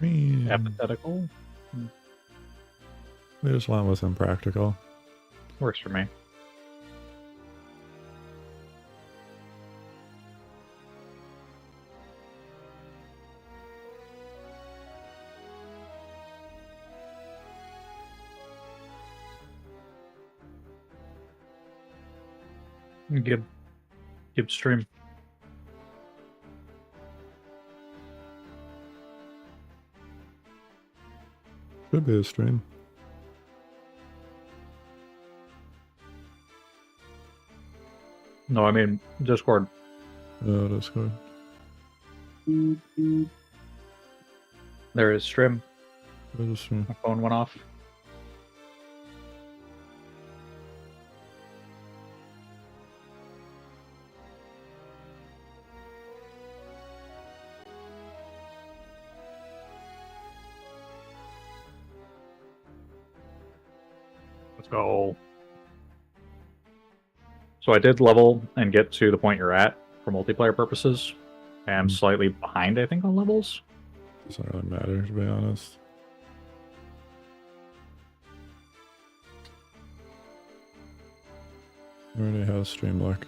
Stream. Apathetical. We just went with Impractical. Works for me. Gib stream. Should be a stream. No, I mean Discord. Oh, Discord. There is stream. There's a stream. My phone went off. Let's go. So I did level and get to the point you're at for multiplayer purposes. I'm slightly behind, I think, on levels. Doesn't really matter, to be honest. I already have stream look.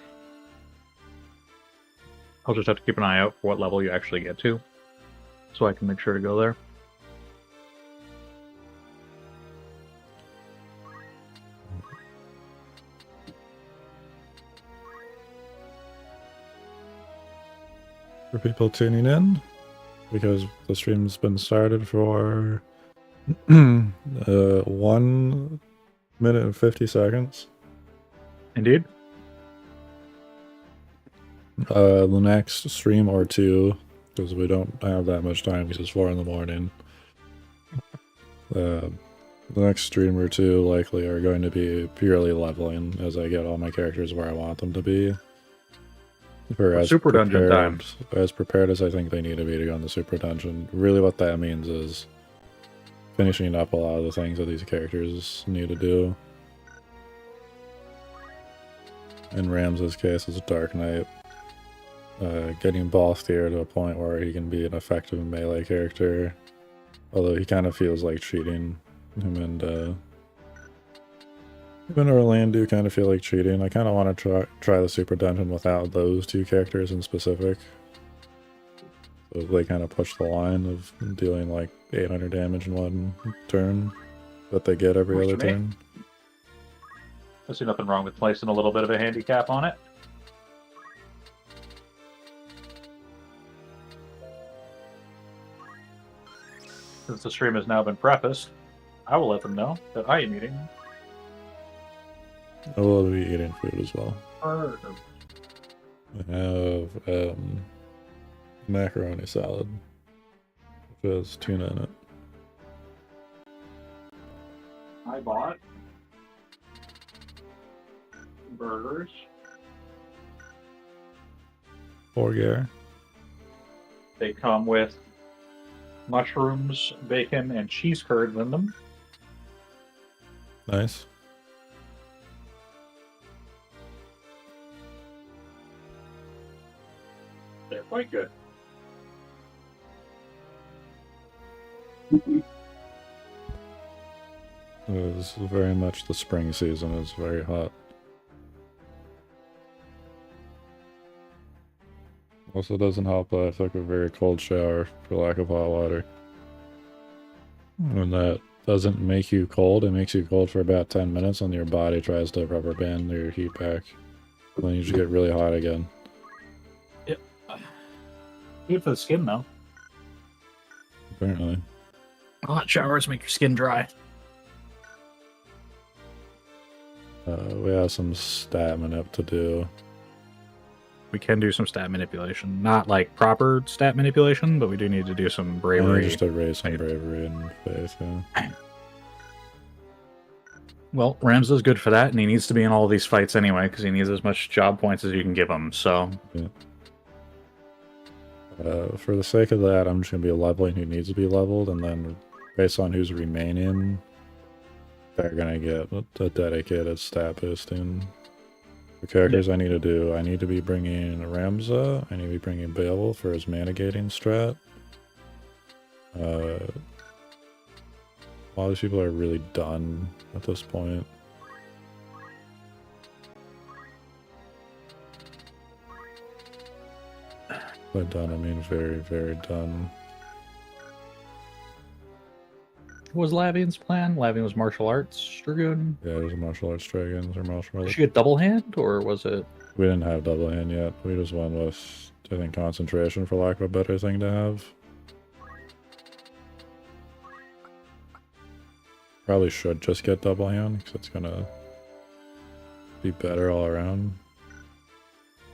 I'll just have to keep an eye out for what level you actually get to, so I can make sure to go there. For people tuning in, because the stream's been started for 1 minute and 50 seconds. Indeed. The next stream or two, because we don't have that much time because it's 4 in the morning. The next stream or two likely are going to be purely leveling as I get all my characters where I want them to be. For as Super dungeon time. As prepared as I think they need to be to go on the super dungeon. Really what that means is finishing up a lot of the things that these characters need to do. In Rams's case, it's Dark Knight. Getting boss tier to a point where he can be an effective melee character. Although he kind of feels like cheating. Him and Orlando kind of feel like cheating. I kind of want to try the super dungeon without those two characters in specific. So they kind of push the line of dealing like 800 damage in one turn that they get every other turn. I see nothing wrong with placing a little bit of a handicap on it. Since the stream has now been prefaced, I will let them know that I am eating. I will be eating food as well. I have macaroni salad, which has tuna in it. I bought burgers. Burger. They come with mushrooms, bacon, and cheese curds in them. Nice. They're quite good. It is very much the spring season. It's very hot. Also doesn't help that I took a very cold shower for lack of hot water. When that doesn't make you cold, it makes you cold for about 10 minutes and your body tries to rubber band your heat back. Then you just get really hot again. Yep. Good for the skin, though. Apparently. Hot showers make your skin dry. We have some stat manip to do. We can do some stat manipulation. Not like proper stat manipulation, but we do need to do some bravery. Just to raise some bravery and faith, yeah. Well, Rams is good for that, and he needs to be in all of these fights anyway, because he needs as much job points as you can give him, so... Yeah. For the sake of that, I'm just going to be leveling who needs to be leveled, and then based on who's remaining, they're going to get a dedicated stat boosting. The characters I need to do, I need to be bringing Ramza, I need to be bringing Beowulf for his mana gating strat. A lot of these people are really done at this point. By done, I mean very, very done. What was Lavian's plan? Lavian was martial arts dragoon. Yeah, there's a martial arts dragons or martial Did arts. she get double hand, or was it? We didn't have double hand yet. We just went with, I think, concentration for lack of a better thing to have. Probably should just get double hand because it's gonna be better all around.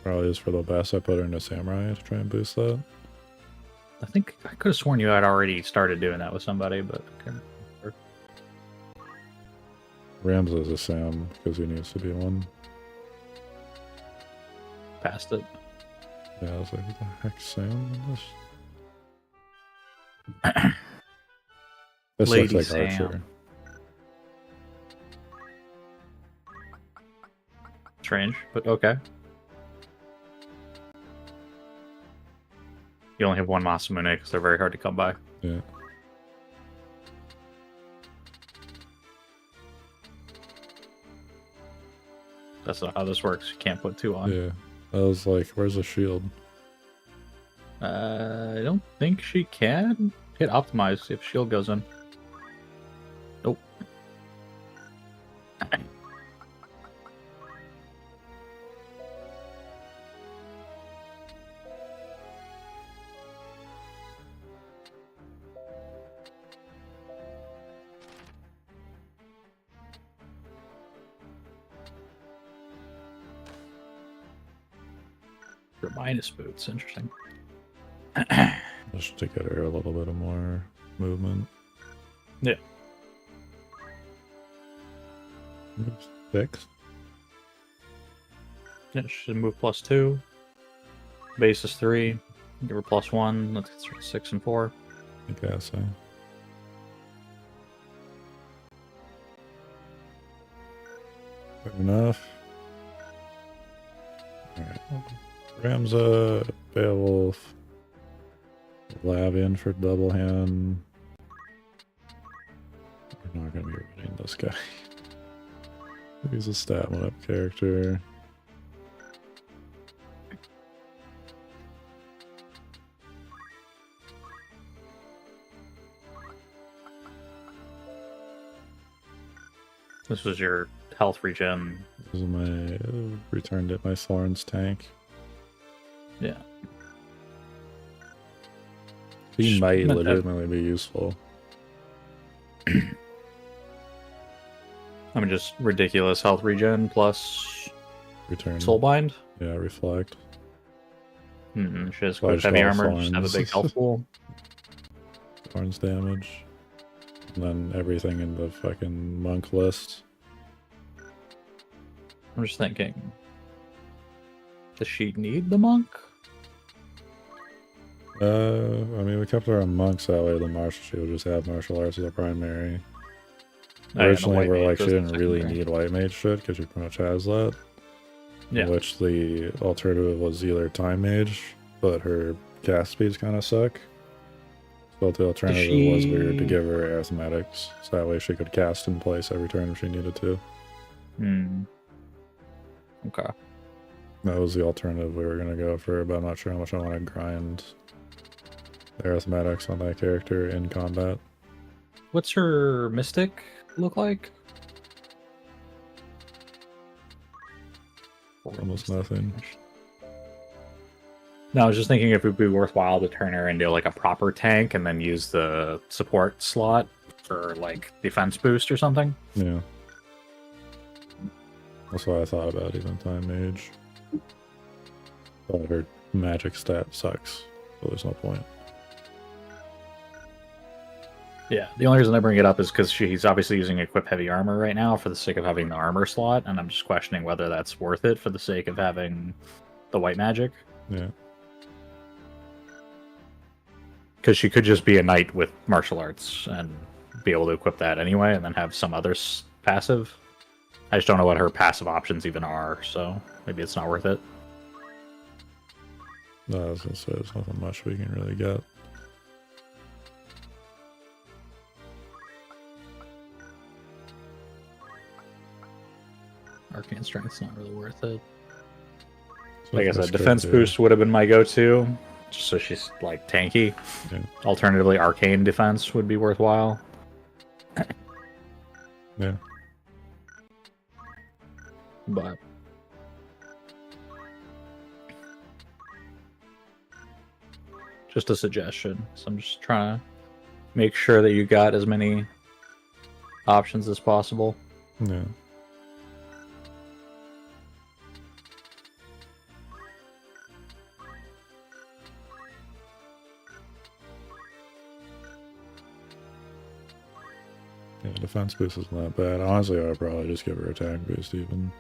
Probably is for the best. I put her into samurai to try and boost that. I think I could have sworn you had already started doing that with somebody, but okay. Rams is a Sam because he needs to be one. Passed it. Yeah, I was like, what the heck, Sam? In this Lady looks like Sam. Archer. Strange, but okay. You only have one Masamune because they're very hard to come by. Yeah. That's not how this works. You can't put two on. Yeah. I was like, where's the shield? I don't think she can. Hit optimize if shield goes in. Nope. For minus boots, interesting. Just to get her a little bit of more movement. Yeah. 6? Yeah, she should move +2. Base is 3. Give her +1. Let's get her to 6 and 4. I guess so. Good enough. Alright. Ramza, Beowulf, Lavian for double hand. We're not gonna be running this guy. He's a stat one up character. This was your health regen. This is my returned at my Thorns tank. Yeah. He might Meant that- legitimately be useful. I mean, just ridiculous health regen plus Return. soulbind. Yeah, reflect. She has So I quick just heavy call armor. Just have a thorns. big health pool. Thorns damage. And then everything in the fucking monk list. I'm just thinking, does she need the monk? I mean, we kept her on monks that way. The martial, she would just have martial arts as a primary. Oh, yeah, the Originally, white we're mage like, she was the didn't really secondary. need white mage shit because she pretty much has that. Yeah. Which the alternative was either time mage, but her cast speeds kind of suck. So the alternative was weird to she- give her arithmetics, so that way she could cast in place every turn if she needed to. Okay. That was the alternative we were gonna go for, but I'm not sure how much I want to grind the arithmetics on that character in combat. What's her mystic look like? Almost nothing. No, I was just thinking if it would be worthwhile to turn her into like a proper tank and then use the support slot for like defense boost or something. Yeah. That's what I thought about even time mage. But her magic stat sucks, so there's no point. Yeah, the only reason I bring it up is because she's obviously using equip heavy armor right now for the sake of having the armor slot, and I'm just questioning whether that's worth it for the sake of having the white magic. Yeah. Because she could just be a knight with martial arts and be able to equip that anyway, and then have some other passive. I just don't know what her passive options even are, so maybe it's not worth it. No, I was gonna say there's nothing much we can really get. Arcane Strength's not really worth it. So Like I for said, skill defense too. boost would have been my go-to, just so she's like tanky. Yeah. Alternatively, arcane defense would be worthwhile. Yeah. But just a suggestion. So I'm just trying to make sure that you got as many options as possible. Yeah. Yeah, defense boost isn't that bad. Honestly, I would probably just give her attack boost even.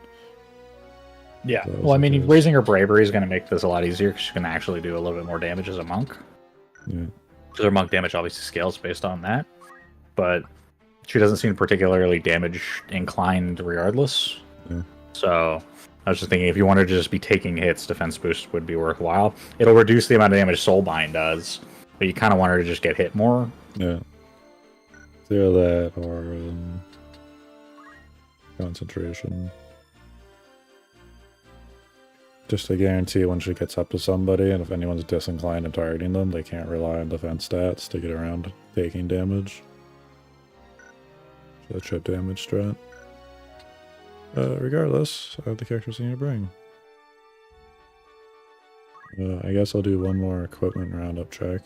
Yeah. That was Well, I the mean, case. raising her bravery is going to make this a lot easier because she can actually do a little bit more damage as a monk. Yeah. Because her monk damage obviously scales based on that. But she doesn't seem particularly damage inclined regardless. Yeah. So I was just thinking if you wanted to just be taking hits, defense boost would be worthwhile. It'll reduce the amount of damage Soulbind does, but you kind of want her to just get hit more. Yeah. Either that or concentration. Just to guarantee when she gets up to somebody, and if anyone's disinclined and targeting them, they can't rely on defense stats to get around taking damage. So the chip damage strat. Regardless, I have the characters I need to bring. I guess I'll do one more equipment roundup check.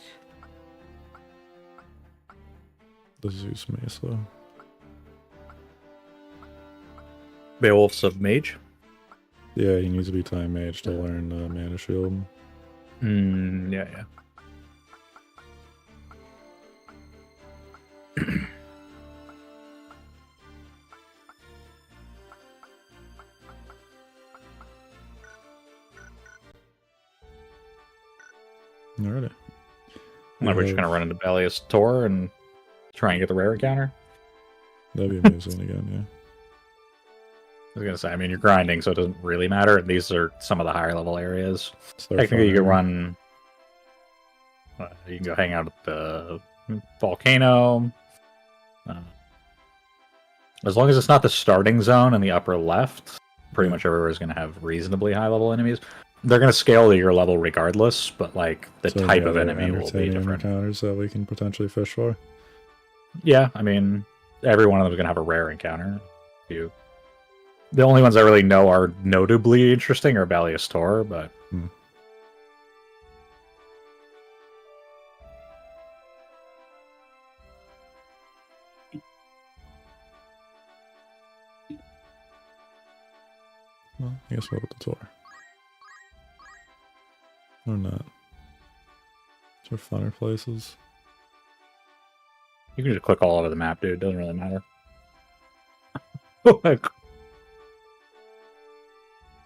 The Zeus Mace, though. Beowulf's of Mage. Yeah, he needs to be Time Mage to learn Mana Shield. Yeah. Alrighty. We're just going to run into Belius Tor and try and get the rare encounter. That'd be amazing again, yeah. I was going to say, I mean, you're grinding, so it doesn't really matter. And these are some of the higher level areas. It's their Technically, you fun can area. run. You can go hang out at the volcano. As long as it's not the starting zone in the upper left, pretty much everywhere is going to have reasonably high level enemies. They're going to scale to your level regardless, but like the So, type yeah, of they're enemy will be entertaining different. encounters that we can potentially fish for. Yeah, I mean, every one of them is going to have a rare encounter. The only ones I really know are notably interesting are Belius Tor, but Well, I guess we'll go to the tour. Or not. These are funner places. you can just click all over the map, dude. Doesn't really matter.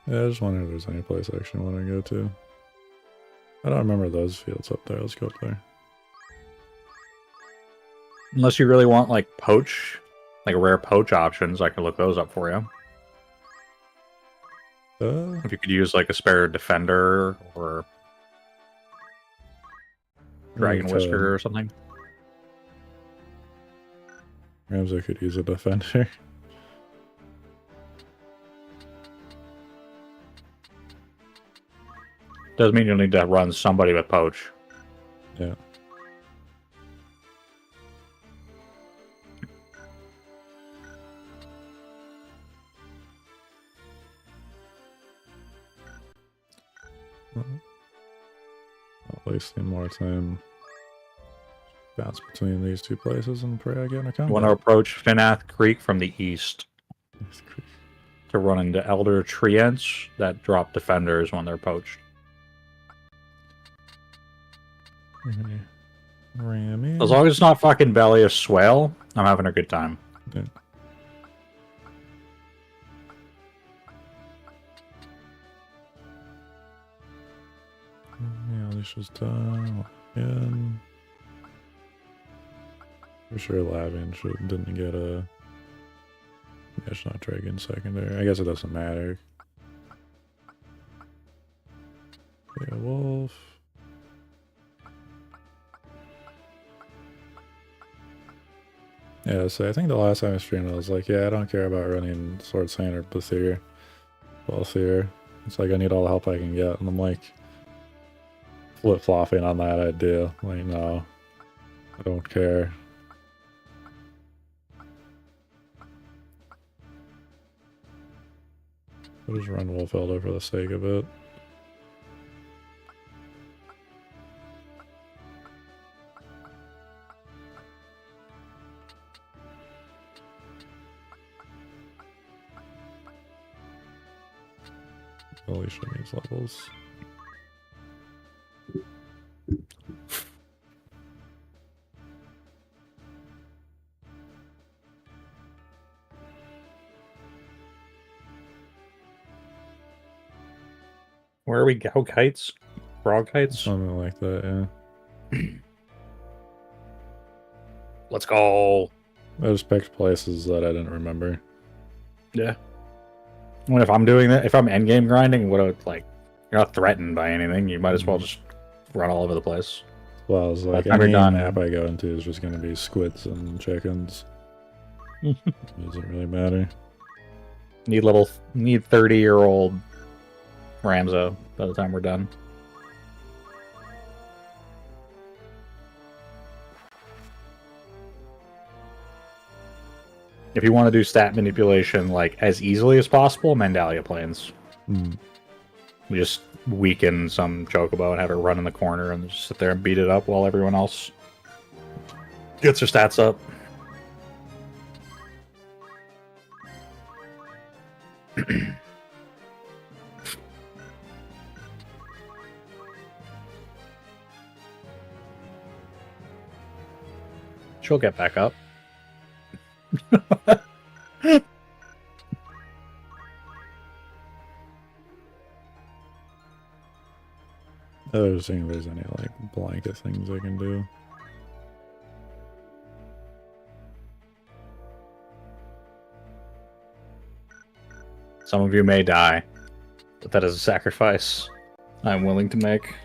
Yeah, I just wonder if there's any place I actually want to go to. I don't remember those fields up there. Let's go up there. Unless you really want like poach, like rare poach options, I can look those up for you. If you could use like a spare defender or dragon could. whisker or something. Perhaps I could use a defender. Doesn't mean you'll need to run somebody with poach. Yeah. I'll wasting more time bounce between these two places and pray I get in a You combat. want to approach Finath Creek from the east to run into Elder Treants that drop defenders when they're poached. Okay. Ram in. As long as it's not fucking Belius Swale, I'm having a good time. Yeah. Yeah, Alicia's done. And for sure, Lavian didn't get a. Yeah, it's not Dragon secondary. I guess it doesn't matter. Yeah, Wolf. Yeah, so I think the last time I streamed, I was like, yeah, I don't care about running Sword Saint or Bethir. boss here. It's like I need all the help I can get, and I'm like flip-flopping on that idea. Like, no, I don't care. I'll just run WoTL for the sake of it. Alicia needs levels. Where are we? Go kites? Frog kites? Something like that, yeah. Let's go. I just picked places that I didn't remember. Yeah. When if I'm doing that, if I'm endgame grinding, what I would like, you're not threatened by anything. You might as well just run all over the place. Well, it's like any map I go into is just going to be squids and chickens. It doesn't really matter. Need 30-year-old Ramzo by the time we're done. If you want to do stat manipulation like as easily as possible, Mandalia planes. We just weaken some Chocobo and have it run in the corner and just sit there and beat it up while everyone else gets their stats up. She'll get back up. I was seeing if there's any like blanket things I can do. Some of you may die, but that is a sacrifice I'm willing to make.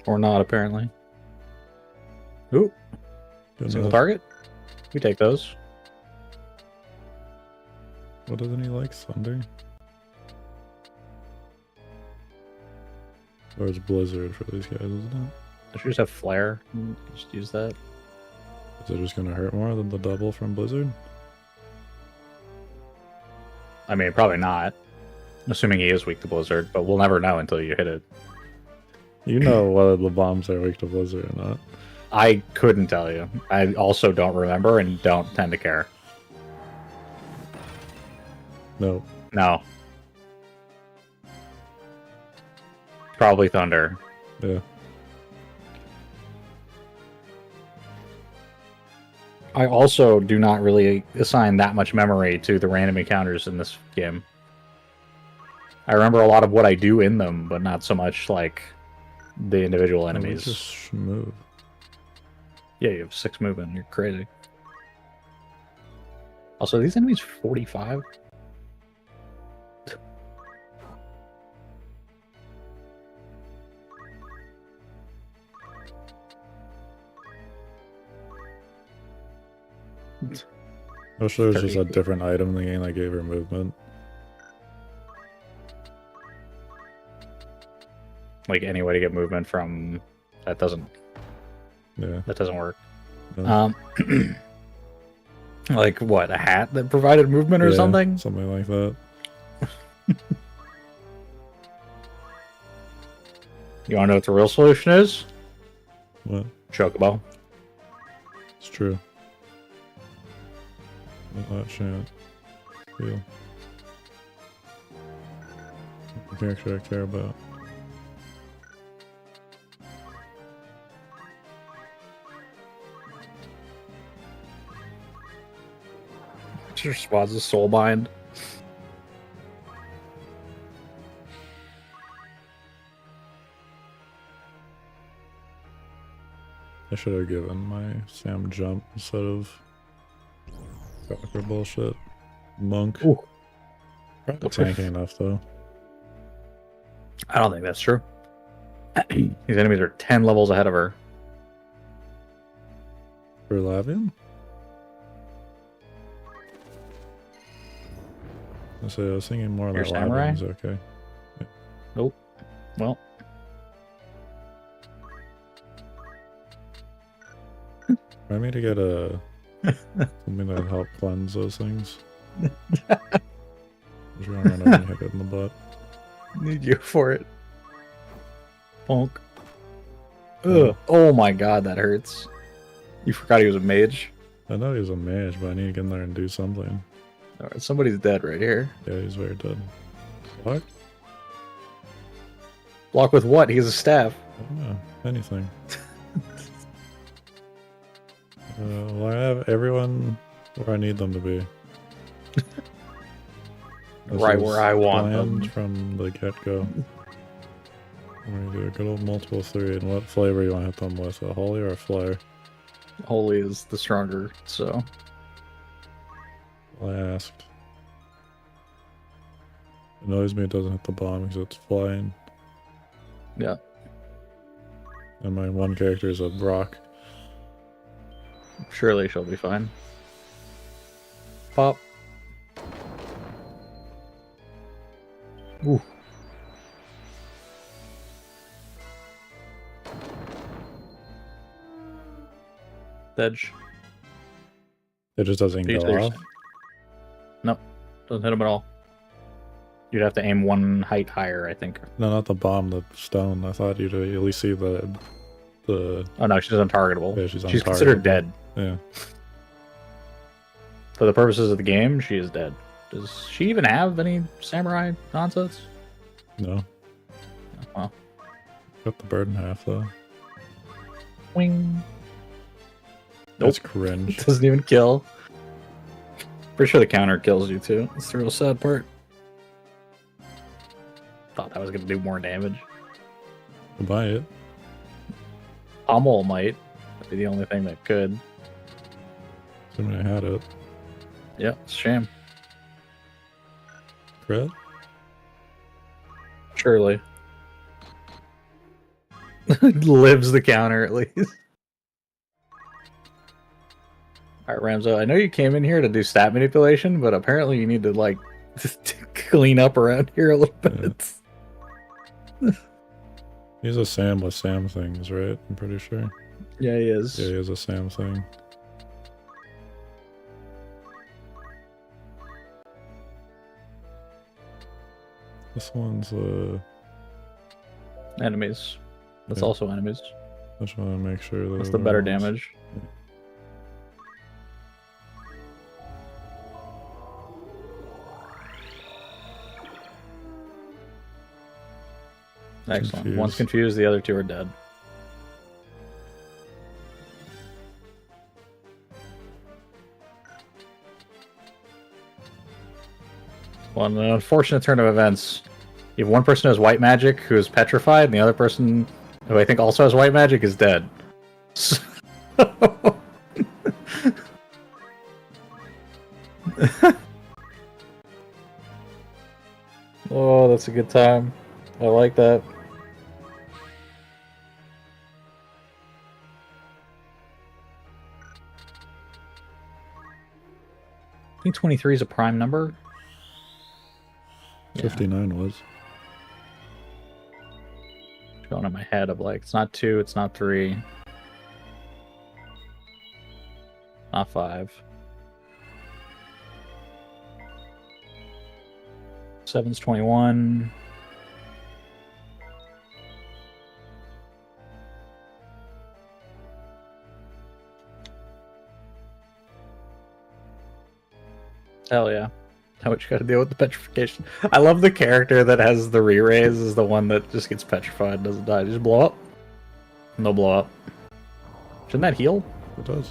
Or not, apparently. Ooh. Single target? We take those. What doesn't he like? Thunder? Or it's Blizzard for these guys, isn't it? I should just have Flare. Just use that. Is it just gonna hurt more than the double from Blizzard? I mean, probably not. Assuming he is weak to Blizzard, but we'll never know until you hit it. You know whether the bombs are weak to Blizzard or not. I couldn't tell you. I also don't remember and don't tend to care. No. No. Probably Thunder. Yeah. I also do not really assign that much memory to the random encounters in this game. I remember a lot of what I do in them, but not so much like the individual enemies. Just move. Yeah, you have 6 movement. You're crazy. Also, are these enemies 45? I wish there was just a different item in the game that gave her movement. Like any way to get movement from that doesn't. Yeah. That doesn't work. No. Like what? A hat that provided movement or something? Something like that. You want to know what the real solution is? What? Chocobo. It's true. That shan't feel. The character I care about. Just responds to Soulbind. I should have given my Sam jump instead of Shocker bullshit. Monk. Ooh. Probably tanky enough though. I don't think that's true. These enemies are 10 levels ahead of her. For Lavian? I was thinking more of Your that samurai? labyrinth is okay. Nope. Well, I need to get a something to help cleanse those things. I'm just gonna run over and hit it in the butt. need you for it. Bonk. Yeah. Ugh. Oh my god, that hurts. You forgot he was a mage. I know he was a mage, but I need to get in there and do something. Alright, somebody's dead right here. Yeah, he's very dead. What? Block with what? He has a staff. I don't know. Anything. Well, I have everyone where I need them to be. This Right is where I want planned them. from the get-go. We're gonna do a good old multiple 3, and what flavor you want to hit them with? A holy or a flare? Holy is the stronger, so. I asked. It annoys me it doesn't hit the bomb because it's flying. Yeah. And my one character is a Brock. Surely she'll be fine. Pop. Ooh. Edge. It just doesn't go off. Nope. Doesn't hit him at all. You'd have to aim one height higher, I think. No, not the bomb, the stone. I thought you'd at least see the Oh no, she's untargetable. Yeah, she's considered untargetable. dead. yeah. For the purposes of the game, she is dead. Does she even have any samurai nonsense? No. Well, Cut the bird in half though. wing. That's cringe. Doesn't even kill. Pretty sure the counter kills you too. That's the real sad part. Thought that was gonna do more damage. Buy it. Pommel might be the only thing that could. Assuming I had it. Yeah, it's a shame. Crit? Surely. Lives the counter at least. Alright, Ramzo, I know you came in here to do stat manipulation, but apparently you need to, like, just clean up around here a little bit. He's a Sam with Sam things, right? I'm pretty sure. Yeah, he is. Yeah, he has a Sam thing. This one's Enemies. That's Yeah. also enemies. I just want to make sure that That's the better everyone's- damage. Excellent. One's confused, the other two are dead. Well, in an unfortunate turn of events, you have one person who has white magic who is petrified, and the other person who I think also has white magic is dead. So- Oh, that's a good time. I like that. I think 23 is a prime number. Yeah. 59 was. Going in my head of like, it's not 2, it's not 3. Not 5. 7's 21. Hell yeah. How much you gotta deal with the petrification. I love the character that has the re-raise is the one that just gets petrified and doesn't die. Just blow up. No blow up. Shouldn't that heal? It does.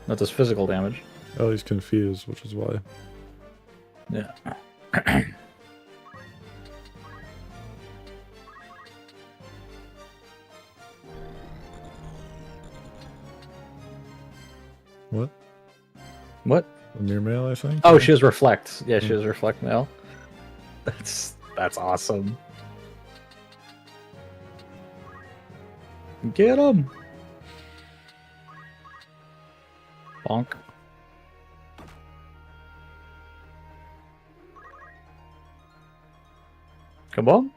That does physical damage. Oh, he's confused, which is why. Yeah. What? What? A mirror mail, I think? Oh, she has reflect. Yeah, she has reflect mail. That's awesome. Get him. Bonk. Kabomb?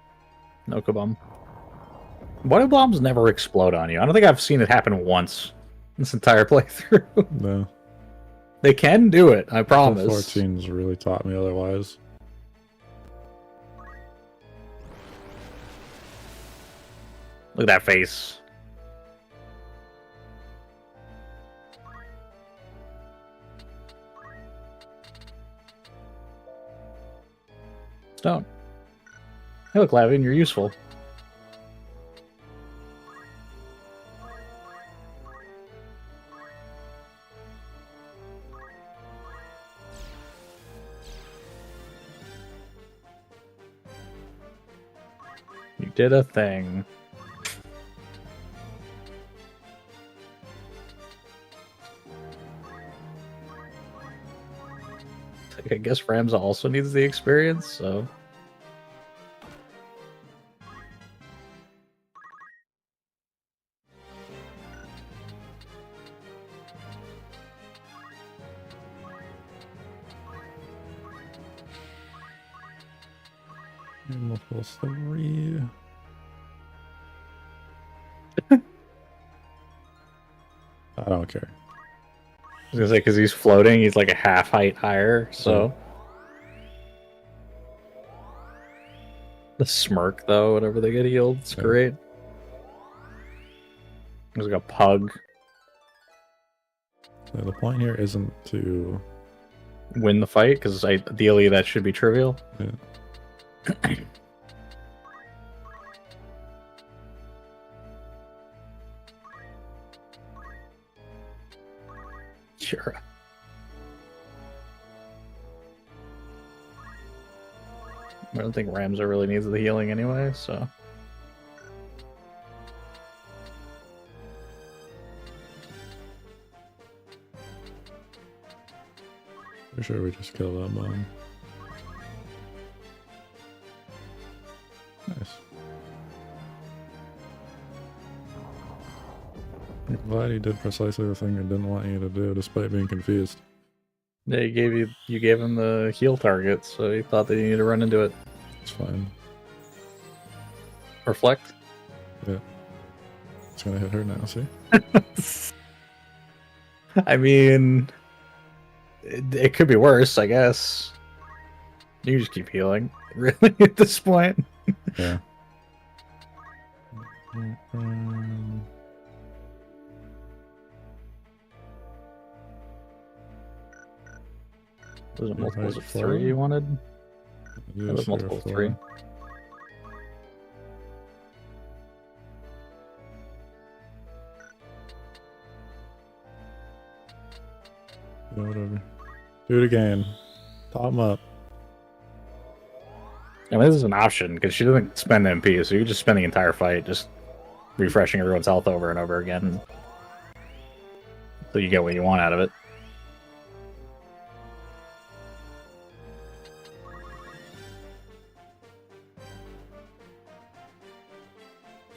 No kabomb. Why do bombs never explode on you? I don't think I've seen it happen once this entire playthrough. No. They can do it, I promise. 14's really taught me otherwise. Look at that face. Stone. Hey, look, Lavian, you're useful. You did a thing. I guess Ramza also needs the experience, so... Multiple 3. I don't care. I was gonna say, because he's floating, he's like a half height higher, so... The smirk, though, whenever they get healed, it's great. There's like a pug. So the point here isn't to... Win the fight, because ideally that should be trivial. Yeah. Sure. I don't think Ramza really needs the healing anyway, so... For sure we just kill that bomb. Nice. I'm glad he did precisely the thing I didn't want you to do, despite being confused. Yeah, you gave him the heal target, so he thought that he needed to run into it. It's fine. Reflect? Yeah. It's gonna hit her now, see? I mean... It could be worse, I guess. You just keep healing, really, at this point. Yeah. Was it multiples of 3 you wanted? It was multiple of 3. Yeah, whatever. Do it again. Top them up. I mean, this is an option, because she doesn't spend MP, so you just spend the entire fight just refreshing everyone's health over and over again. So you get what you want out of it.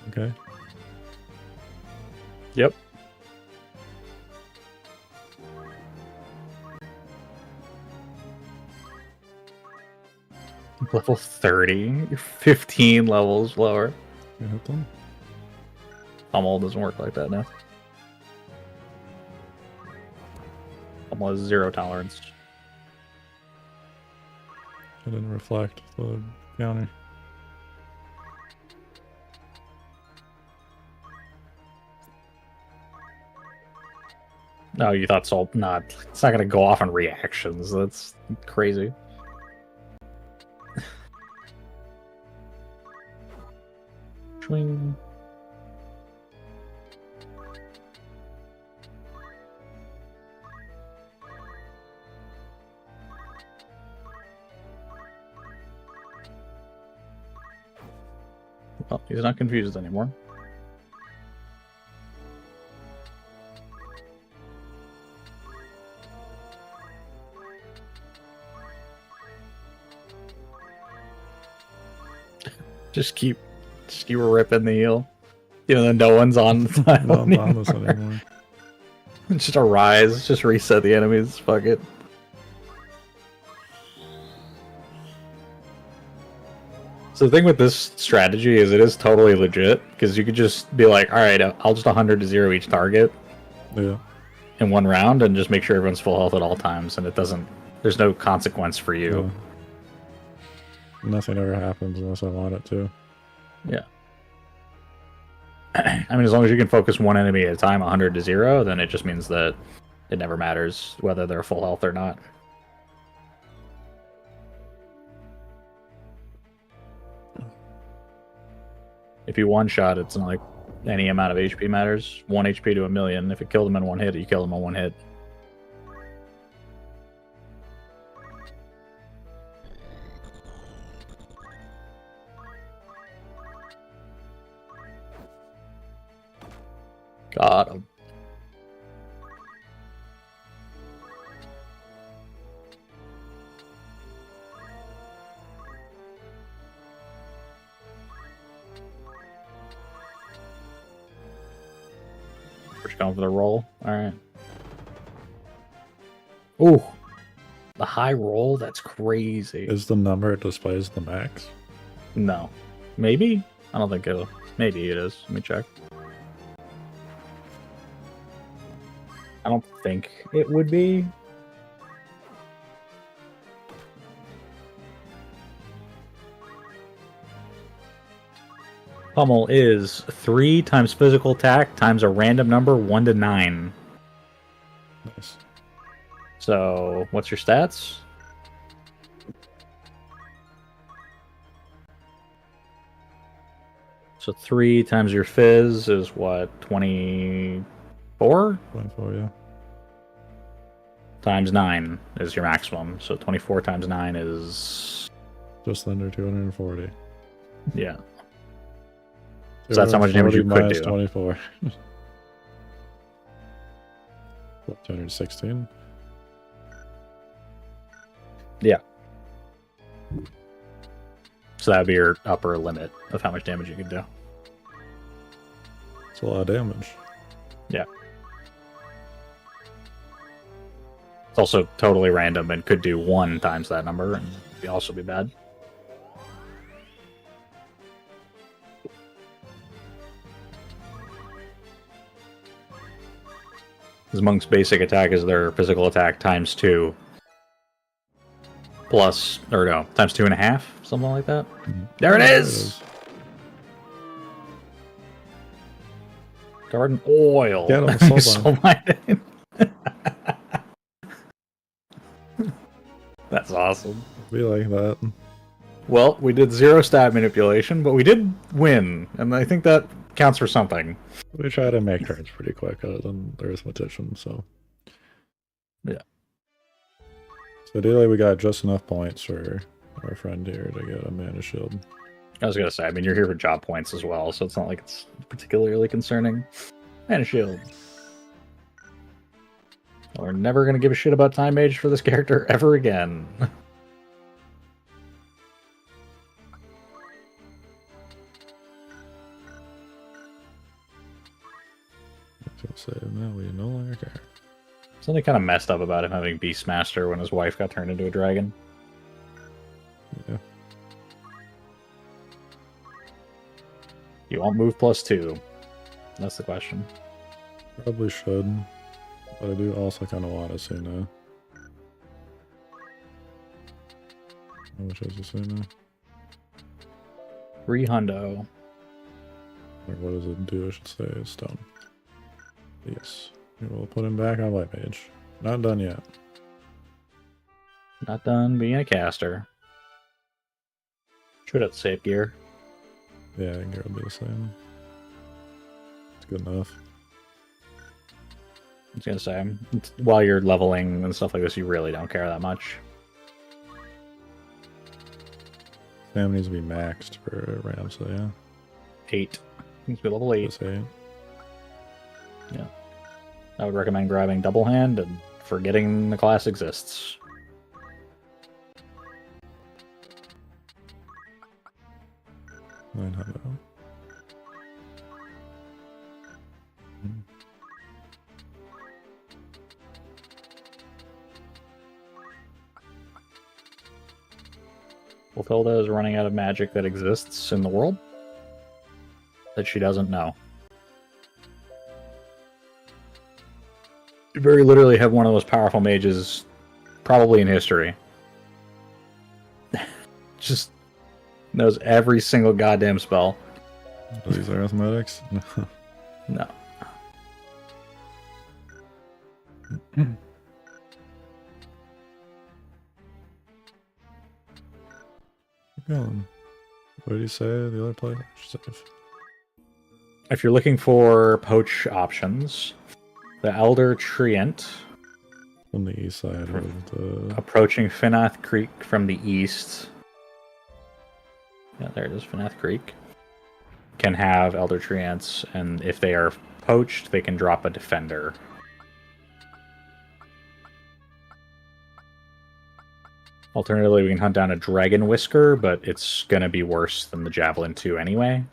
Okay. Yep. Level 30. You're 15 levels lower. You hit them? Pummel doesn't work like that now. Pummel has 0 tolerance. I didn't reflect the counter. No, you thought so? Not. It's not gonna go off on reactions. That's crazy. Swing. Well, he's not confused anymore. Just keep ripping the heel. Even though no one's on the tile Not anymore. on this anymore. Just a rise, just reset the enemies, fuck it. So the thing with this strategy is it is totally legit, because you could just be like, alright, I'll just 100 to 0 each target Yeah. in one round and just make sure everyone's full health at all times, and it doesn't, there's no consequence for you. Yeah. Nothing ever happens unless I want it to. Yeah. I mean, as long as you can focus one enemy at a time 100 to 0, then it just means that it never matters whether they're full health or not. If you one-shot, it's not like any amount of HP matters. 1 HP to 1,000,000. If you kill them in one hit, you kill them in one hit. Got him. First going for the roll. Alright. Ooh. The high roll? That's crazy. Is the number it displays the max? No. Maybe? I don't think it'll. Maybe it is. Let me check. I don't think it would be. Pummel is 3 times physical attack times a random number 1 to 9. Nice. So, what's your stats? So 3 times your fizz is what? 24? 24, yeah. Times 9 is your maximum. So 24 times 9 is... Just under 240. Yeah. So that's how much damage you could minus do. 24. What, 216? Yeah. So that would be your upper limit of how much damage you could do. It's a lot of damage. Yeah. It's also totally random and could do 1 times that number, and it'd also be bad. His monk's basic attack is their physical attack times 2. Plus, or no, times 2.5, something like that. There it is! Garden oil. Get him, Soul Mine. That's awesome. Be like that. Well, we did 0 stat manipulation, but we did win, and I think that counts for something. We try to make turns pretty quick other than the Arithmetician, so. Yeah. So ideally we got just enough points for our friend here to get a mana shield. I was gonna say, I mean, you're here for job points as well, so it's not like it's particularly concerning. Mana shield. We're never gonna give a shit about Time Mage for this character ever again. So now we no longer care. Something kind of messed up about him having Beastmaster when his wife got turned into a dragon. Yeah. You won't move +2. That's the question. Probably should. But I do also kind of want a Suna. How much is a Suna? 3 hundo. Or what does it do? I should say stone. Yes. We'll put him back on Light Mage. Not done yet. Not done being a caster. Should have save gear. Yeah, gear will be the same. It's good enough. I was gonna say, while you're leveling and stuff like this, you really don't care that much. Fam needs to be maxed for Ram, so yeah. 8. Needs to be level 8. Just 8. Yeah. I would recommend grabbing Double Hand and forgetting the class exists. I know. Wilfilda is running out of magic that exists in the world that she doesn't know. You very literally have one of the most powerful mages probably in history. Just knows every single goddamn spell. These are arithmetics? No. Keep going. What did you say? The other player? If you're looking for poach options, the Elder Treant On the east side of the... approaching Finath Creek from the east. Yeah, there it is, Finath Creek. Can have Elder Treants, and if they are poached, they can drop a defender. Alternatively, we can hunt down a Dragon Whisker, but it's going to be worse than the Javelin 2 anyway.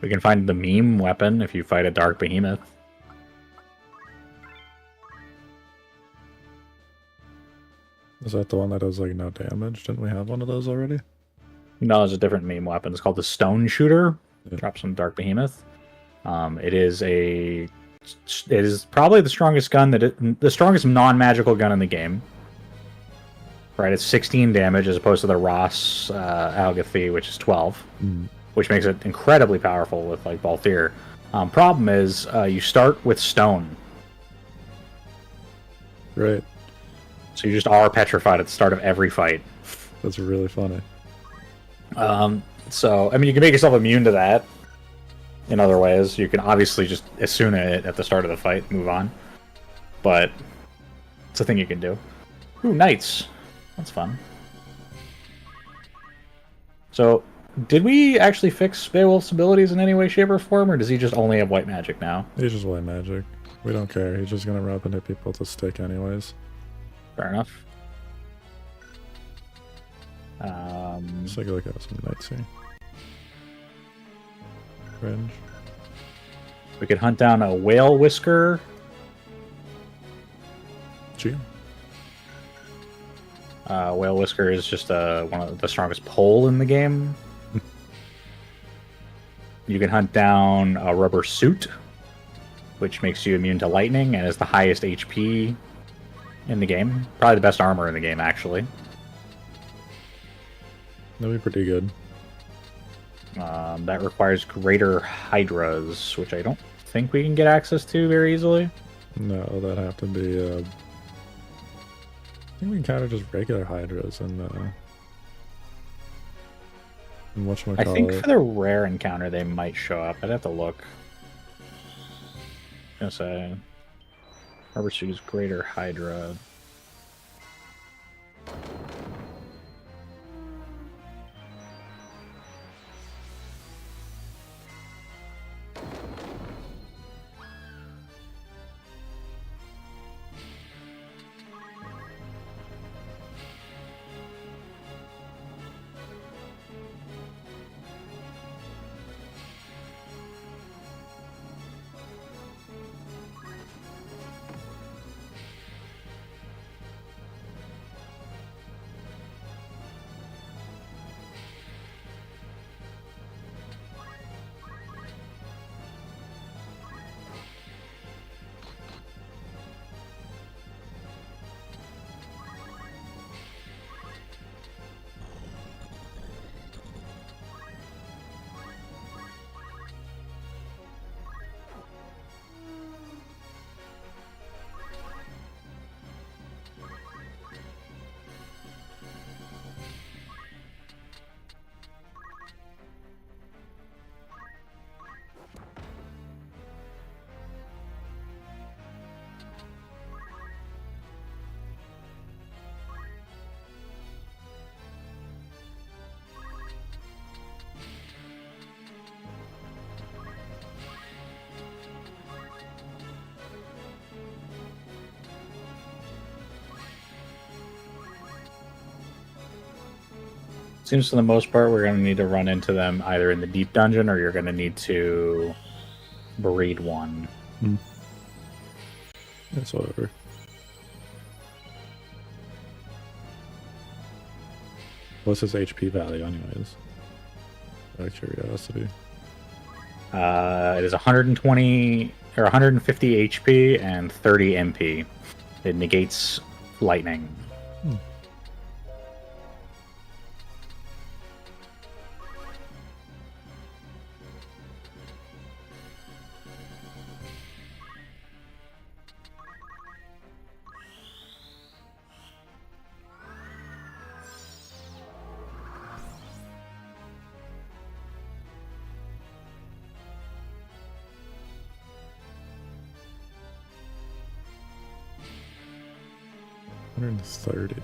We can find the meme weapon if you fight a Dark Behemoth. Is that the one that does like no damage? Didn't we have one of those already? No, it's a different meme weapon. It's called the Stone Shooter. Yeah. Drops some Dark Behemoth. It is probably the strongest gun the strongest non-magical gun in the game. Right, it's 16 damage as opposed to the Ross Algathi, which is 12, which makes it incredibly powerful with like Balthier. Problem is, you start with stone, Right. so you just are petrified at the start of every fight. That's really funny. So, I mean, you can make yourself immune to that in other ways. You can obviously just assume it at the start of the fight, move on. But it's a thing you can do. Ooh, knights. That's fun. So, did we actually fix Beowulf's abilities in any way, shape, or form, or does he just only have white magic now? He's just white magic. We don't care. He's just gonna rub and hit people with a stick anyways. Fair enough. Let's take a look at some knights here. Cringe. We could hunt down a Whale Whisker. Gee. Whale Whisker is just one of the strongest pole in the game. You can hunt down a Rubber Suit, which makes you immune to lightning and is the highest HP in the game. Probably the best armor in the game, actually. That'd be pretty good. That requires Greater Hydras, which I don't think we can get access to very easily. No, that'd have to be, I think we can kind of just regular Hydras and whatchamacallit. I think for the rare encounter they might show up. I'd have to look. I'm gonna say Rubber Suit is Greater Hydra. Seems for the most part we're going to need to run into them either in the deep dungeon or you're going to need to breed one. That's whatever. What's his HP value, anyways? Out of curiosity. It is 120 or 150 HP and 30 MP. It negates lightning. Hmm. $130.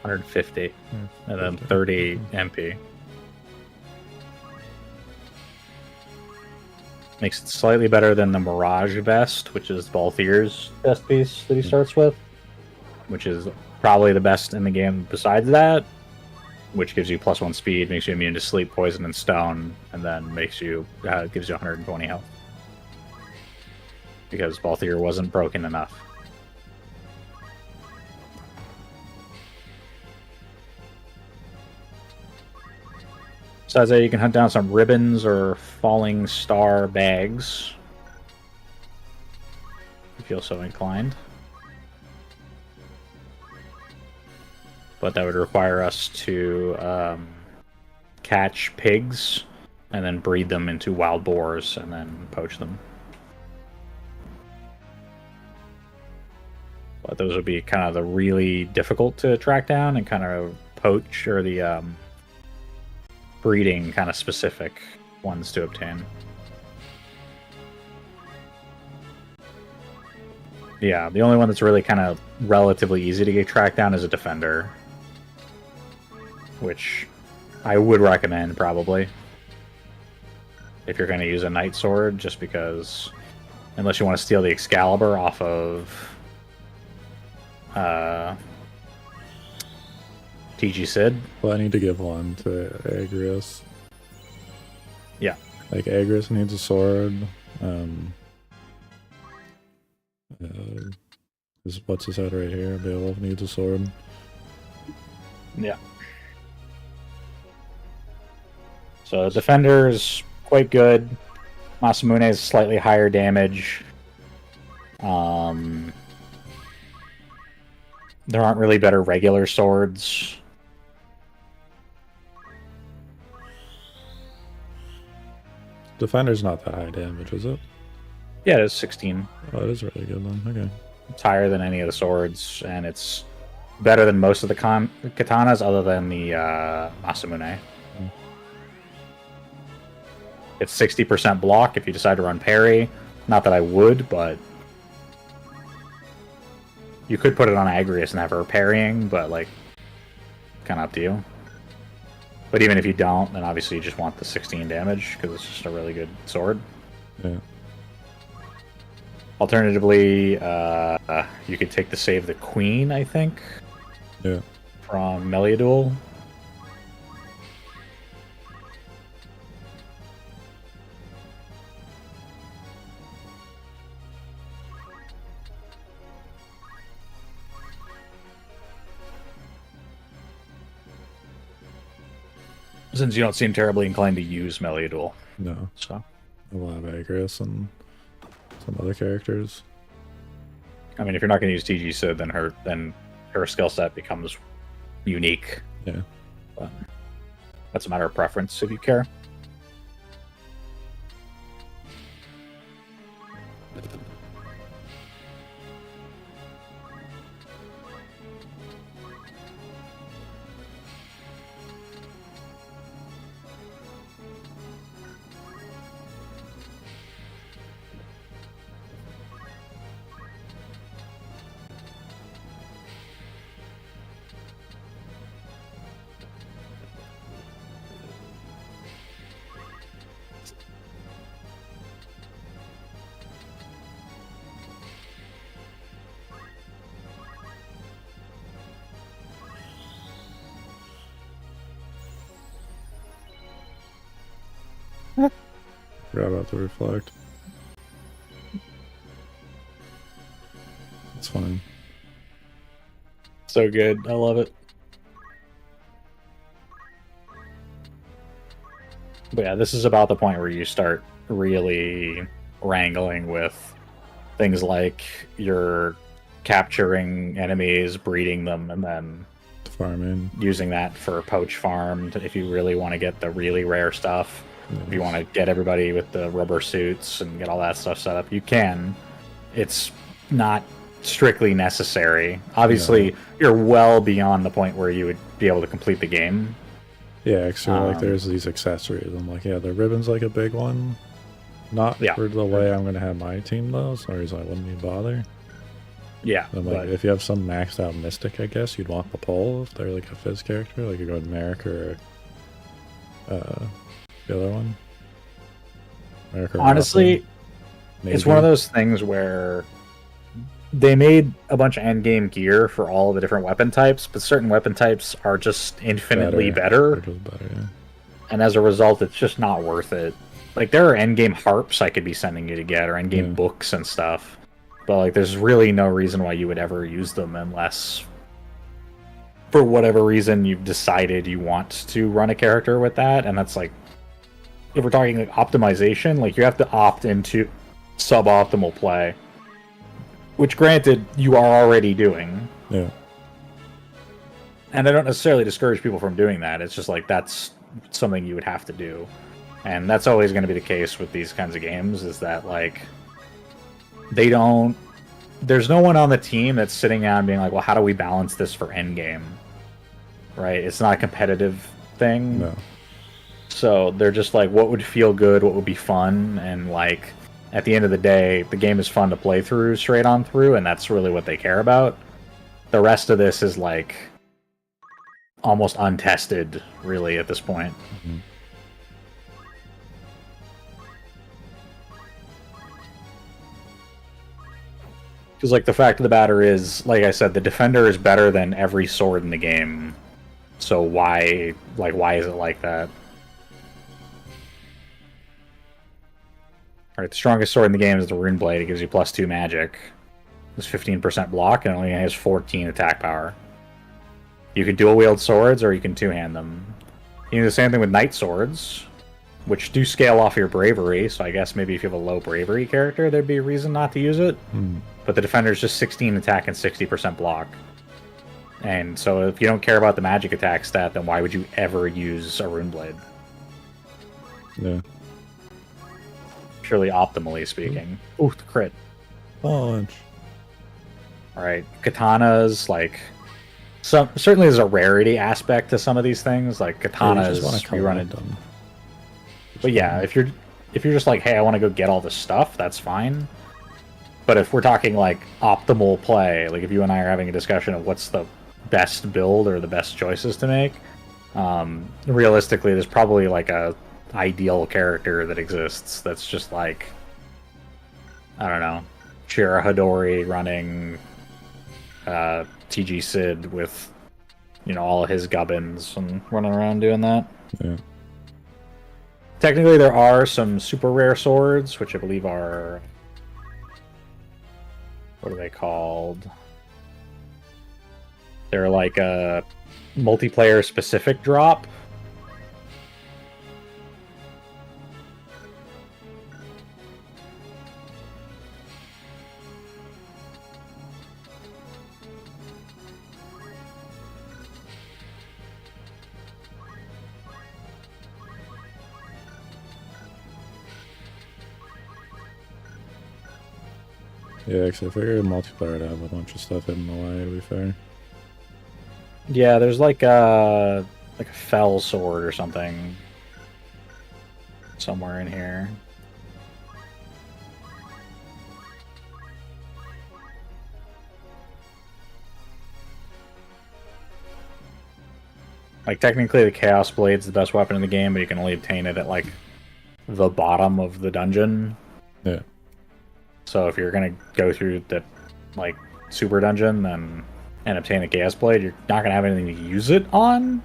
150. Yeah, And then 50. 30 MP. Makes it slightly better than the Mirage Vest, which is Balthier's best piece that he starts with, which is probably the best in the game besides that, which gives you +1 speed, makes you immune to sleep, poison, and stone, and then makes you gives you 120 health. Because Balthier wasn't broken enough. Besides that, you can hunt down some ribbons or falling star bags. If you feel so inclined. But that would require us to catch pigs and then breed them into wild boars and then poach them. But those would be kind of the really difficult to track down and kind of poach, or the breeding kind of specific ones to obtain. Yeah, the only one that's really kind of relatively easy to get tracked down is a defender, which I would recommend probably if you're going to use a knight sword, just because unless you want to steal the Excalibur off of TG Sid. Well, I need to give one to Agrius. Yeah. Like, Agrius needs a sword. What's his head right here? Beowulf needs a sword. Yeah. So defender is quite good. Masamune is slightly higher damage. There aren't really better regular swords. Defender's not that high damage, is it? Yeah, it is 16. Oh, it is really good then. Okay. It's higher than any of the swords, and it's better than most of the katanas other than the Masamune. Mm. It's 60% block if you decide to run parry. Not that I would, but you could put it on Agrius and have her parrying, but like, kind of up to you. But even if you don't, then obviously you just want the 16 damage because it's just a really good sword. Yeah. Alternatively, you could take the Save the Queen, I think. Yeah. From Meliadul. Since you don't seem terribly inclined to use Meliadul. No. So I will have Agrius and some other characters. I mean, if you're not going to use TG Sid, then her skill set becomes unique. Yeah. But that's a matter of preference, if you care. Forgot about the reflect. fine. So good. I love it. But yeah, this is about the point where you start really wrangling with things like you're capturing enemies, breeding them, and then Farming. using that for poach farm if you really want to get the really rare stuff. Yes. If you want to get everybody with the rubber suits and get all that stuff set up, you can. It's not strictly necessary. Obviously, you're well beyond the point where you would be able to complete the game. Yeah, actually, like there's these accessories. I'm like, yeah, the ribbon's like a big one. Not for the way I'm going to have my team, though, so I wouldn't even bother. Yeah. I'm like, if you have some maxed out Mystic, I guess, you'd want the pole if they're like a Fizz character. Like you go with Merrick or the other one. Merrick or honestly, Rothman, it's one of those things where they made a bunch of endgame gear for all the different weapon types, but certain weapon types are just infinitely better. Yeah. And as a result, it's just not worth it. Like, there are endgame harps I could be sending you to get, or endgame books and stuff. But, like, there's really no reason why you would ever use them unless, for whatever reason, you've decided you want to run a character with that. And that's, like, if we're talking, like, optimization, like, you have to opt into suboptimal play. Which, granted, you are already doing. Yeah. And I don't necessarily discourage people from doing that. It's just, like, that's something you would have to do. And that's always going to be the case with these kinds of games, is that, like, they don't... There's no one on the team that's sitting down being like, well, how do we balance this for endgame? Right? It's not a competitive thing. No. So they're just like, what would feel good, what would be fun, and, like, at the end of the day, the game is fun to play through straight on through, and that's really what they care about. The rest of this is, like, almost untested, really, at this point. Mm-hmm. Because, like, the fact of the matter is, like I said, the defender is better than every sword in the game. So why is it like that? Alright, the strongest sword in the game is the Rune Blade. It gives you +2 magic. It's 15% block and only has 14 attack power. You can dual wield swords or you can two-hand them. You can do the same thing with knight swords, which do scale off your bravery, so I guess maybe if you have a low bravery character, there'd be a reason not to use it. But the defender is just 16 attack and 60% block. And so if you don't care about the magic attack stat, then why would you ever use a Rune Blade? Yeah. Purely optimally speaking. Ooh, the crit. Launch. Alright, katanas, like... certainly there's a rarity aspect to some of these things, like katanas, you run it. But yeah, if you're just like, hey, I want to go get all this stuff, that's fine. But if we're talking like optimal play, like if you and I are having a discussion of what's the best build or the best choices to make, realistically, there's probably like a ideal character that exists that's just like, I don't know, Shira Hadori running TG Sid with, you know, all his gubbins and running around doing that. Yeah. Technically, there are some super rare swords, which I believe are... What are they called? They're like a multiplayer-specific drop. Yeah, because I figured multiplayer to have a bunch of stuff hidden away, to be fair. Yeah, there's like a fell sword or something somewhere in here. Like, technically the Chaos Blade's the best weapon in the game, but you can only obtain it at, like, the bottom of the dungeon. Yeah. So if you're gonna go through the, like, super dungeon then and obtain a Chaos Blade, you're not gonna have anything to use it on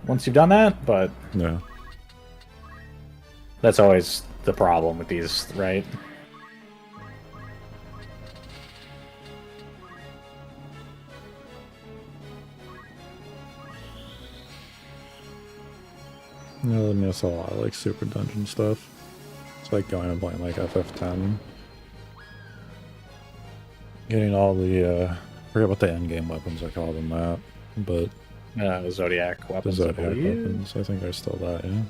once you've done that, but yeah, that's always the problem with these, right? I miss a lot of like super dungeon stuff. It's like going and playing like FF10. Getting all the I forget what the endgame weapons I call them that, but Zodiac the weapons, I Zodiac believe. weapons, I think there's still that, yeah.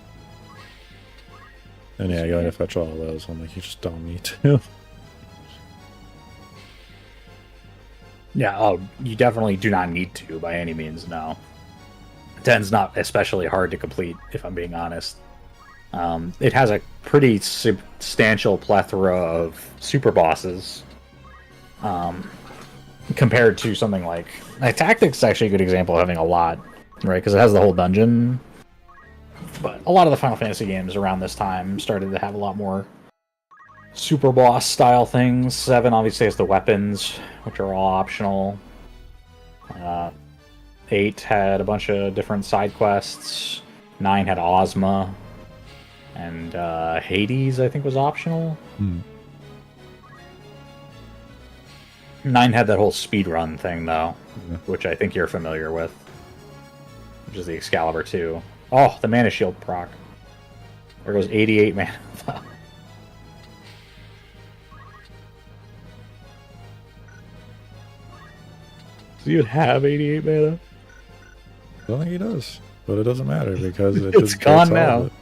And yeah, going to fetch all of those, I'm like, you just don't need to. Yeah, oh, you definitely do not need to by any means, no. 10's not especially hard to complete, if I'm being honest. It has a pretty substantial plethora of super bosses. Compared to something like Tactics is actually a good example of having a lot, right? Because it has the whole dungeon. But a lot of the Final Fantasy games around this time started to have a lot more super boss style things. 7 obviously has the weapons, which are all optional. 8 had a bunch of different side quests. 9 had Ozma. And Hades, I think, was optional. 9 had that whole speedrun thing, though, which I think you're familiar with, which is the Excalibur 2. Oh, the Mana Shield proc. There goes 88 mana. So you'd have 88 mana? I don't think he does, but it doesn't matter because it It's just gone takes all now. of it.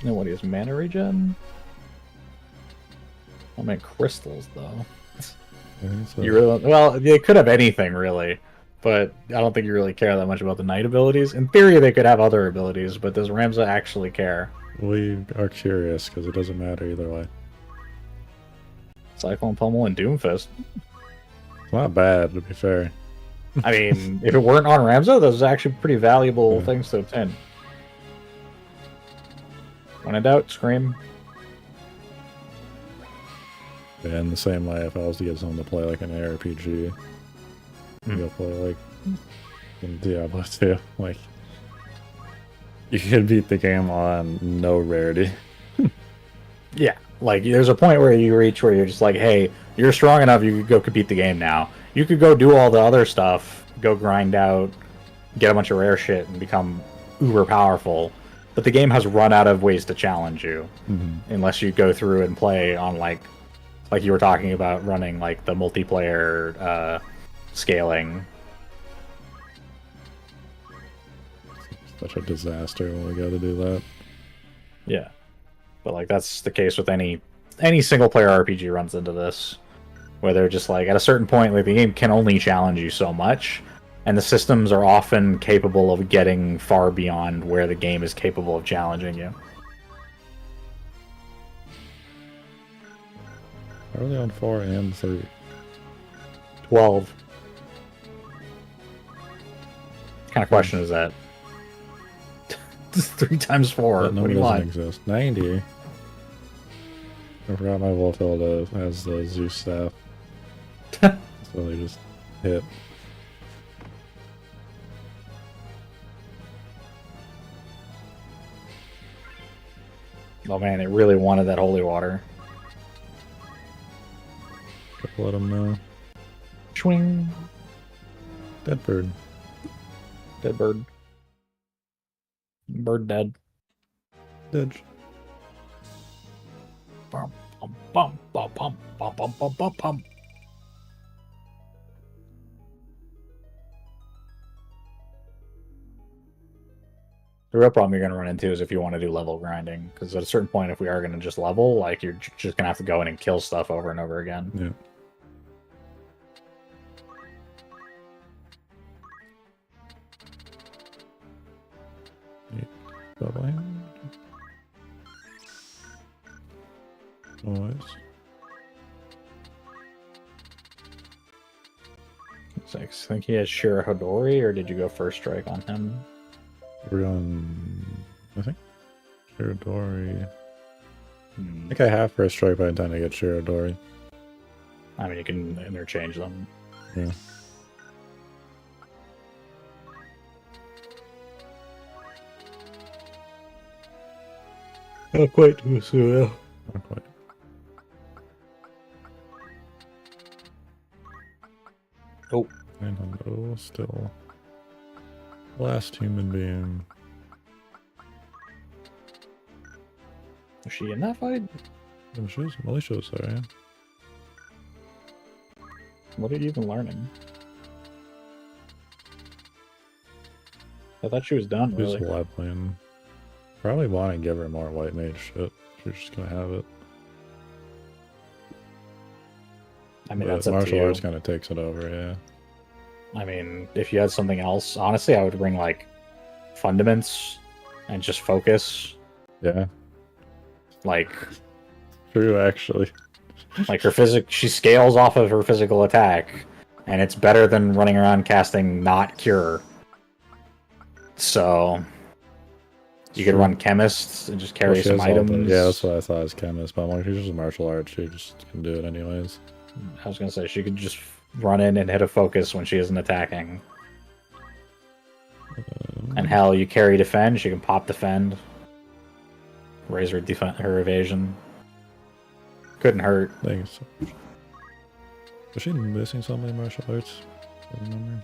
No, what is mana regen? I mean, crystals, though. I think so. You really, well, they could have anything, really. But I don't think you really care that much about the knight abilities. In theory, they could have other abilities, but does Ramza actually care? We are curious because it doesn't matter either way. Cyclone Pummel and Doomfist. It's not bad, to be fair. I mean, if it weren't on Ramza, those are actually pretty valuable Yeah. things to obtain. When in doubt, scream. And the same way, if I was to get someone to play like an ARPG, go play like in Diablo 2, like you could beat the game on no rarity. Yeah, like there's a point where you reach where you're just like, hey, you're strong enough, you could go compete the game now. You could go do all the other stuff, go grind out, get a bunch of rare shit, and become uber powerful. But the game has run out of ways to challenge you, unless you go through and play on like you were talking about running like the multiplayer scaling. Such a disaster when we got to do that. Yeah, but like that's the case with any single player RPG runs into this, where they're just like at a certain point, like the game can only challenge you so much, and the systems are often capable of getting far beyond where the game is capable of challenging you. Are they on 4 and 3? 12. What kind of question is that? 3 times 4. That What do number you doesn't want? exist. 90. I forgot my WoTL has the Zeus staff. So they just hit. Oh man, it really wanted that holy water. Let them know. Swing. Dead bird. Dead bird. Bird dead. Dead. Bum, bum, bum, bum, bum, bum, bum, bum, bum. The real problem you're going to run into is if you want to do level grinding, because at a certain point, if we are going to just level, like you're just going to have to go in and kill stuff over and over again. Yeah. Double. Always. I think he has Shira Hodori, or did you go first strike on him? We're on, I think, Shiradori. I Hmm. think I have first strike, but I intend to get Shiradori. I mean, you can interchange them. Yeah. Not quite too soon. Not quite. Oh, And hello, still. Last human being. was she in that fight? Militia's there, yeah. What are you even learning? I thought she was done, She's really. leveling. Probably want to give her more white mage shit. She's just gonna have it. I mean, But that's up to martial you. arts kind of takes it over, yeah. I mean, if you had something else, honestly, I would bring, like, fundaments and just focus. Yeah, Like, true, actually. her she scales off of her physical attack, and it's better than running around casting not cure. So you could True. run chemists and just carry Well, she some has all items. yeah, that's what I thought as chemist, but I'm like, she's just a martial arts, she just can do it anyways. I was gonna say she could just run in and hit a focus when she isn't attacking. And hell, you carry defend, she can pop defend, raise her her evasion. Couldn't hurt. Thanks. Was she missing so many martial arts? I remember.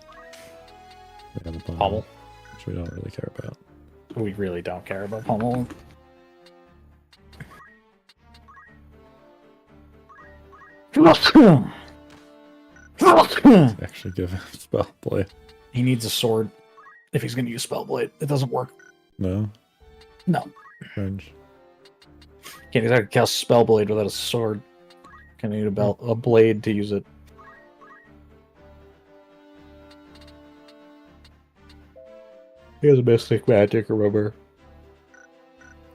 Yeah, the Pummel. which we don't really care about. We really don't care about pummel. Actually give him spell play. He needs a sword if he's going to use Spellblade. It doesn't work. No? No. Cringe. Can't exactly cast Spellblade without a sword. Can need a blade to use it. He has a Mystic Magic, remember?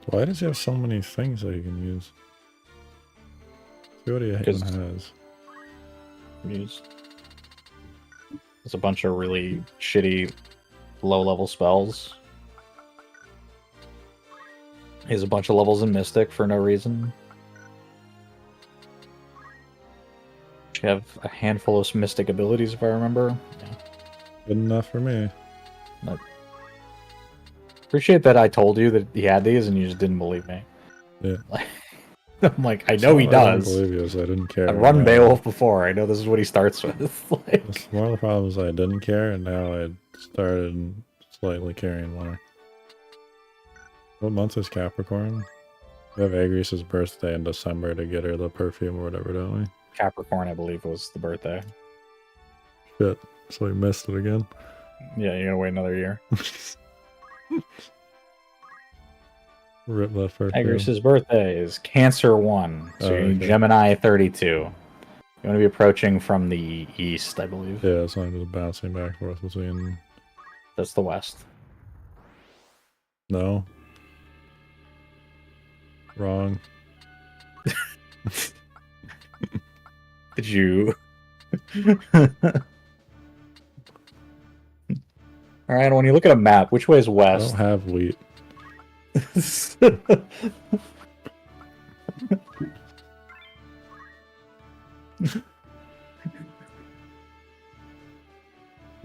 Why does he have so many things that he can use? See what he even has. Use. There's a bunch of really shitty low-level spells. He has a bunch of levels in Mystic for no reason. You have a handful of Mystic abilities, if I remember. Yeah. Good enough for me. Appreciate that I told you that he had these and you just didn't believe me. Yeah. I'm like, I know he I does. didn't believe you, so I didn't care. I've run Beowulf before. I know this is what he starts with. Like, That's one of the problems. I didn't care, and now I started slightly caring more. What month is Capricorn? We have Agri's birthday in December to get her the perfume or whatever, don't we? Capricorn, I believe, was the birthday. Shit. So we missed it again. Yeah, you're gonna wait another year. Rip that perfume. Agri's birthday is Cancer 1, so you're okay. Gemini 32. You want to be approaching from the east, I believe. Yeah, so I'm just bouncing back and forth between... That's the west. No. Wrong. Did you... Alright, when you look at a map, which way is I west? don't have wheat.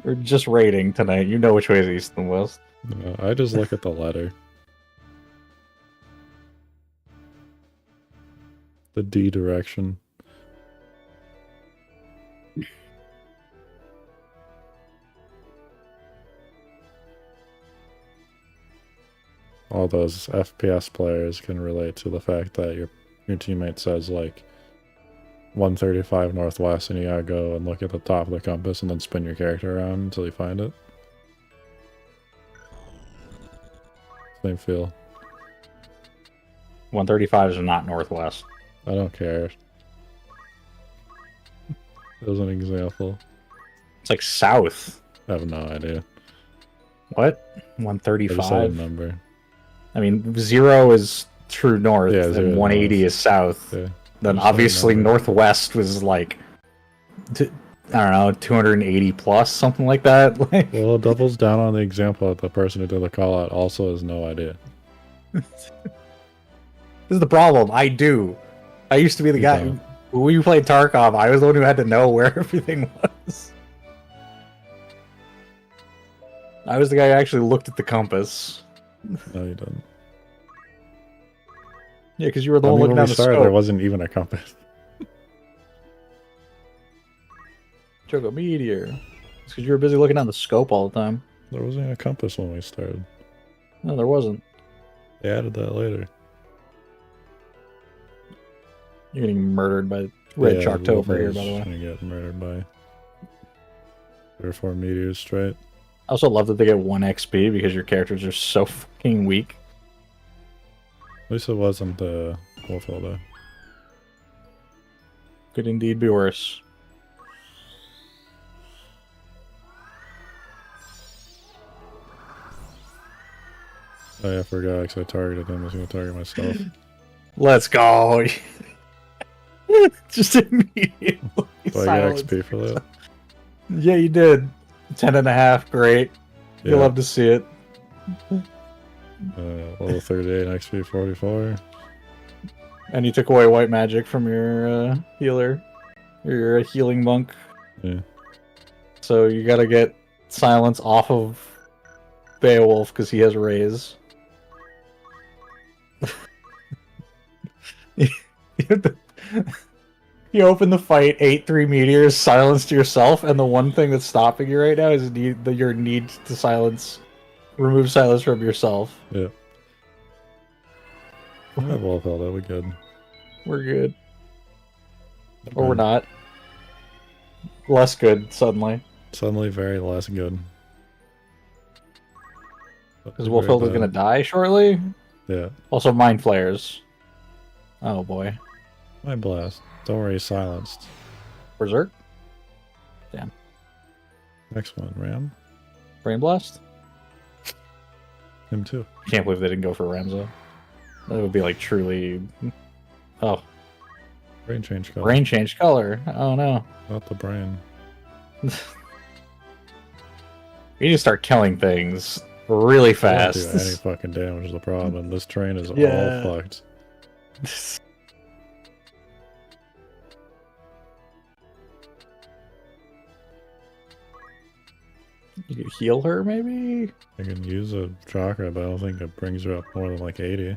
We're just rating tonight. You know which way is east and west. No, I just look at the letter. The D direction. All those FPS players can relate to the fact that your teammate says like 135 northwest and you gotta go and look at the top of the compass and then spin your character around until you find it. Same feel. 135 is not northwest. I don't care. As an example. It's like south. I have no idea. What? I just said a 135? number. I mean, 0 is true north, Yeah, 0 and is 180 north. is south. Yeah. Then Just said a obviously number. northwest was like, I don't know, 280 plus, something like that. Like, Well, it doubles down on the example that the person who did the call out also has no idea. this is the problem. I do. I used to be the You guy don't. when we played Tarkov. I was the one who had to know where everything was. I was the guy who actually looked at the compass. No, you didn't. Yeah, because you were the I one mean, looking when down we the started, scope. there wasn't even a compass. Choco meteor. It's because you were busy looking down the scope all the time. There wasn't a compass when we started. No, there wasn't. They added that later. You're getting murdered by Red Shocktober here, by the way. Gonna get murdered by 3 or 4 meteors straight. I also love that they get 1 XP because your characters are so fucking weak. At least it wasn't WoTL. Could indeed be worse. Oh yeah, I forgot because I targeted him. I was gonna target myself. Let's go. Just immediately. So I get XP for that. Yeah, you did. 10.5, great. Yeah. You'll love to see it. Level 38, XP 44. And you took away white magic from your healer. You're a healing monk. Yeah. So you gotta get silence off of Beowulf because he has raise. You open the fight, 8-3 meteors, silenced yourself, and the one thing that's stopping you right now is your need to silence, remove silence from yourself. Yeah. I have WoTL, that we good. We're good. Or we're not. Less good, suddenly. Suddenly very less good. Because Wolfhild is going to die shortly? Yeah. Also, Mind Flares. Oh boy. Mind Blast. Don't worry, silenced. Berserk? Damn. Next one, Ram. Brain Blast? Him too. I can't believe they didn't go for Ramza. That would be like truly... Oh. Brain change color. Brain changed color. Oh no. Not the brain. You need to start killing things really I don't fast. do any fucking damage is the problem, and this train is Yeah. all fucked. You could heal her, maybe? I can use a chakra, but I don't think it brings her up more than like 80.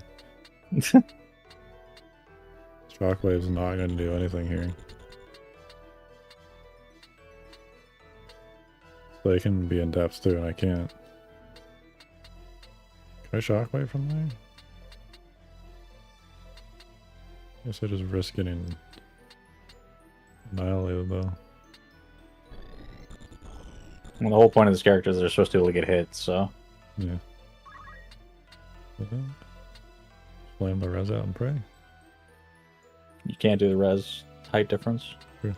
Shockwave's not going to do anything here. They can be in depth too, and I can't. Can I shockwave from there? Guess I just risk getting annihilated though. Well, the whole point of this character is they're supposed to be able to get hit, so... Yeah. Flame the res out and pray. You can't do the res height difference. Sure.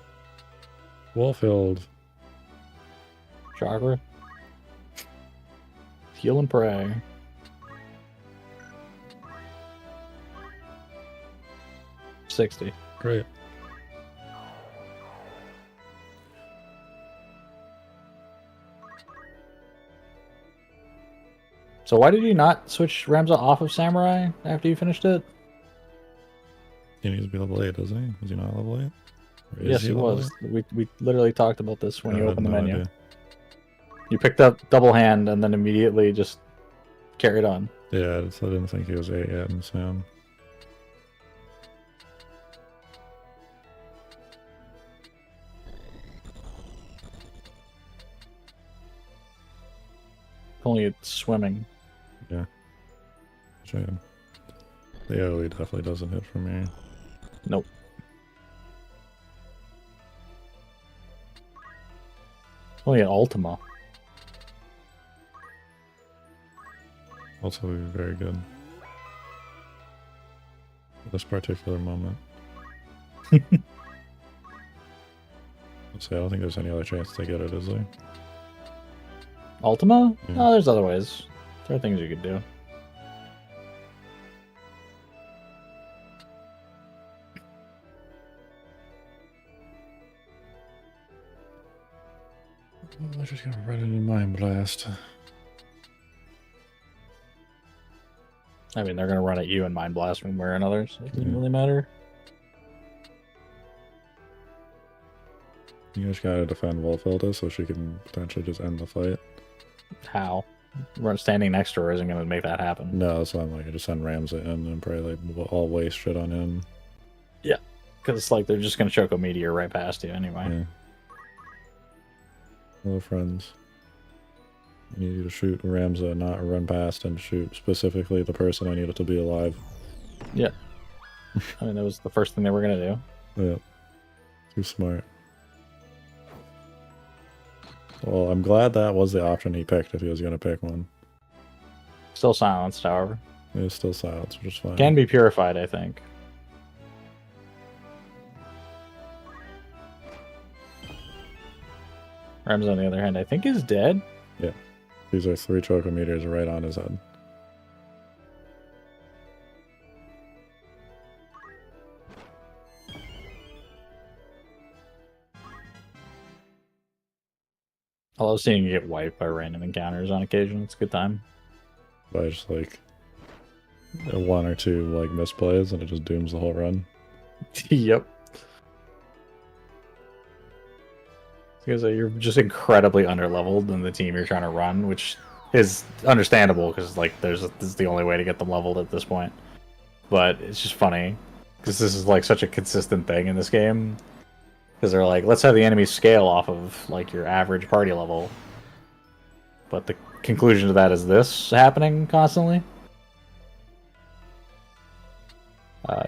Wolfhild. Chakra. Heal and pray. $60. Great. So why did you not switch Ramza off of Samurai after you finished it? He needs to be level 8, doesn't he? Is he not level 8? Or is Yes, he level was. We literally talked about this 8? when I you had opened the no menu. idea. You picked up double hand and then immediately just carried on. Yeah, I didn't think he was 8 yet in Sam. Only it's swimming. Yeah. The AoE definitely doesn't hit for me. Nope. Only an Ultima. Also very good. At this particular moment. Let's see, I don't think there's any other chance to get it, is there? Ultima? Yeah. No, there's other ways. There are things you could do. I'm just gonna run it in Mind Blast. I mean, they're going to run at you and Mind Blast one way or another, so it doesn't Yeah. really matter. You just gotta defend Wolfhilda so she can potentially just end the fight. How? Standing next to her isn't going to make that happen. No, so I'm like, I just send Ramsey in and probably like all waste shit on him. Yeah, because it's like they're just going to choke a meteor right past you anyway. Yeah. Hello, friends. I need you to shoot Ramsey, not run past and shoot specifically the person I needed to be alive. Yeah. I mean, that was the first thing they were going to do. Yeah. Too smart. Well, I'm glad that was the option he picked if he was going to pick one. Still silenced, however. It was still silence, which is fine. Can be purified, I think. Rems, on the other hand, I think is dead. Yeah. These are 3 chocometers right on his head. I love seeing you get wiped by random encounters on occasion. It's a good time. By just like 1 or 2 like misplays and it just dooms the whole run. Yep. Because you're just incredibly underleveled in the team you're trying to run, which is understandable because like this is the only way to get them leveled at this point. But it's just funny because this is like such a consistent thing in this game. Because they're like, let's have the enemy scale off of like your average party level. But the conclusion to that is this happening constantly.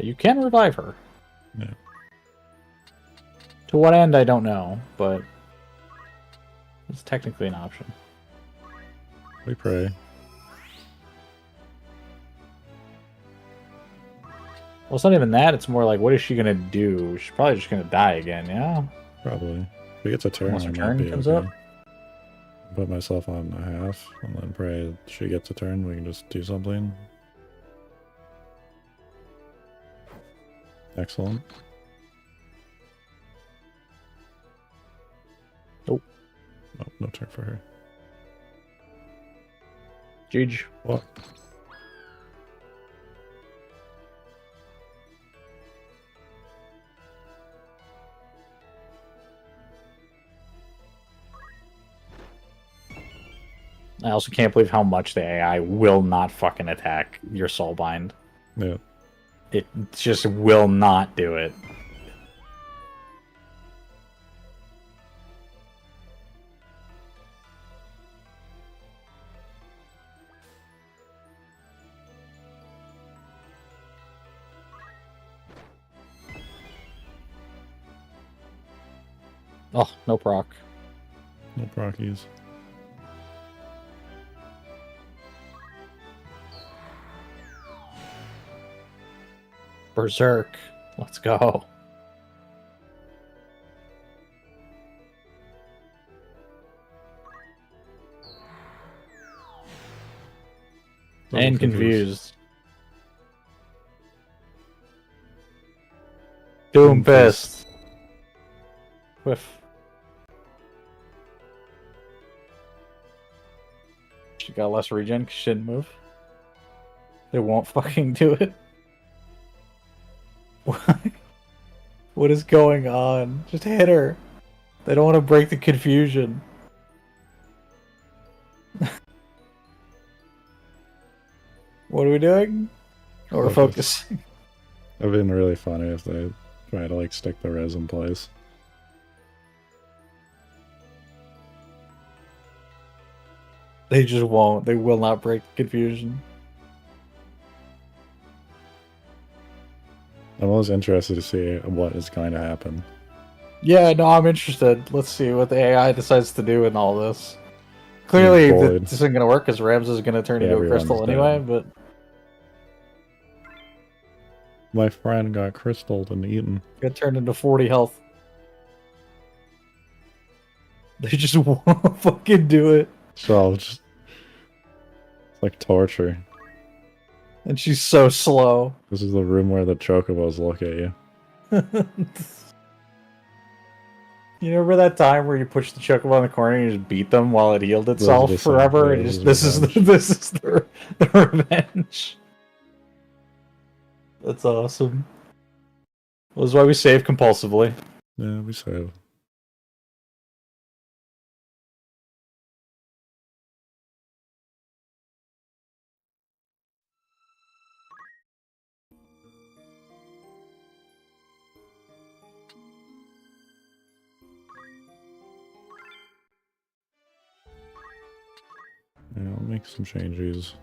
You can revive her. Yeah. To what end, I don't know, but it's technically an option. We pray. Well, it's not even that. It's more like, what is she gonna do? She's probably just gonna die again. Yeah. Probably. If he gets a turn, Unless her I might turn be comes okay. up. Put myself on a half, and then pray she gets a turn. We can just do something. Excellent. Nope. Oh, no turn for her. Jeej. What? I also can't believe how much the AI will not fucking attack your soulbind. Yeah. It just will not do it. Oh, no proc. No prockies. Berserk. Let's go. And confused. Doom Fist. Whiff. She got less regen because she didn't move. They won't fucking do it. What is going on? Just hit her. They don't want to break the confusion. What are we doing? Oh, we're focusing. It'd been really funny if they try to like stick the res in place. They just won't. They will not break the confusion. I'm always interested to see what is going to happen. Yeah, no, I'm interested. Let's see what the AI decides to do in all this. Clearly, this isn't going to work because Rams is going to turn into a crystal anyway, but... My friend got crystalled and eaten. Got turned into 40 health. They just won't fucking do it. So, just... It's like torture. And she's so slow. This is the room where the chocobos look at you. You remember that time where you pushed the chocobo in the corner and you just beat them while it healed itself forever? And this is the revenge. That's awesome. Well, this is why we save compulsively. Yeah, we save. make some changes.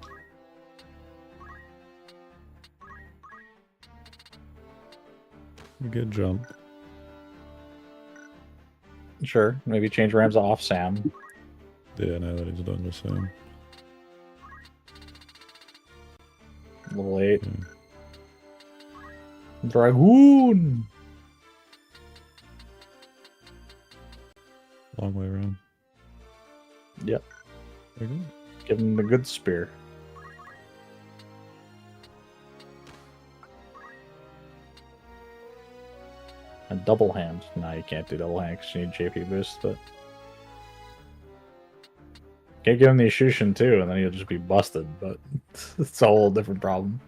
Good jump. Sure, maybe change Rams off Sam. Yeah, now that he's done with Sam. A little late. Yeah. Dragoon! Long way around. Yep. Very good. Give him the good spear. A double hand. No, you can't do double hand because you need JP boost, but... Can't give him the Ishushin too, and then he'll just be busted, but it's a whole different problem.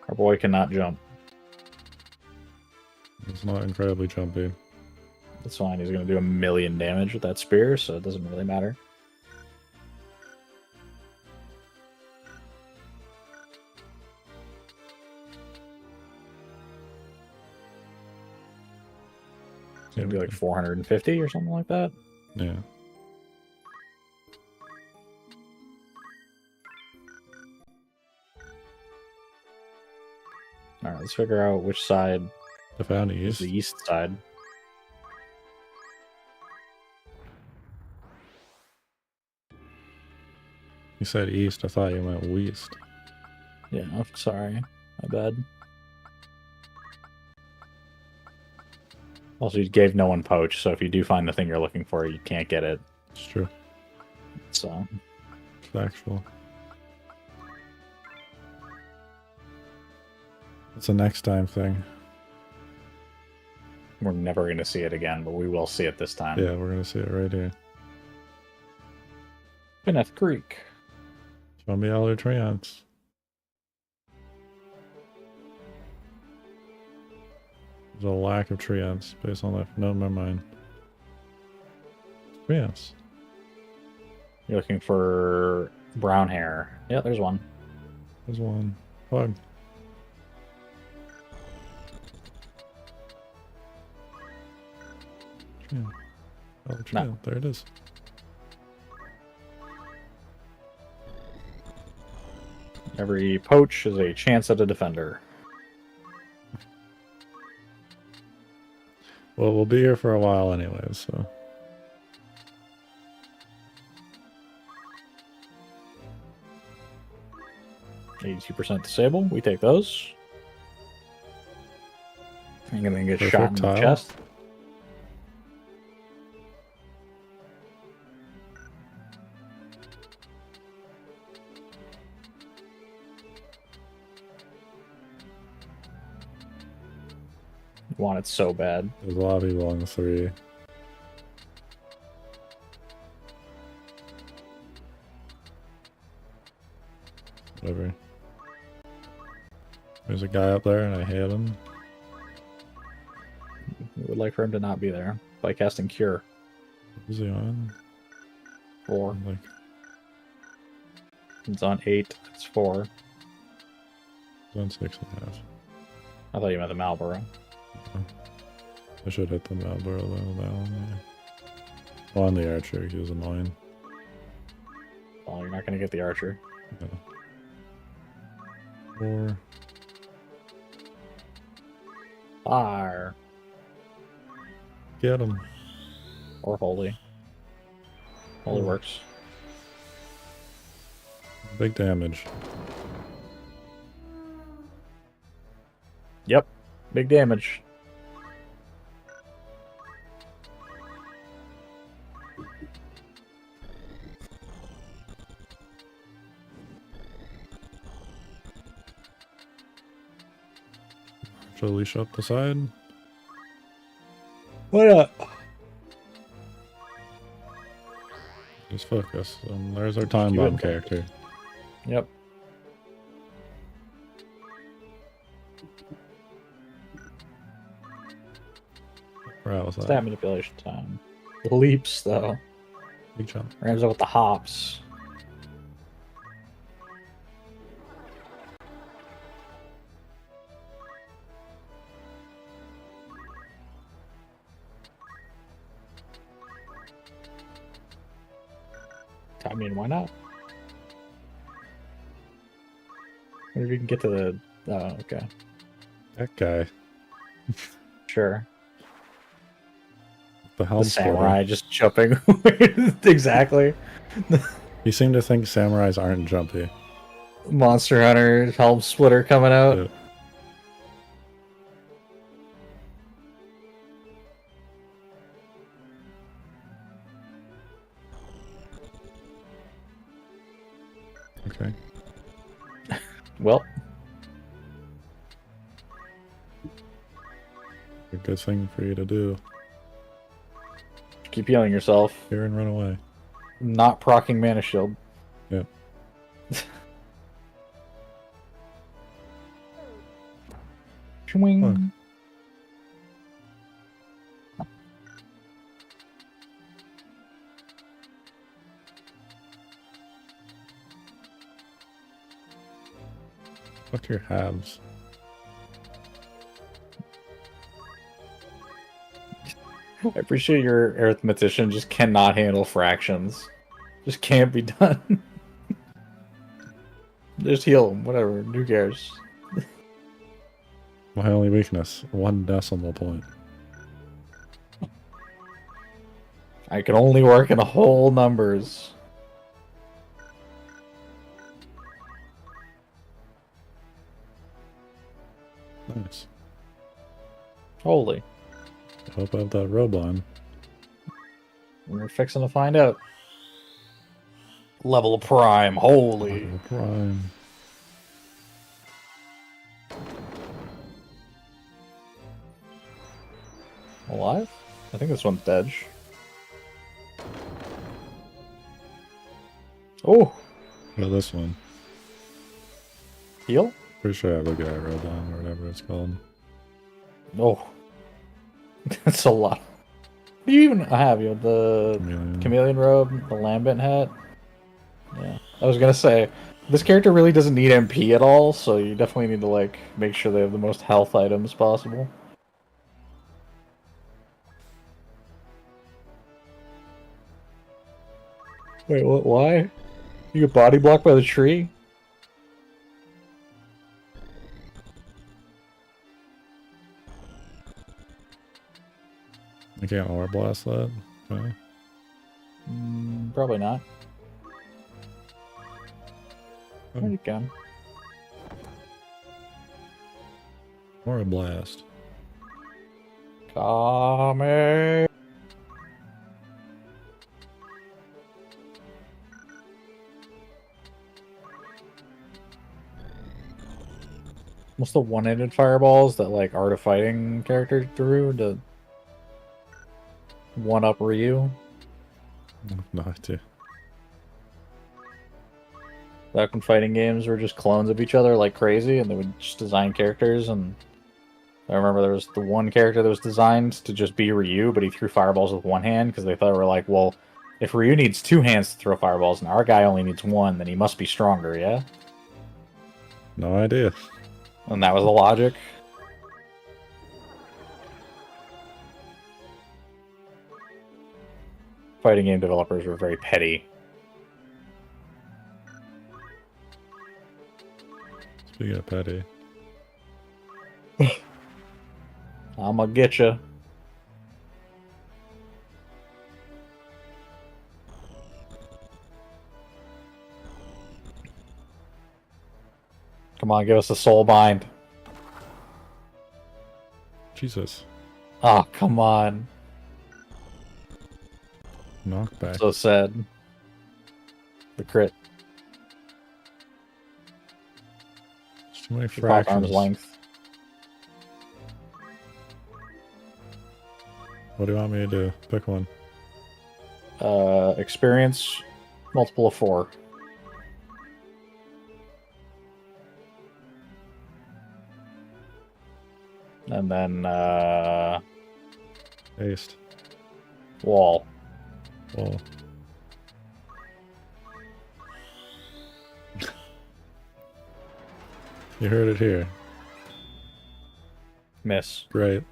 Our boy cannot jump. It's not incredibly jumpy. That's fine, he's going to do 1,000,000 damage with that spear, so it doesn't really matter. It's going to be like 450 or something like that. Yeah. Alright, let's figure out which side I found is east. the east side. You said east. I thought you meant west. Yeah, I'm sorry. My bad. Also, you gave no one poach, so if you do find the thing you're looking for, you can't get it. It's true. So, It's factual. It's a next time thing. we're never going to see it again, but we will see it this time. Yeah, we're gonna see it right here. Kenneth Creek. Show me all your treants. There's a lack of treants based on that. No, never mind. Treants. You're looking for brown hair. Yeah, there's one. There's one. Bug. Treant. Oh, treant. No. There it is. Every poach is a chance at a defender. Well, we'll be here for a while anyway, so. 82% disable. We take those. I'm gonna get shot in the Perfect tile. chest. Want it so bad. There's a lot of people on the 3. Whatever. There's a guy up there and I hit him. We would like for him to not be there by casting Cure. Who's he on? 4. I'm like, It's on 8. It's 4. he's on 6.5. I thought you meant the Marlboro. I should hit the Malboro though, that one, yeah. Well, on the archer, he was annoying. Oh, you're not gonna get the archer. No. 4. Fire. Get him. Or Holy. Holy Oh. works. Big damage. Yep. Big damage. Should leash up the side. Why not? Just focus. There's our time keep bomb it character. Yep. Where was that? Stat manipulation time. Leaps, though. Big jump. Rams up with the hops. I mean, why not? What if you can get to the... Oh, okay. That guy. Sure. The helm The samurai splitter. just jumping. Exactly. You seem to think samurais aren't jumpy. Monster Hunter helm splitter coming out. Yeah. Okay. Well, A good thing for you to do. keep healing yourself. Here and run away. Not proccing mana shield. Yep. Swing. Fuck your halves. I appreciate your arithmetician just cannot handle fractions. Just can't be done. Just heal him, whatever. Who cares? My only weakness, 1 decimal point. I can only work in whole numbers. Nice. Holy. I hope I have that robe on. We're fixing to find out. Level of prime. Holy. Level prime. Alive? I think this one's dead. Oh! What about this one? Heal? Pretty sure I have a guy robe on, or whatever it's called. Oh. That's a lot. What do you even have? You have the chameleon robe, the lambent hat? Yeah. I was gonna say, this character really doesn't need MP at all, so you definitely need to, like, make sure they have the most health items possible. Wait, what? Why? You get body blocked by the tree? I can't aura blast that. Okay. Probably not. Oh. Oh, you can. Aura blast. Kame. What's the one-handed fireballs that, like, Art of Fighting characters threw to one-up Ryu? No idea. Back when fighting games were just clones of each other like crazy, and they would just design characters, and I remember there was the one character that was designed to just be Ryu, but he threw fireballs with one hand, because they thought they were like, well, if Ryu needs 2 hands to throw fireballs, and our guy only needs 1, then he must be stronger, yeah? No idea. And that was the logic. Fighting game developers were very petty. Speaking of petty. I'ma getcha. Come on, give us a soul bind. Jesus. Oh, come on. Knockback. So sad. The crit. There's too many Back arm's fractions. length. What do you want me to do? Pick one. Experience, multiple of 4. And then, Aced. wall. Well. You heard it here. Miss. Great.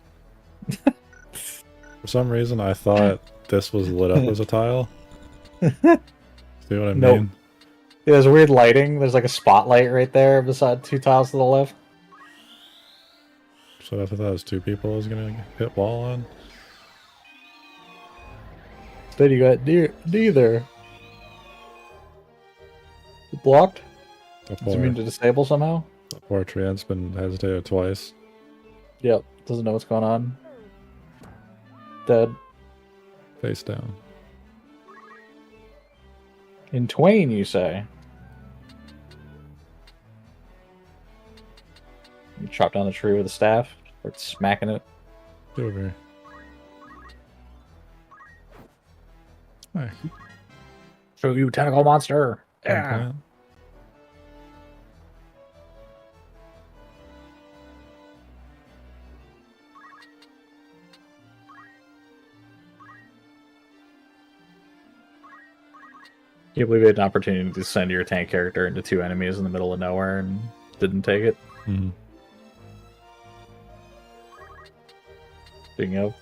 For some reason, I thought this was lit up as a tile. The See what I Nope. mean? Yeah, there's weird lighting. There's like a spotlight right there beside 2 tiles to the left. So I thought that was 2 people I was gonna hit wall on. Instead you got neither. Blocked? The Does it mean poor, to disable somehow? the poor treant's been hesitated twice. Yep. Doesn't know what's going on. Dead. Face down. In twain, you say? You chop down the tree with a staff, start smacking it. Get over here. Hey, Show you tentacle monster. Yeah. plant. Can't believe you had an opportunity to send your tank character into 2 enemies in the middle of nowhere and didn't take it. Mm-hmm. Speaking of.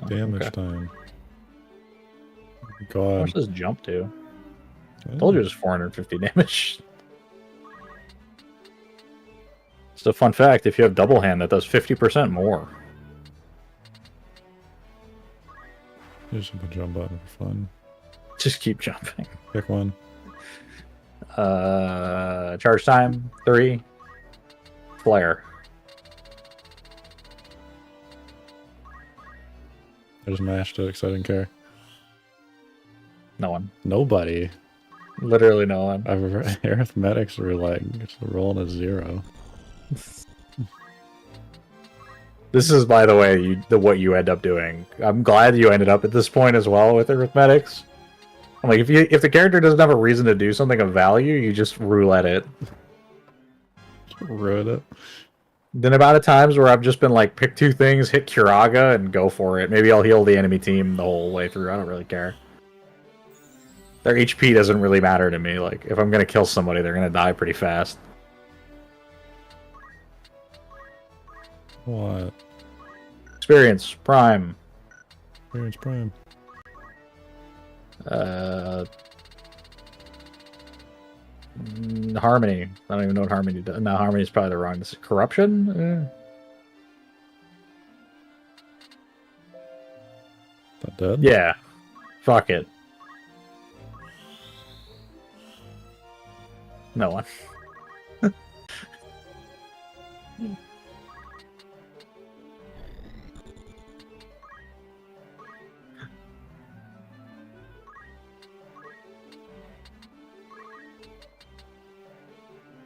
Oh, Damage okay. time. How God. much does jump do? Oh, Told you it was 450 damage. Just a fun fact, if you have double hand, that does 50% more. Use the jump button for fun. Just keep jumping. Pick one. Charge time, 3. Flare. I just mashed it because I didn't care. No one. Nobody. Literally no one. Arithmetics were like just rolling a 0. This is, by the way, what you end up doing. I'm glad you ended up at this point as well with arithmetics. I'm like, if the character doesn't have a reason to do something of value, you just roulette it. Ruined it. The amount of times where I've just been like, pick 2 things, hit Kiraga, and go for it. Maybe I'll heal the enemy team the whole way through. I don't really care. Their HP doesn't really matter to me. Like, if I'm gonna kill somebody, they're gonna die pretty fast. What? Experience, Prime. Experience Prime. Harmony. I don't even know what Harmony does. No, Harmony is probably the wrong. This is Corruption? That dead? Yeah. Fuck it. No one.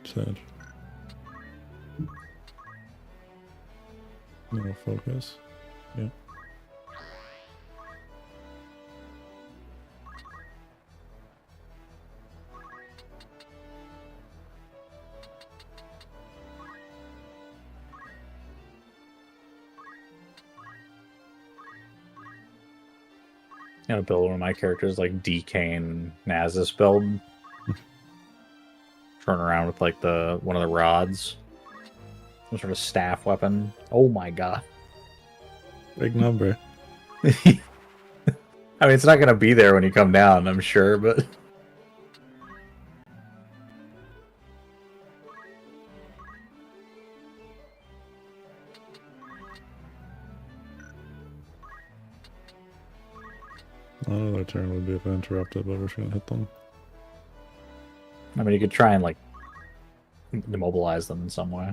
Sad. No focus. Yeah. I'm gonna build one of my characters like Decane Nasus build. Turn around with like one of the rods. Some sort of staff weapon. Oh my god. Big number. I mean, it's not gonna be there when you come down, I'm sure, but Another turn would be if I interrupted, but we're just gonna hit them. I mean, you could try and like immobilize them in some way.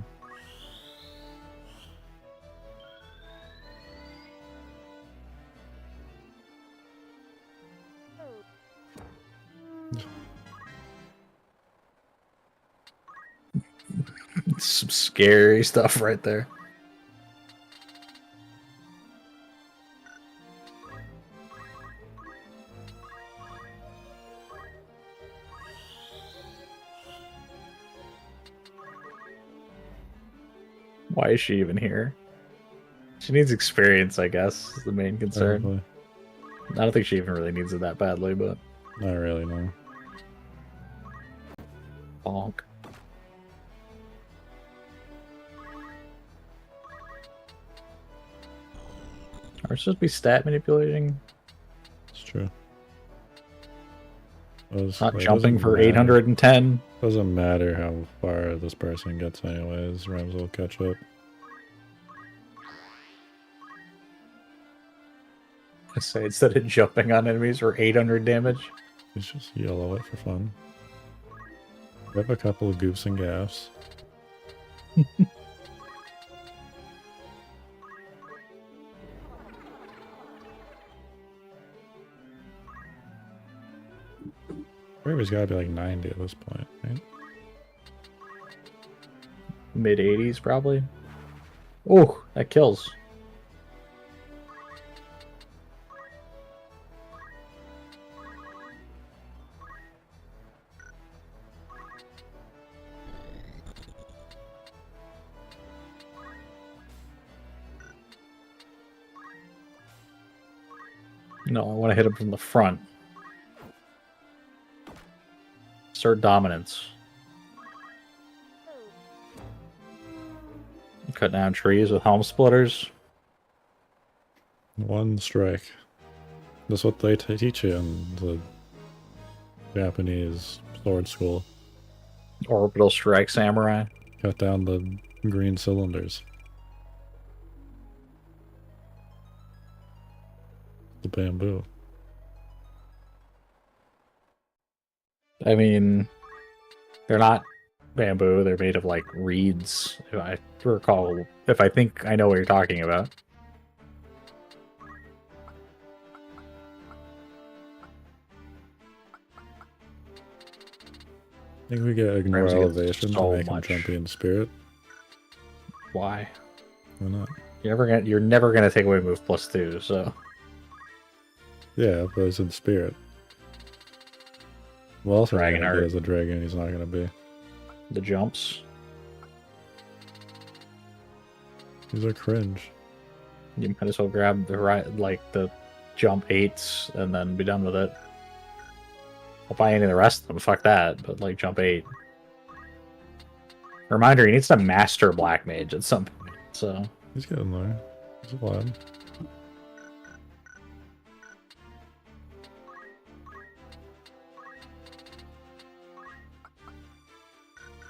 Some scary stuff right there. Why is she even here? She needs experience, I guess, is the main concern. Probably. I don't think she even really needs it that badly, but Not really, no. bonk. Are we supposed to be stat manipulating? It's true. Not jumping for 810. Doesn't matter how far this person gets anyways. Rams will catch up. I say instead of jumping on enemies for 800 damage. Let's just yellow it for fun. We have a couple of goofs and gaffs. Bravery's gotta be like 90 at this point, right? Mid 80s, probably. Oh, that kills. No, I want to hit him from the front. Assert dominance. Cut down trees with helm splitters. One strike. That's what they teach you in the Japanese sword school. Orbital strike samurai. Cut down the green cylinders. The bamboo. I mean, they're not bamboo. They're made of like reeds. If I recall, if I think I know what you're talking about. I think we get ignore Rams get elevation so to make him much. champion spirit. Why? Why not? You're never gonna take away move +2. So Yeah, but it's in spirit. Well, else Dragon art. as a dragon, he's not gonna be. the jumps. These are cringe. You might as well grab the right, like the jump 8s, and then be done with it. I'll buy any of the rest of them. Fuck that. But like jump 8. Reminder: he needs to master Black Mage at some point. So He's getting there. He's alive.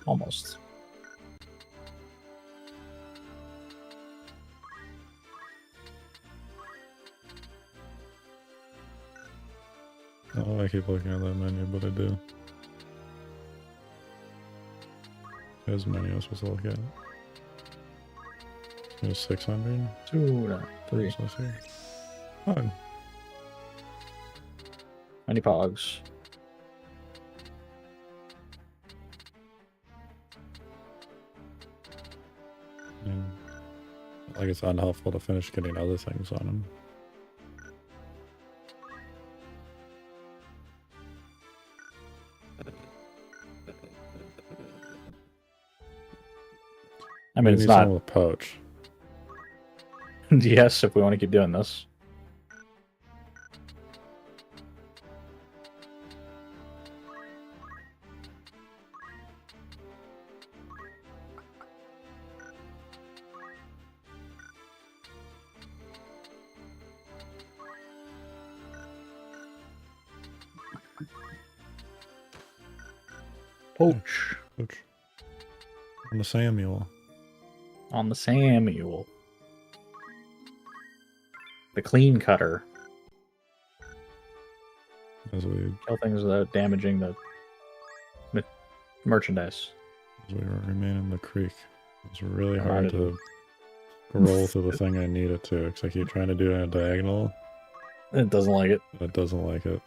almost. Oh, I keep looking at that menu, but I do. There's a menu I was supposed to look at. There's 600. 2, no, 3. What's this here? Fine. Many pogs. And, like it's unhelpful to finish getting other things on him. I mean, We it's need not. someone with poach. Yes, if we want to keep doing this. Poach Poach. On the Samuel. on the Samuel. The clean cutter. As we Kill things without damaging the merchandise. remain in the creek. It's really Alright. hard to roll through the thing I need it to, because I keep trying to do it in a diagonal. It doesn't like it. It doesn't like it.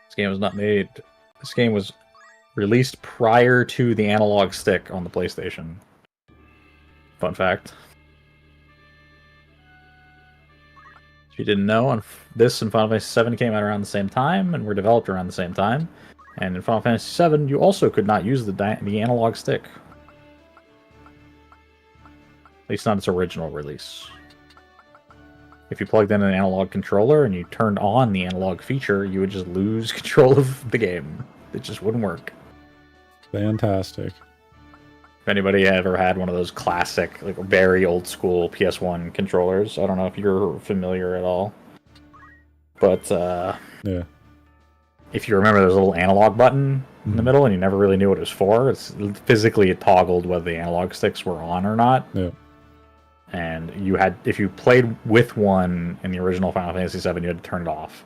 This game was not made. This game was released prior to the analog stick on the PlayStation. Fun fact. If you didn't know, this and Final Fantasy VII came out around the same time and were developed around the same time. And in Final Fantasy VII, you also could not use the analog stick. At least not its original release. If you plugged in an analog controller and you turned on the analog feature, you would just lose control of the game. It just wouldn't work. Fantastic. If anybody ever had one of those classic, like very old school PS1 controllers, I don't know if you're familiar at all. But Yeah. if you remember, there's a little analog button in the middle, and you never really knew what it was for. It's physically it toggled whether the analog sticks were on or not. Yeah. And you had, if you played with one in the original Final Fantasy VII, you had to turn it off,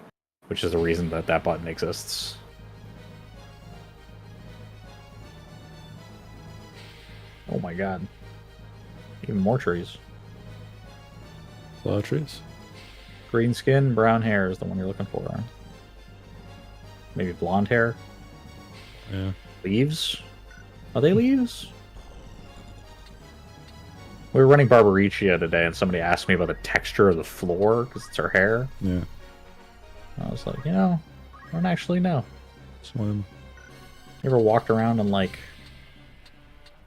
which is the reason that that button exists. Oh my god. Even more trees. A lot of trees. Green skin, brown hair is the one you're looking for. Maybe blonde hair? Yeah. Leaves? Are they leaves? We were running Barbaricia today, and somebody asked me about the texture of the floor, because it's her hair. Yeah. I was like, you know, I don't actually know. Slim. You ever walked around on, like,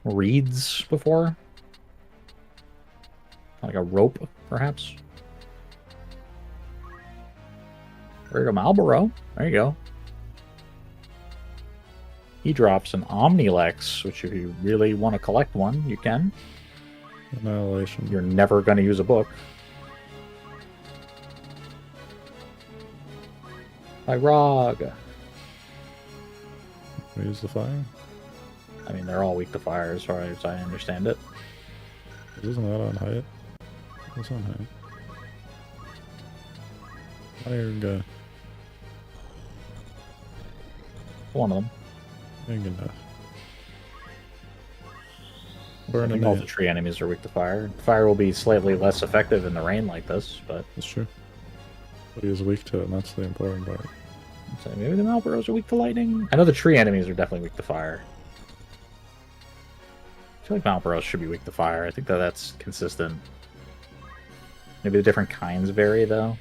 reeds before? Like a rope, perhaps? There you go, Malboro. There you go. He drops an Omnilex, which if you really want to collect one, you can. Annihilation. You're never going to use a book. By Rog. We use the fire. I mean, they're all weak to fire as far as I understand it. Isn't that on height? It's on height. Fire guy. One of them. Ain't good enough. I Burn think a all man. the tree enemies are weak to fire. Fire will be slightly less effective in the rain like this, but That's true. But he is weak to it, and that's the important part. I'd say maybe the Malboros are weak to lightning. I know the tree enemies are definitely weak to fire. I feel like Malboros should be weak to fire. I think that that's consistent. Maybe the different kinds vary, though.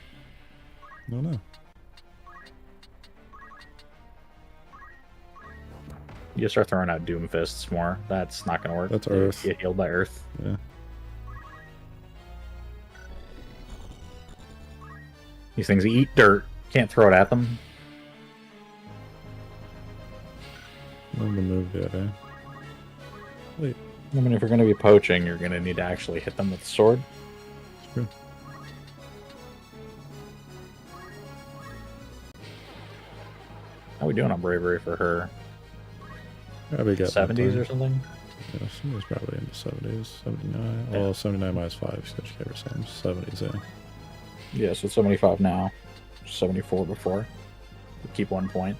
No, no. You start throwing out Doom Fists more. That's not going to work. That's They Earth. Get healed by Earth. Yeah. These things eat dirt. Can't throw it at them. Remember to move the other. Wait, I mean, if you're going to be poaching, you're going to need to actually hit them with the sword. it's true. How are we doing on bravery for her? Probably got 70s or something? Yeah, somebody's probably in the 70s. 79. Well, 79 minus 5, so she gave her some 70s, yeah. Yeah, so it's 75 now. 74 before. We keep 1 point.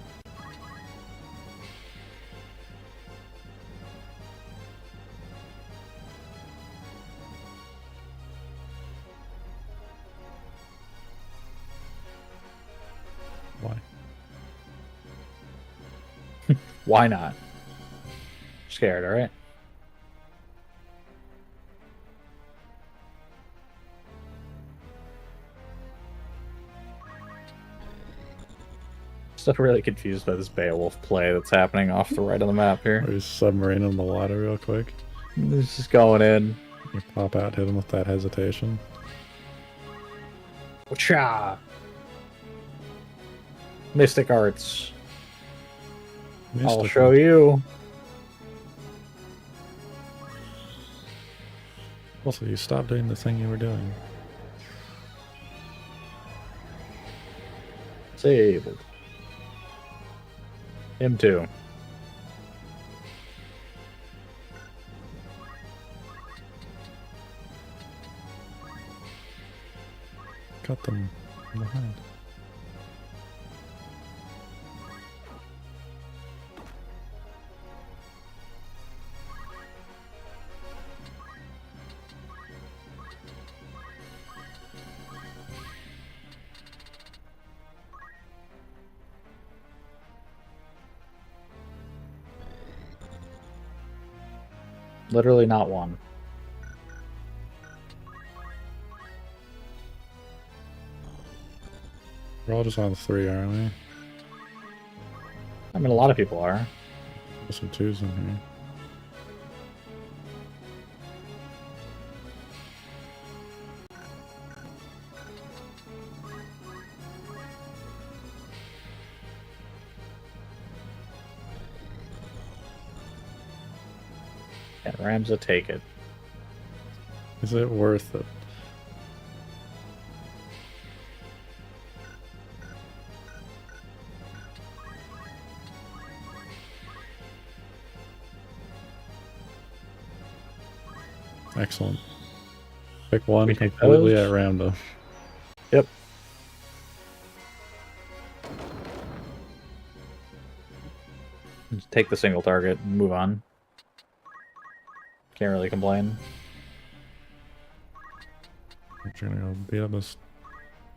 Why? Why not? Scared, alright? Still really confused by this Beowulf play that's happening off the right of the map Or here. you submarine in the water real quick. He's just going in. You pop out, hit him with that hesitation. Cha! Mystic Arts. I'll Mystic. show you. Also, you stopped doing the thing you were doing. Disabled. Him too. Cut them from behind. Literally not one. We're all just on 3, aren't we? I mean, a lot of people are. There's some 2s in here. And Ramza take it. Is it worth it? Excellent. Pick one We take completely those. at random. Yep. Just take the single target and move on. Can't really complain. I'm just gonna go beat up this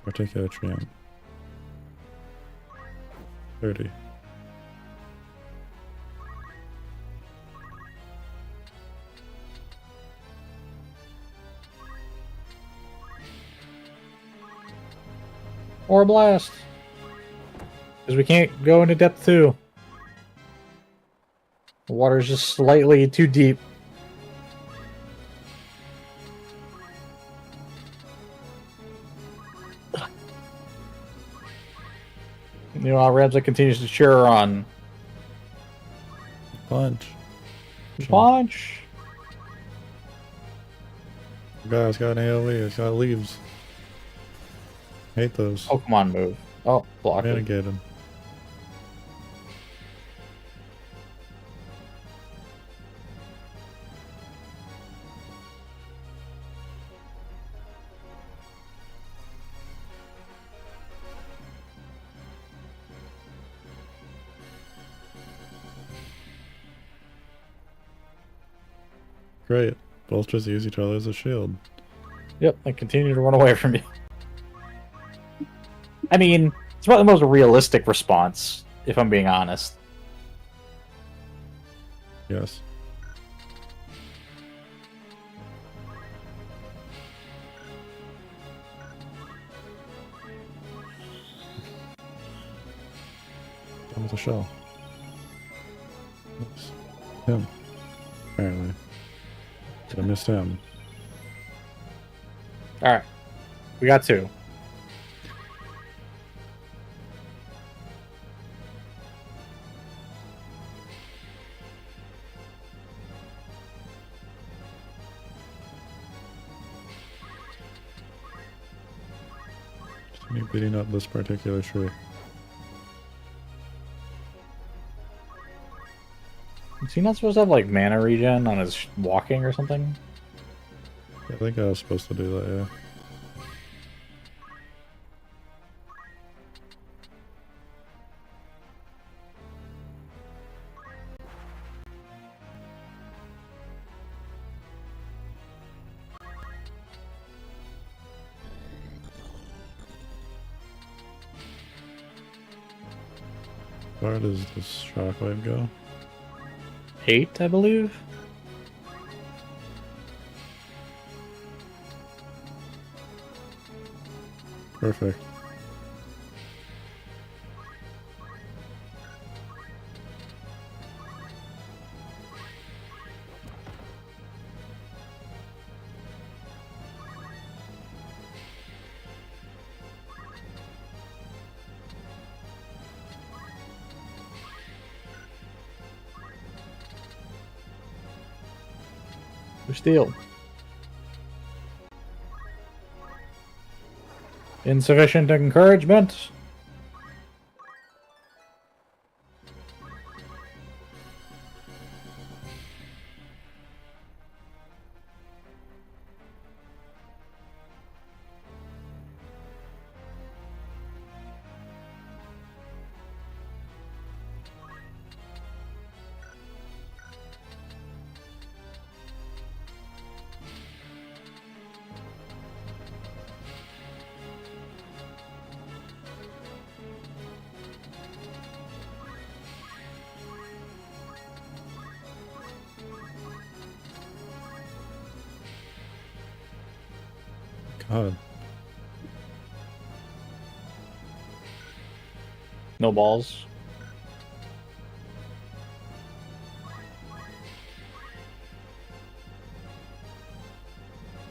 particular champ. 30. Or a blast. Because we can't go into depth 2. The water's just slightly too deep. Meanwhile, Ramsey continues to cheer her on. Punch. Punch! Guy's got an AoE, he's got leaves. Hate those. Oh, come on, move. Oh, block it. Renegade him. Great. Both just use each other as a shield. Yep, and continue to run away from you. I mean, it's about the most realistic response, if I'm being honest. Yes. Done with the shell. Oops. Him. Apparently. But I missed him. Alright. We got 2. Just me beating up this particular tree. Is he not supposed to have, like, mana regen on his walking or something? I think I was supposed to do that, yeah. Where does this shockwave go? 8, I believe? Perfect. Or steel. Insufficient encouragement. God. No balls.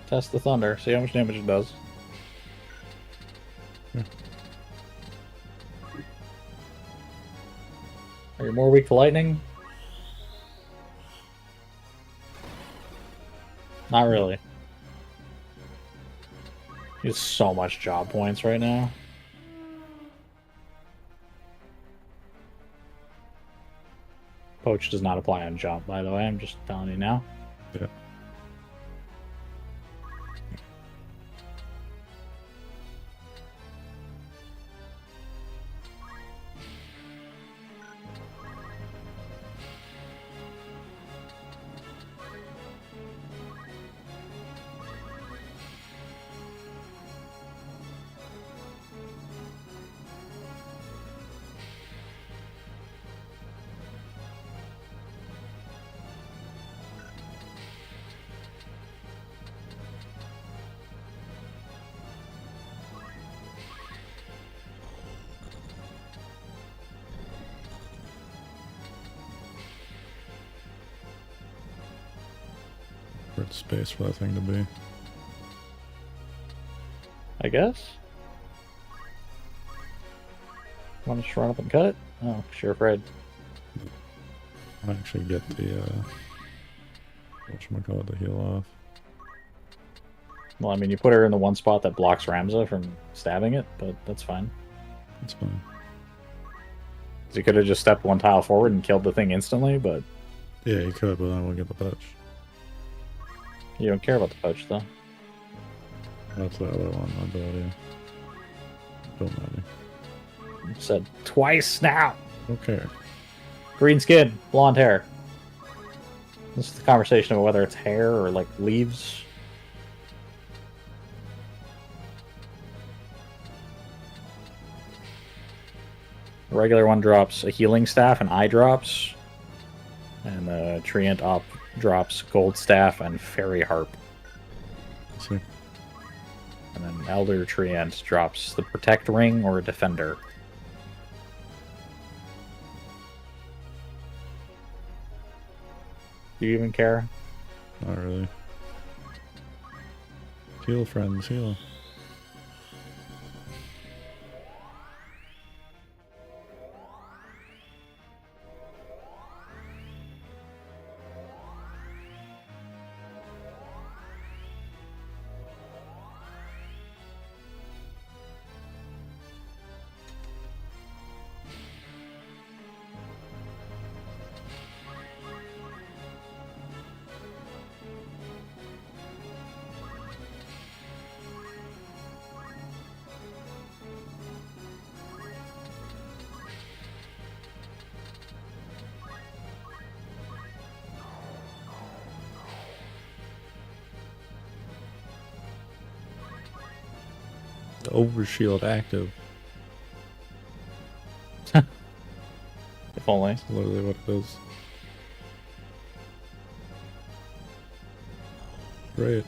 Test the thunder. See how much damage it does. Yeah. Are you more weak to lightning? Not really. He has so much job points right now. Poach does not apply on jump, by the way. I'm just telling you now. Yeah. awkward space for that thing to be. I guess. Want to just run up and cut it? Oh, sure, Fred. I actually get the whatchamacallit, the heal off. Well, I mean, you put her in the one spot that blocks Ramza from stabbing it, but that's fine. That's fine. You could have just stepped one tile forward and killed the thing instantly, but Yeah, you could, but I won't get the touch. you don't care about the poach, though. That's the other one, my bad, yeah. Don't matter. You said twice now. Okay. Green skin, blonde hair. This is the conversation about whether it's hair or like leaves. The regular one drops a healing staff and eye drops. And the Treant Op drops gold staff and fairy harp. Let's see. And then Elder Treant drops the protect ring or defender. Do you even care? Not really. Heal, friends, heal. The overshield active. If only. That's literally what it is. Great.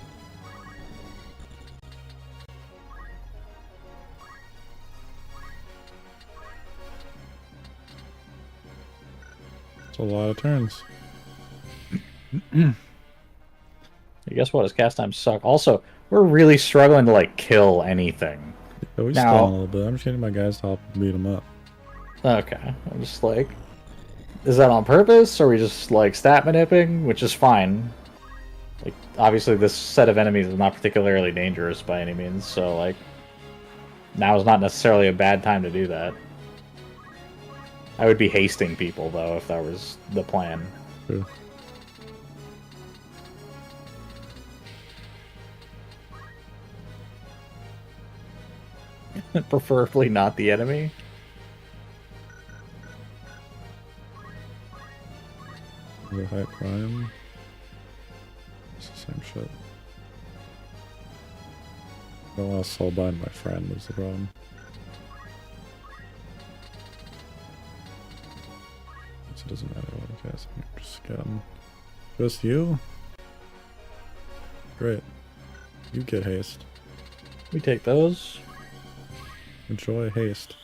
It's a lot of turns. Guess what? His cast times suck. Also, we're really struggling to like kill anything. Yeah, we Now- still a little bit. I'm just getting my guys to help beat them up. Okay, I'm just like, is that on purpose, or are we just like stat maniping, which is fine. Like, obviously, this set of enemies is not particularly dangerous by any means, so like, now is not necessarily a bad time to do that. I would be hasting people though if that was the plan. True. Preferably not the enemy. The high prime. It's the same shit. I don't want to soulbind my friend is the problem. So it doesn't matter what I cast. I'm just getting. Just you? Great. You get haste. We take those. Enjoy haste.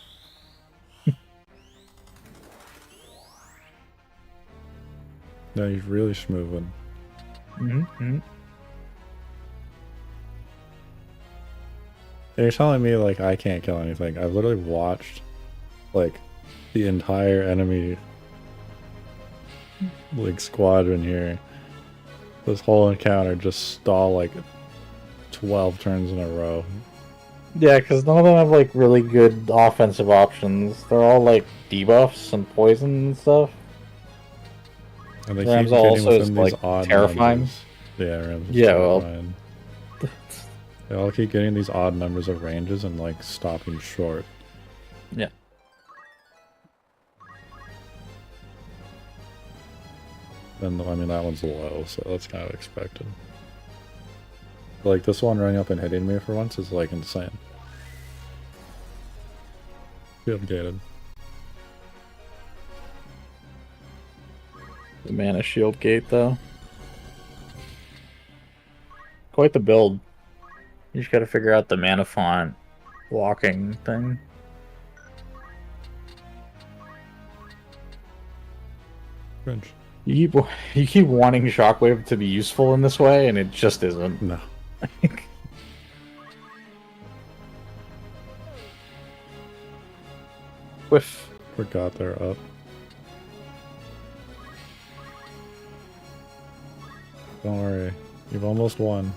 Now you're really schmoving. Mm-hmm. And you're telling me like I can't kill anything. I've literally watched like the entire enemy like squadron here. This whole encounter just stall like 12 turns in a row. Yeah, because none of them have like really good offensive options. They're all like debuffs and poison and stuff. And they Ramza keep getting also is, within these like, odd terrifying. numbers. Yeah, Ramza's Yeah, well- terrifying. They all keep getting these odd numbers of ranges and like stopping short. Yeah. And I mean that one's low, so that's kind of expected. Like this one running up and hitting me for once is like insane. Field gated. The mana shield gate, though. Quite the build. You just gotta figure out the mana font walking thing. Cringe. You keep wanting Shockwave to be useful in this way, and it just isn't. No. Whiff. Forgot they're up. Don't worry. You've almost won.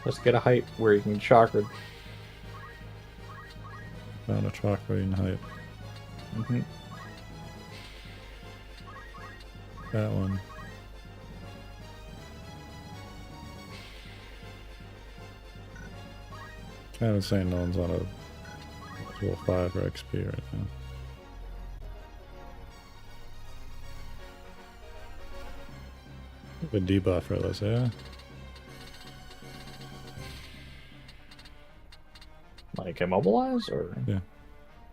Let's get a height where you can chakra. Found a chalk rating height. Mm-hmm. That one. Kind of saying no one's on a level 5 for XP right now. The debuff for this, yeah? Like immobilize, or Yeah.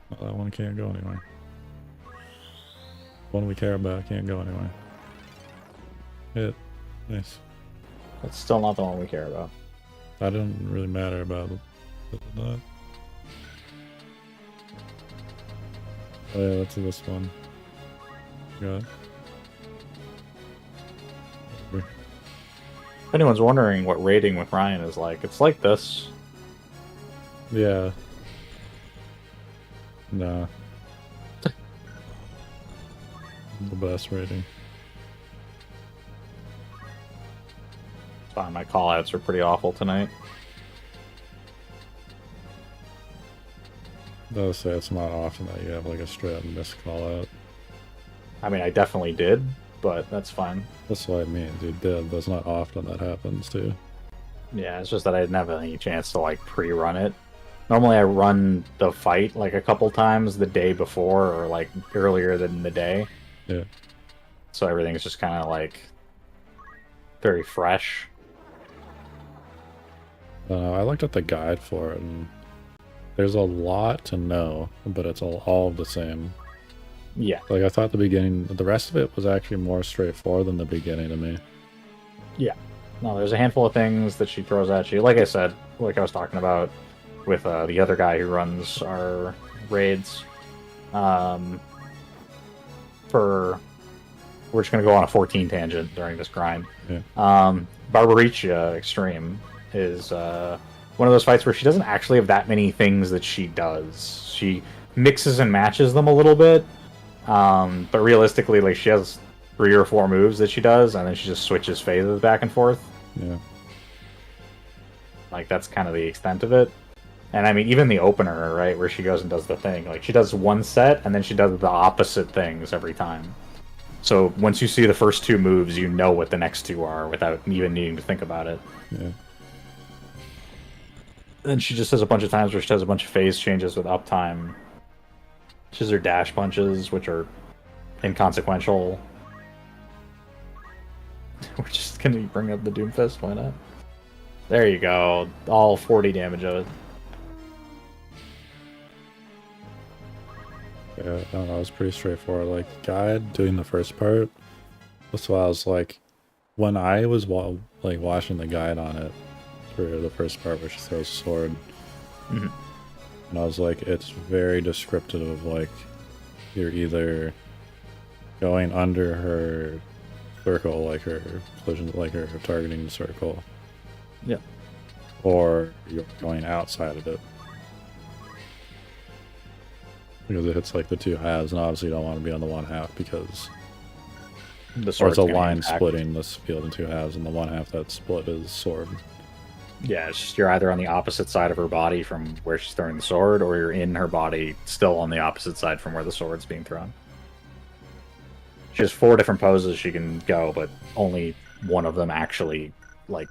Well, that one can't go anywhere. One we care about can't go anywhere. Hit. Nice. that's still not the one we care about. That didn't really matter about that. Oh yeah, that's this one. Got. If anyone's wondering what raiding with Ryan is like, it's like this. Yeah. Nah. The best rating. It's fine, my callouts are pretty awful tonight. I'll say it's not often that you have like a straight up missed call out. I mean, I definitely did, but that's fine. That's what I mean, dude. But it's not often that happens too. Yeah, it's just that I didn't have any chance to like pre-run it. Normally I run the fight like a couple times the day before or like earlier than the day. Yeah. So everything's just kind of like very fresh. I looked at the guide for it, and there's a lot to know, but it's all the same. Yeah. Like I thought the beginning, the rest of it was actually more straightforward than the beginning to me. Yeah. No, there's a handful of things that she throws at you. Like I said, like I was talking about with the other guy who runs our raids. We're just going to go on a 14 tangent during this grind. Yeah. Barbaricia Extreme is one of those fights where she doesn't actually have that many things that she does. She mixes and matches them a little bit, but realistically, like she has 3 or 4 moves that she does, and then she just switches phases back and forth. Yeah. Like that's kind of the extent of it. And I mean, even the opener, right, where she goes and does the thing, like she does one set and then she does the opposite things every time. So once you see the first 2 moves, you know what the next 2 are without even needing to think about it. Yeah. Then she just has a bunch of times where she does a bunch of phase changes with uptime. She has her dash punches, which are inconsequential. We're just gonna bring up the Doomfist, why not? There you go, all 40 damage of it. Yeah, I don't know, it was pretty straightforward. Like, guide doing the first part, that's why I was like, when I was watching the guide on it for the first part where she throws a sword, Mm-hmm. and I was like, it's very descriptive of like, you're either going under her circle, like her collision, like her targeting circle, Yeah. or you're going outside of it. Because it hits like the 2 halves, and obviously you don't want to be on the 1 half because The or it's sword's a gonna line impact. splitting this field in 2 halves, and the 1 half that's split is sword. Yeah, it's just you're either on the opposite side of her body from where she's throwing the sword, or you're in her body still on the opposite side from where the sword's being thrown. She has 4 different poses she can go, but only one of them actually, like,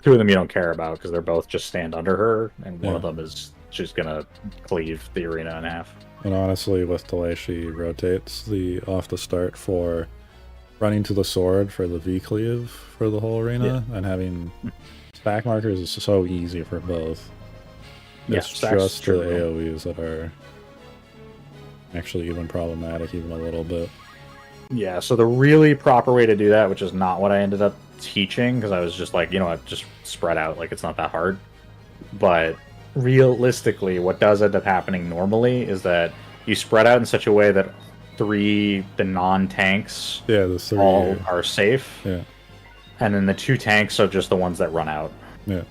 2 of them you don't care about because they're both just stand under her, and one of them is just gonna cleave the arena in half. And honestly, with the way she rotates the off the start for running to the sword for the V cleave for the whole arena, and having stack markers is so easy for both. Yeah, It's stack's just the true. AoEs that are actually even problematic, even a little bit. Yeah, so the really proper way to do that, which is not what I ended up teaching, because I was just like, you know what, just spread out, like it's not that hard. But realistically, what does end up happening normally is that you spread out in such a way that the non-tanks Yeah, the 3. all are safe, Yeah, and then the 2 tanks are just the ones that run out. yeah.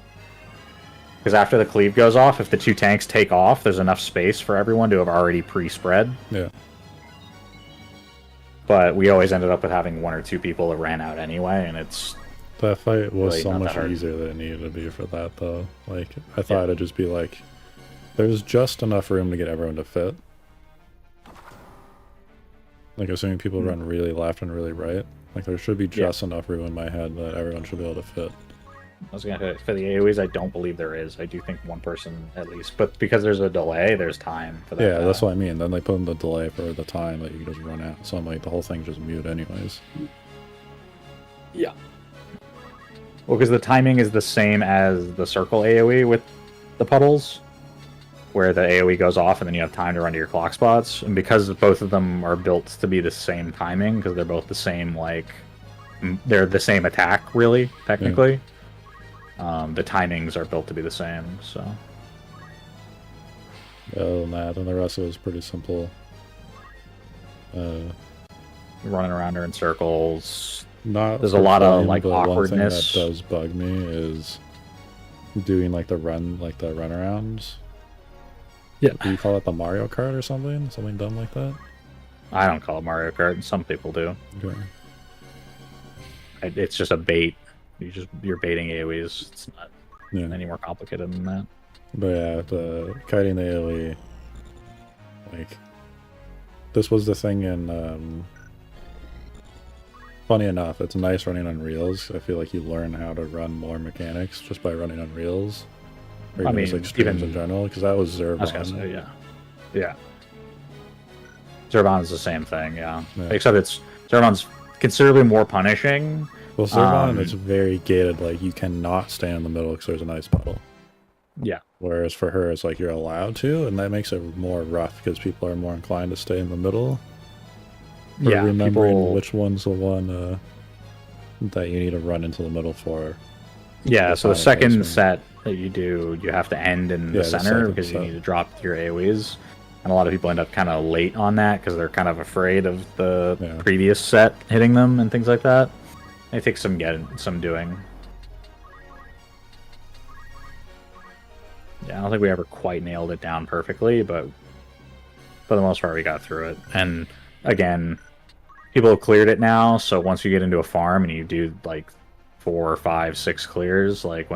Because after the cleave goes off, if the 2 tanks take off, there's enough space for everyone to have already pre-spread. Yeah. But we always ended up with having 1 or 2 people that ran out anyway, and it's That fight was really so not that much hard. easier than it needed to be for that, though. Like, I thought it'd just be like, there's just enough room to get everyone to fit. Like, assuming people run really left and really right. Like, there should be just enough room in my head that everyone should be able to fit. I was gonna say, for the AoEs, I don't believe there is. I do think 1 person at least, but because there's a delay, there's time for that. Yeah, that's what I mean. Then they put in the delay for the time that you can just run out. So I'm like, the whole thing's just mute anyways. Yeah. Well, because the timing is the same as the circle AoE with the puddles, where the AoE goes off and then you have time to run to your clock spots. And because both of them are built to be the same timing, because they're both the same, like, they're the same attack, really, technically. Yeah. The timings are built to be the same, so. Other than that, and the rest of it was pretty simple. Running around her in circles. There's a lot of like awkwardness. One thing that does bug me is doing like the runarounds. Yeah. Do you call it the Mario Kart or something? Something dumb like that? I don't call it Mario Kart. Some people do. Okay. It's just a bait. You're baiting AoEs. It's not any more complicated than that. But yeah, the kiting the AoE, like, this was the thing in, funny enough, it's nice running on reels. I feel like you learn how to run more mechanics just by running on reels. Or even just extremes in general, because that was Zerban. I was gonna say, yeah. Zerban is the same thing, yeah. Except Zerban's considerably more punishing. Well, Zerban is very gated, like, you cannot stand in the middle because there's an ice puddle. Yeah. Whereas for her, it's like you're allowed to, and that makes it more rough because people are more inclined to stay in the middle. Or remembering which one's the one that you need to run into the middle for. Yeah, so the second set that you do, you have to end in the center because you need to drop your AoEs. And a lot of people end up kind of late on that because they're kind of afraid of the previous set hitting them and things like that. It takes some doing. Yeah, I don't think we ever quite nailed it down perfectly, but for the most part we got through it. And again, people have cleared it now, so once you get into a farm and you do like 4, 5, 6 clears, like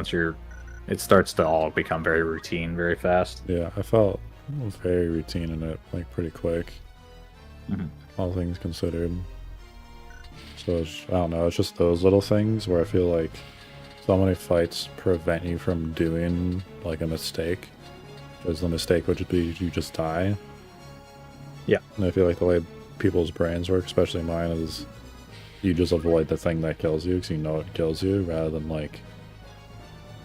it starts to all become very routine very fast. Yeah, I felt very routine in it, like pretty quick. All things considered. So I don't know, it's just those little things where I feel like so many fights prevent you from doing like a mistake, because the mistake would just be you just die. Yeah. And I feel like the way people's brains work, especially mine, is you just avoid the thing that kills you because you know it kills you, rather than like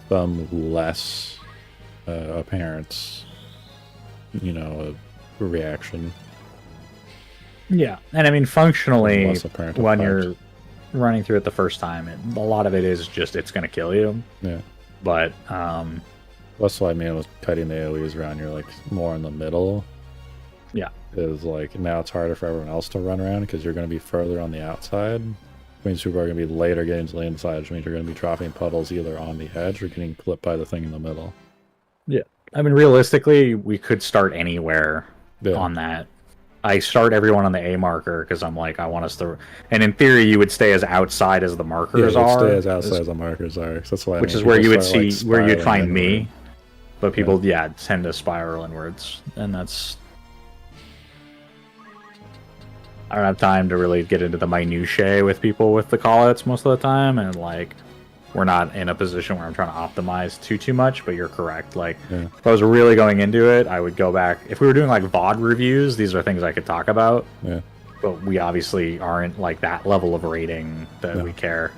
some less apparent, reaction. Yeah, and I mean, functionally, when effect. you're running through it the first time, a lot of it is just it's going to kill you. Yeah. But that's what I mean with cutting the AoEs around. You're like more in the middle. Yeah. Is like now it's harder for everyone else to run around because you're going to be further on the outside. Which means people are going to be later getting to the inside, which means you're going to be dropping puddles either on the edge or getting clipped by the thing in the middle. Yeah. I mean, realistically, we could start anywhere on that. I start everyone on the A marker because I'm like, I want us to... And in theory, you would stay as outside as the markers are. Stay as outside as the markers are. That's why which is where you would see, where you'd find me. But people, tend to spiral inwards. And that's... I don't have time to really get into the minutiae with people with the callouts most of the time. And, like, we're not in a position where I'm trying to optimize too much, but you're correct. Like, if I was really going into it, I would go back. If we were doing, like, VOD reviews, these are things I could talk about. Yeah. But we obviously aren't, like, that level of rating that we care.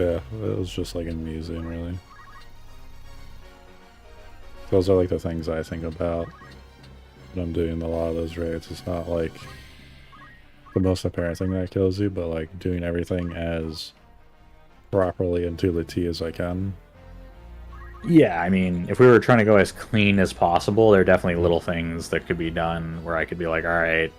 Yeah, it was just like amusing, really. Those are like the things I think about when I'm doing a lot of those raids. It's not like the most apparent thing that kills you, but like doing everything as properly and to the T as I can. Yeah, I mean, if we were trying to go as clean as possible, there are definitely little things that could be done where I could be like, all right,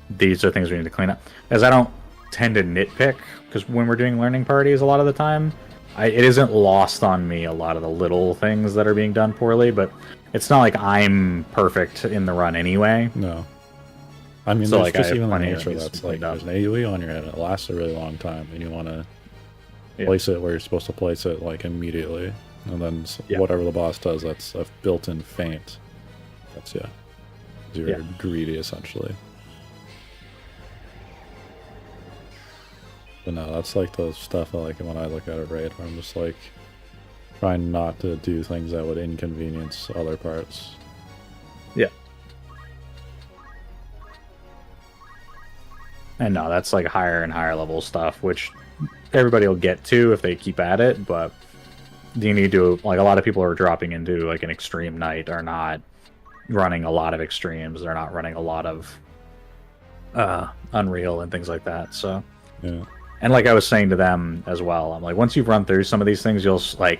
these are things we need to clean up. As I don't tend to nitpick, because when we're doing learning parties a lot of the time, it isn't lost on me a lot of the little things that are being done poorly, but it's not like I'm perfect in the run anyway. No. I mean, So, there's like, just I have even the plenty that nature needs to that's be like, cleaned up. there's an AoE on your head, and it lasts a really long time, and you want to Yeah. place it where you're supposed to place it, like, immediately. And then Yeah. whatever the boss does, that's a built-in feint. That's, yeah. You're Yeah. greedy, essentially. But no, that's like the stuff I like when I look at a raid, where I'm just like, trying not to do things that would inconvenience other parts. Yeah. And no, that's like higher and higher level stuff, which everybody will get to if they keep at it, but you need to, like, a lot of people are dropping into like an extreme night are not running a lot of extremes, they're not running a lot of Unreal and things like that. So Yeah. and like I was saying to them as well, I'm like, once you've run through some of these things, you'll like,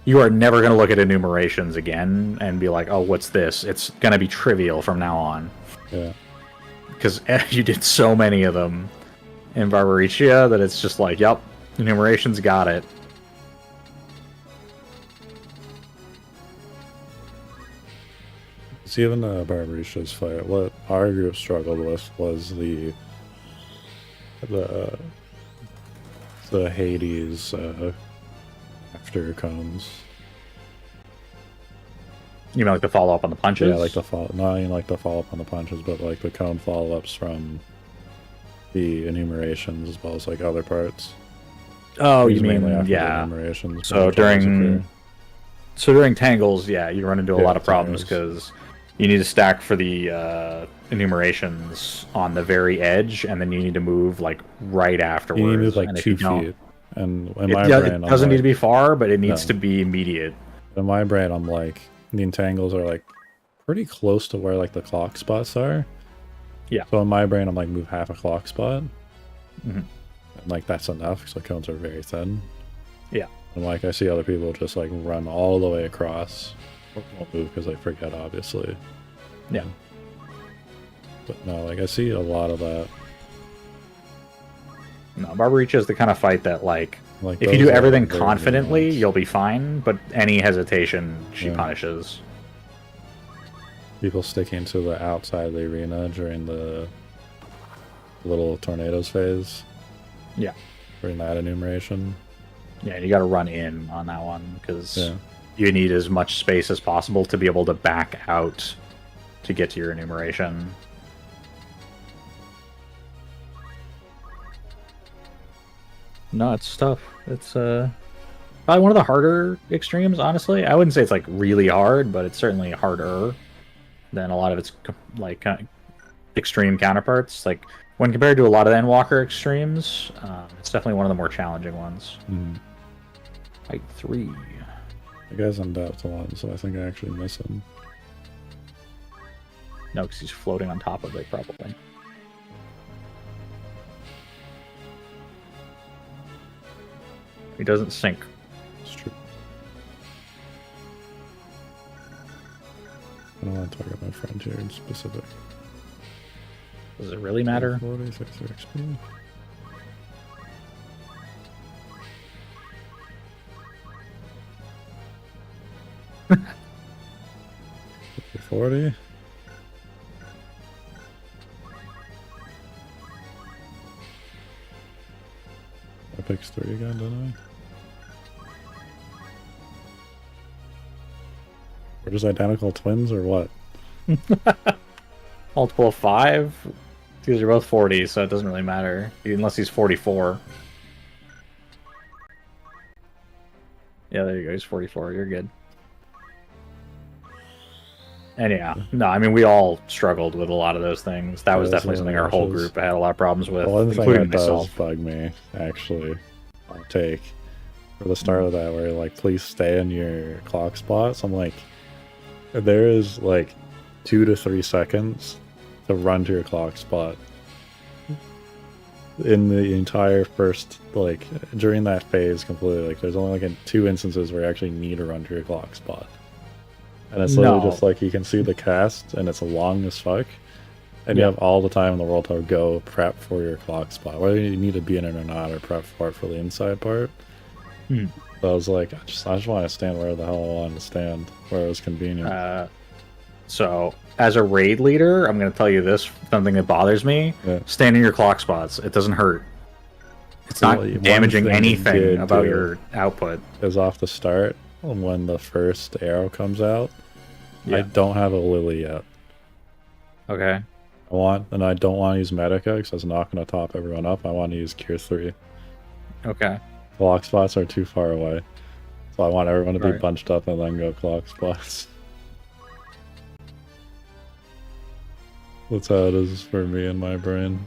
you are never going to look at enumerations again and be like, oh, what's this? It's going to be trivial from now on. Yeah. Because you did so many of them in Barbaricia that it's just like, yep, enumerations got it. See, even the Barbaricia's fight, what our group struggled with was the Hades after cones. You mean like the follow up on the punches? Yeah, like the not even like the follow up on the punches, but like the cone follow ups from the enumerations as well as like other parts. Oh, It was you mean mainly after the yeah. enumerations. So when the trials during occur. during tangles, yeah, you run into a Yeah, lot of problems tangles. because you need to stack for the enumerations on the very edge, and then you need to move like right afterwards. You need to move like and if 2 you don't- feet. And in It, my yeah, brain, it I'm doesn't need to like, be far, but it needs No. to be immediate. in my brain, I'm like, the entangles are like pretty close to where like the clock spots are. Yeah. So in my brain, I'm like, move half a clock spot. Mhm. And like, that's enough because the cones are very thin. Yeah. And like, I see other people just like run all the way across. Or won't move because they forget, obviously. Yeah. But no, like, I see a lot of that. No, Barbaricia is the kind of fight that, like, Like, if you those do are everything very confidently, nuanced. you'll be fine, but any hesitation, she Yeah. punishes. People sticking to the outside of the arena during the little tornadoes phase. Yeah. During that enumeration. Yeah, you got to run in on that one, because Yeah. you need as much space as possible to be able to back out to get to your enumeration. No, it's tough. It's probably one of the harder extremes, honestly. I wouldn't say it's like really hard, but it's certainly harder than a lot of its like extreme counterparts. Like when compared to a lot of the Endwalker extremes, it's definitely one of the more challenging ones. Fight 3. The guy's on depth 1, so I think I actually miss him. No, because he's floating on top of it, probably. He doesn't sink. It's true. I don't want to target my friend here in specific. Does it really matter? 40, 33 XP. For 40. I picked 3 again, didn't I? We're just identical twins or what? Multiple of 5? These are both 40, so it doesn't really matter. Unless he's 44. Yeah, there you go. He's 44. You're good. And yeah, no, I mean, we all struggled with a lot of those things. That was Yeah, definitely some something of our the whole rushes. group had a lot of problems with, The one thing including that does myself. bug me, actually, I'll take, for the start of that, where like, please stay in your clock spots. I'm like, there is like 2 to 3 seconds to run to your clock spot. In the entire first, like, during that phase completely, like, there's only like 2 instances where you actually need to run to your clock spot. And it's literally just like, you can see the cast, and it's long as fuck. And you have all the time in the world to go prep for your clock spot, whether you need to be in it or not, or prep for it for the inside part. So I was like, I just want to stand where the hell I wanted to stand, where it was convenient. So, as a raid leader, I'm going to tell you this, something that bothers me. Yeah. Stand in your clock spots. It doesn't hurt. It's not damaging anything about your output. Is off the start, when the first arrow comes out, I don't have a Lily yet. Okay. I don't want to use Medica, because it's not going to top everyone up. I want to use Cure 3. Okay. Clock spots are too far away. So I want everyone to be bunched up and then go clock spots. That's how it is for me in my brain.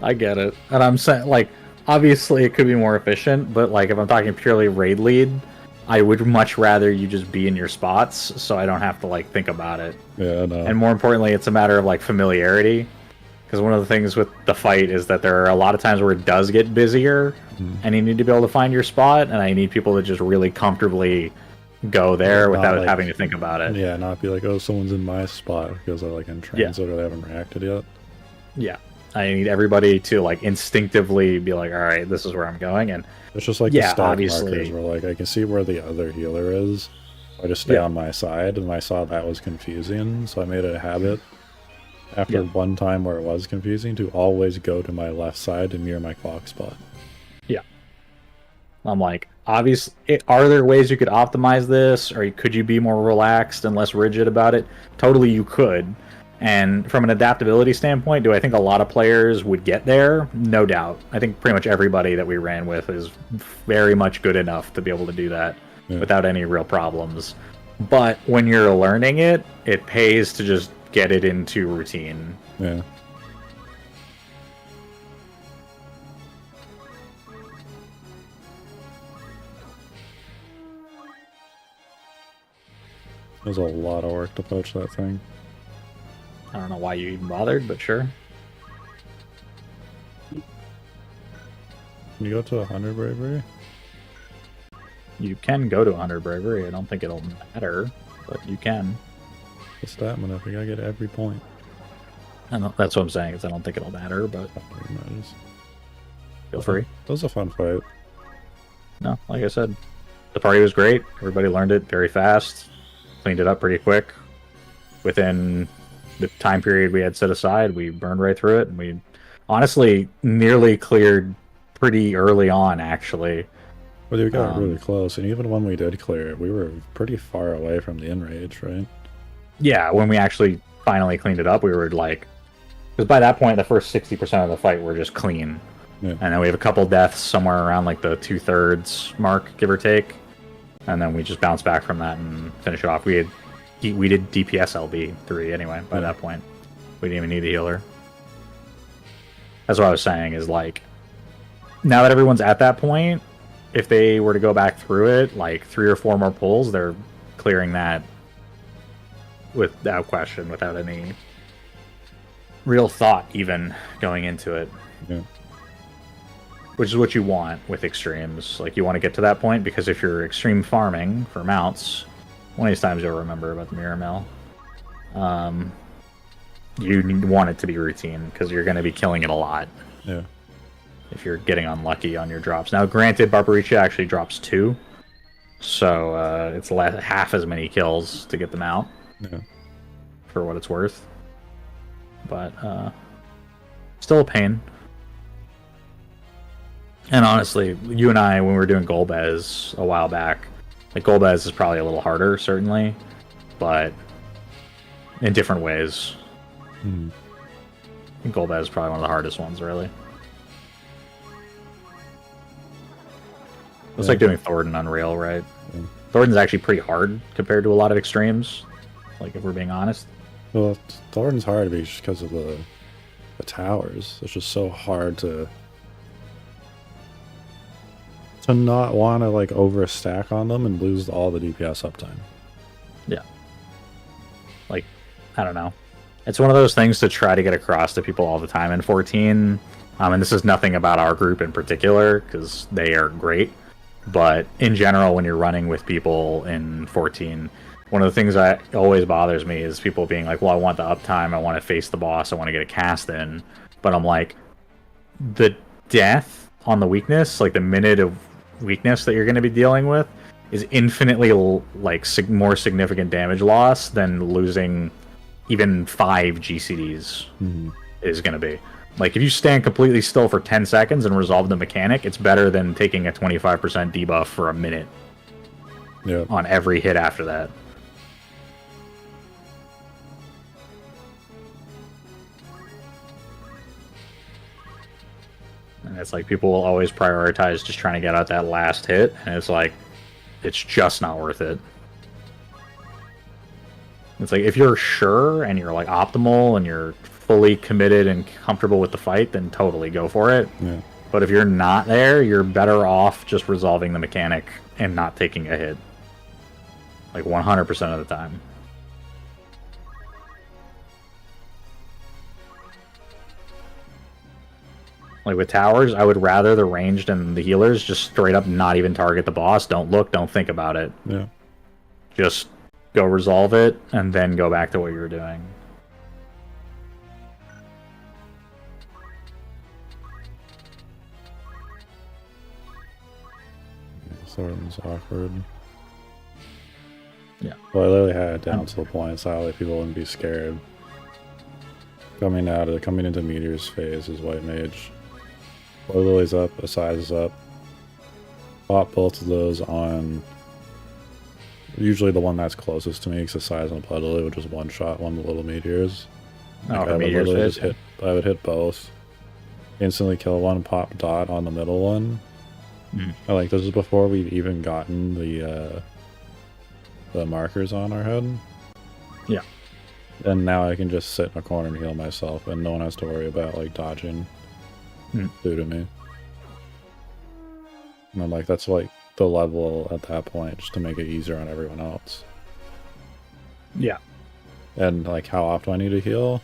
I get it. And I'm saying, like, obviously it could be more efficient, but, like, if I'm talking purely raid lead, I would much rather you just be in your spots so I don't have to, like, think about it. Yeah, no. And more importantly, it's a matter of, like, familiarity. Because one of the things with the fight is that there are a lot of times where it does get busier, and you need to be able to find your spot, and I need people to just really comfortably go there without having to think about it. Yeah, not be like, oh, someone's in my spot because they're like in transit or they haven't reacted yet. Yeah, I need everybody to like instinctively be like, all right, this is where I'm going, and it's just like the stack markers where like I can see where the other healer is. I just stay on my side, and I saw that was confusing, so I made it a habit after one time where it was confusing to always go to my left side to mirror my clock spot. Yeah, I'm like, obviously, are there ways you could optimize this, or could you be more relaxed and less rigid about it? Totally, you could. And from an adaptability standpoint, do I think a lot of players would get there? No doubt. I think pretty much everybody that we ran with is very much good enough to be able to do that without any real problems. But when you're learning it, it pays to just get it into routine. Yeah. There's a lot of work to poach that thing. I don't know why you even bothered, but sure. Can you go to 100 bravery? You can go to 100 bravery. I don't think it'll matter, but you can. The stamina, if you gotta get every point. I know, that's what I'm saying, is I don't think it'll matter, but feel free. That was a fun fight. No, like I said, the party was great. Everybody learned it very fast. Cleaned it up pretty quick. Within the time period we had set aside, we burned right through it, and we honestly nearly cleared pretty early on, actually. Well, we got really close, and even when we did clear it, we were pretty far away from the enrage, right? Yeah, when we actually finally cleaned it up, we were like... Because by that point, the first 60% of the fight were just clean. Yeah. And then we have a couple deaths somewhere around like the 2/3 mark, give or take. And then we just bounced back from that and finished it off. We did DPS LB 3 anyway by that point. We didn't even need a healer. That's what I was saying, is like, now that everyone's at that point, if they were to go back through it, like 3 or 4 more pulls, they're clearing that without question, without any real thought even going into it. Yeah. Which is what you want with extremes. Like, you want to get to that point, because if you're extreme farming for mounts, one of these times you'll remember about the mirror mill. You want it to be routine, because you're going to be killing it a lot. Yeah. If you're getting unlucky on your drops. Now, granted, Barbaricha actually drops 2, so it's half as many kills to get them out. Yeah. For what it's worth. But still a pain. And honestly, you and I, when we were doing Golbez a while back, like, Golbez is probably a little harder, certainly, but in different ways. Mm. I think Golbez is probably one of the hardest ones, really. It's like doing Thornton on Rail, right? Yeah. Thornton's actually pretty hard compared to a lot of extremes, like, if we're being honest. Well, Thornton's hard just because of the towers. It's just so hard to to not want to like overstack on them and lose all the DPS uptime. Yeah. Like, I don't know. It's one of those things to try to get across to people all the time in 14. And this is nothing about our group in particular, because they are great. But in general, when you're running with people in 14, one of the things that always bothers me is people being like, well, I want the uptime, I want to face the boss, I want to get a cast in. But I'm like, the death on the weakness, like the minute of weakness that you're going to be dealing with, is infinitely like more significant damage loss than losing even 5 GCDs is going to be. Like, if you stand completely still for 10 seconds and resolve the mechanic, it's better than taking a 25% debuff for a minute on every hit after that. And it's like, people will always prioritize just trying to get out that last hit, and it's like, it's just not worth it. It's like, if you're sure and you're like optimal and you're fully committed and comfortable with the fight, then totally go for it. Yeah. But if you're not there, you're better off just resolving the mechanic and not taking a hit. Like 100% of the time. Like with towers, I would rather the ranged and the healers just straight up not even target the boss. Don't look, don't think about it. Yeah. Just go resolve it, and then go back to what you were doing. Thornton's awkward. Yeah. Well, I literally had it down to the point so that people wouldn't be scared. Coming into Meteor's phase is White Mage. Blood Lily's up, Asai's is up. Pop both of those on usually the one that's closest to me, because Asai's and Blood Lily would just one-shot one of the little meteors. Like, I would hit both. Instantly kill one, pop dot on the middle one. Like, this is before we've even gotten the markers on our head. Yeah. And now I can just sit in a corner and heal myself, and no one has to worry about like dodging through to me. And I'm like, that's like the level at that point, just to make it easier on everyone else. Yeah. And like, how often I need to heal?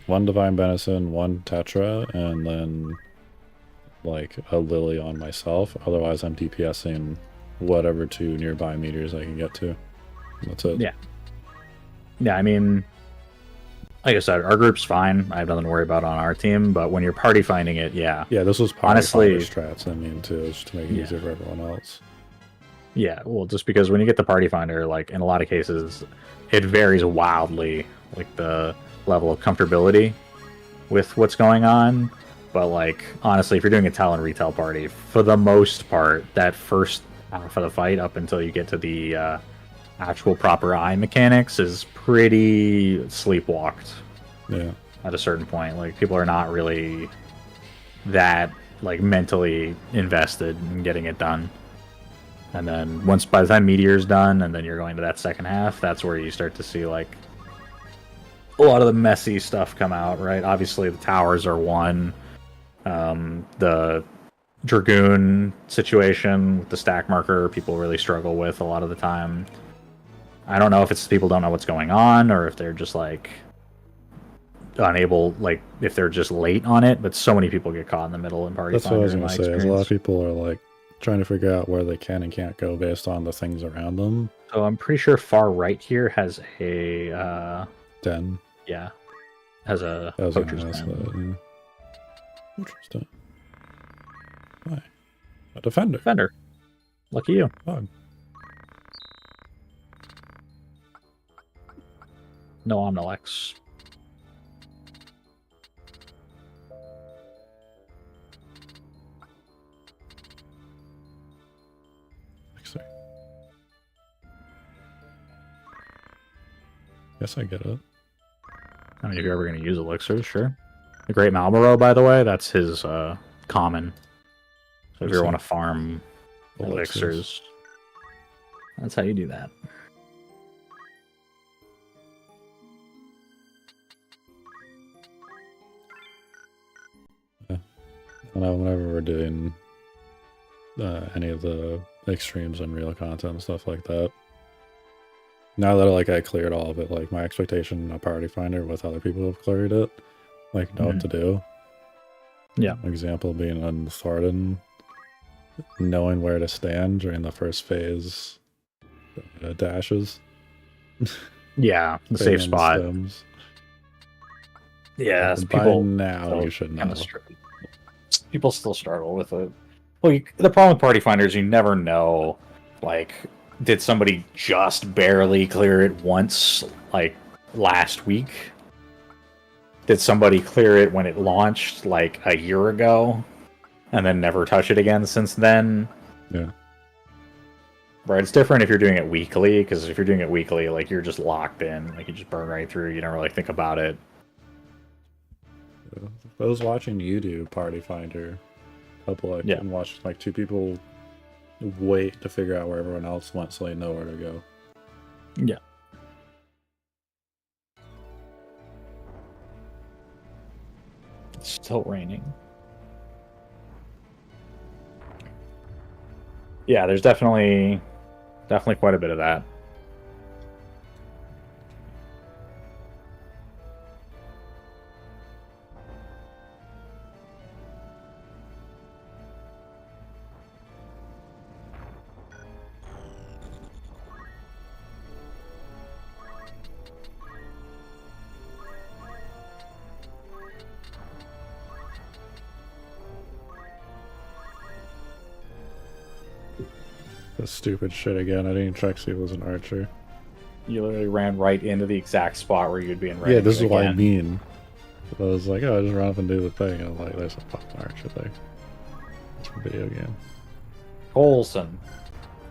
One Divine Benison, one Tetra, and then like a Lily on myself. Otherwise, I'm DPSing whatever 2 nearby meters I can get to. That's it. Yeah. Yeah, I mean, like I said, our group's fine. I have nothing to worry about on our team, but when you're party finding it, yeah. Yeah, this was part honestly of strats, I mean, too, just to make it easier for everyone else. Yeah, well, just because when you get the party finder, like, in a lot of cases, it varies wildly, like, the level of comfortability with what's going on. But, like, honestly, if you're doing a Talon retail party, for the most part, that first half of the fight up until you get to the actual proper eye mechanics is pretty sleepwalked. Yeah. At a certain point, like, people are not really that, like, mentally invested in getting it done. And then by the time Meteor's done, and then you're going to that second half, that's where you start to see, like, a lot of the messy stuff come out, right? Obviously, the towers are one. The Dragoon situation with the stack marker, people really struggle with a lot of the time. I don't know if it's people don't know what's going on, or if they're just, like, unable, like, if they're just late on it, but so many people get caught in the middle in party. That's what I was going to say, is a lot of people are, like, trying to figure out where they can and can't go based on the things around them. So I'm pretty sure far right here has a den. Yeah, has a poacher's den. Poacher's den. Why? A defender. Defender. Lucky you. Oh. No Omnilex. Guess I get it. I mean, if you're ever going to use elixirs, sure. The Great Malboro, by the way, that's his common. So if you ever want to farm elixirs, that's how you do that. Yeah. I know whenever we're doing any of the extremes and real content and stuff like that. Now that like I cleared all of it, like my expectation of Party Finder with other people who've cleared it, like know what to do. Yeah. Example being on Thornton, knowing where to stand during the first phase dashes. Yeah, the safe spot. Stems. Yeah, By people now you should know. People still struggle with it. Well, the problem with Party Finder is you never know, like, did somebody just barely clear it once, like, last week? Did somebody clear it when it launched, like, a year ago, and then never touch it again since then? Yeah. Right, it's different if you're doing it weekly, because if you're doing it weekly, like, you're just locked in. Like, you just burn right through, you don't really think about it. I was watching you do Party Finder. And watched like 2 people wait to figure out where everyone else went so they know where to go. Yeah. It's still raining. Yeah, there's definitely quite a bit of that. This stupid shit again. I didn't even check see if it was an archer. You literally ran right into the exact spot where you'd be in Rendezvous. Yeah, this is what I mean. I was like, oh, I just run up and do the thing. And I'm like, there's a fucking archer there. It's a video game. Coulson.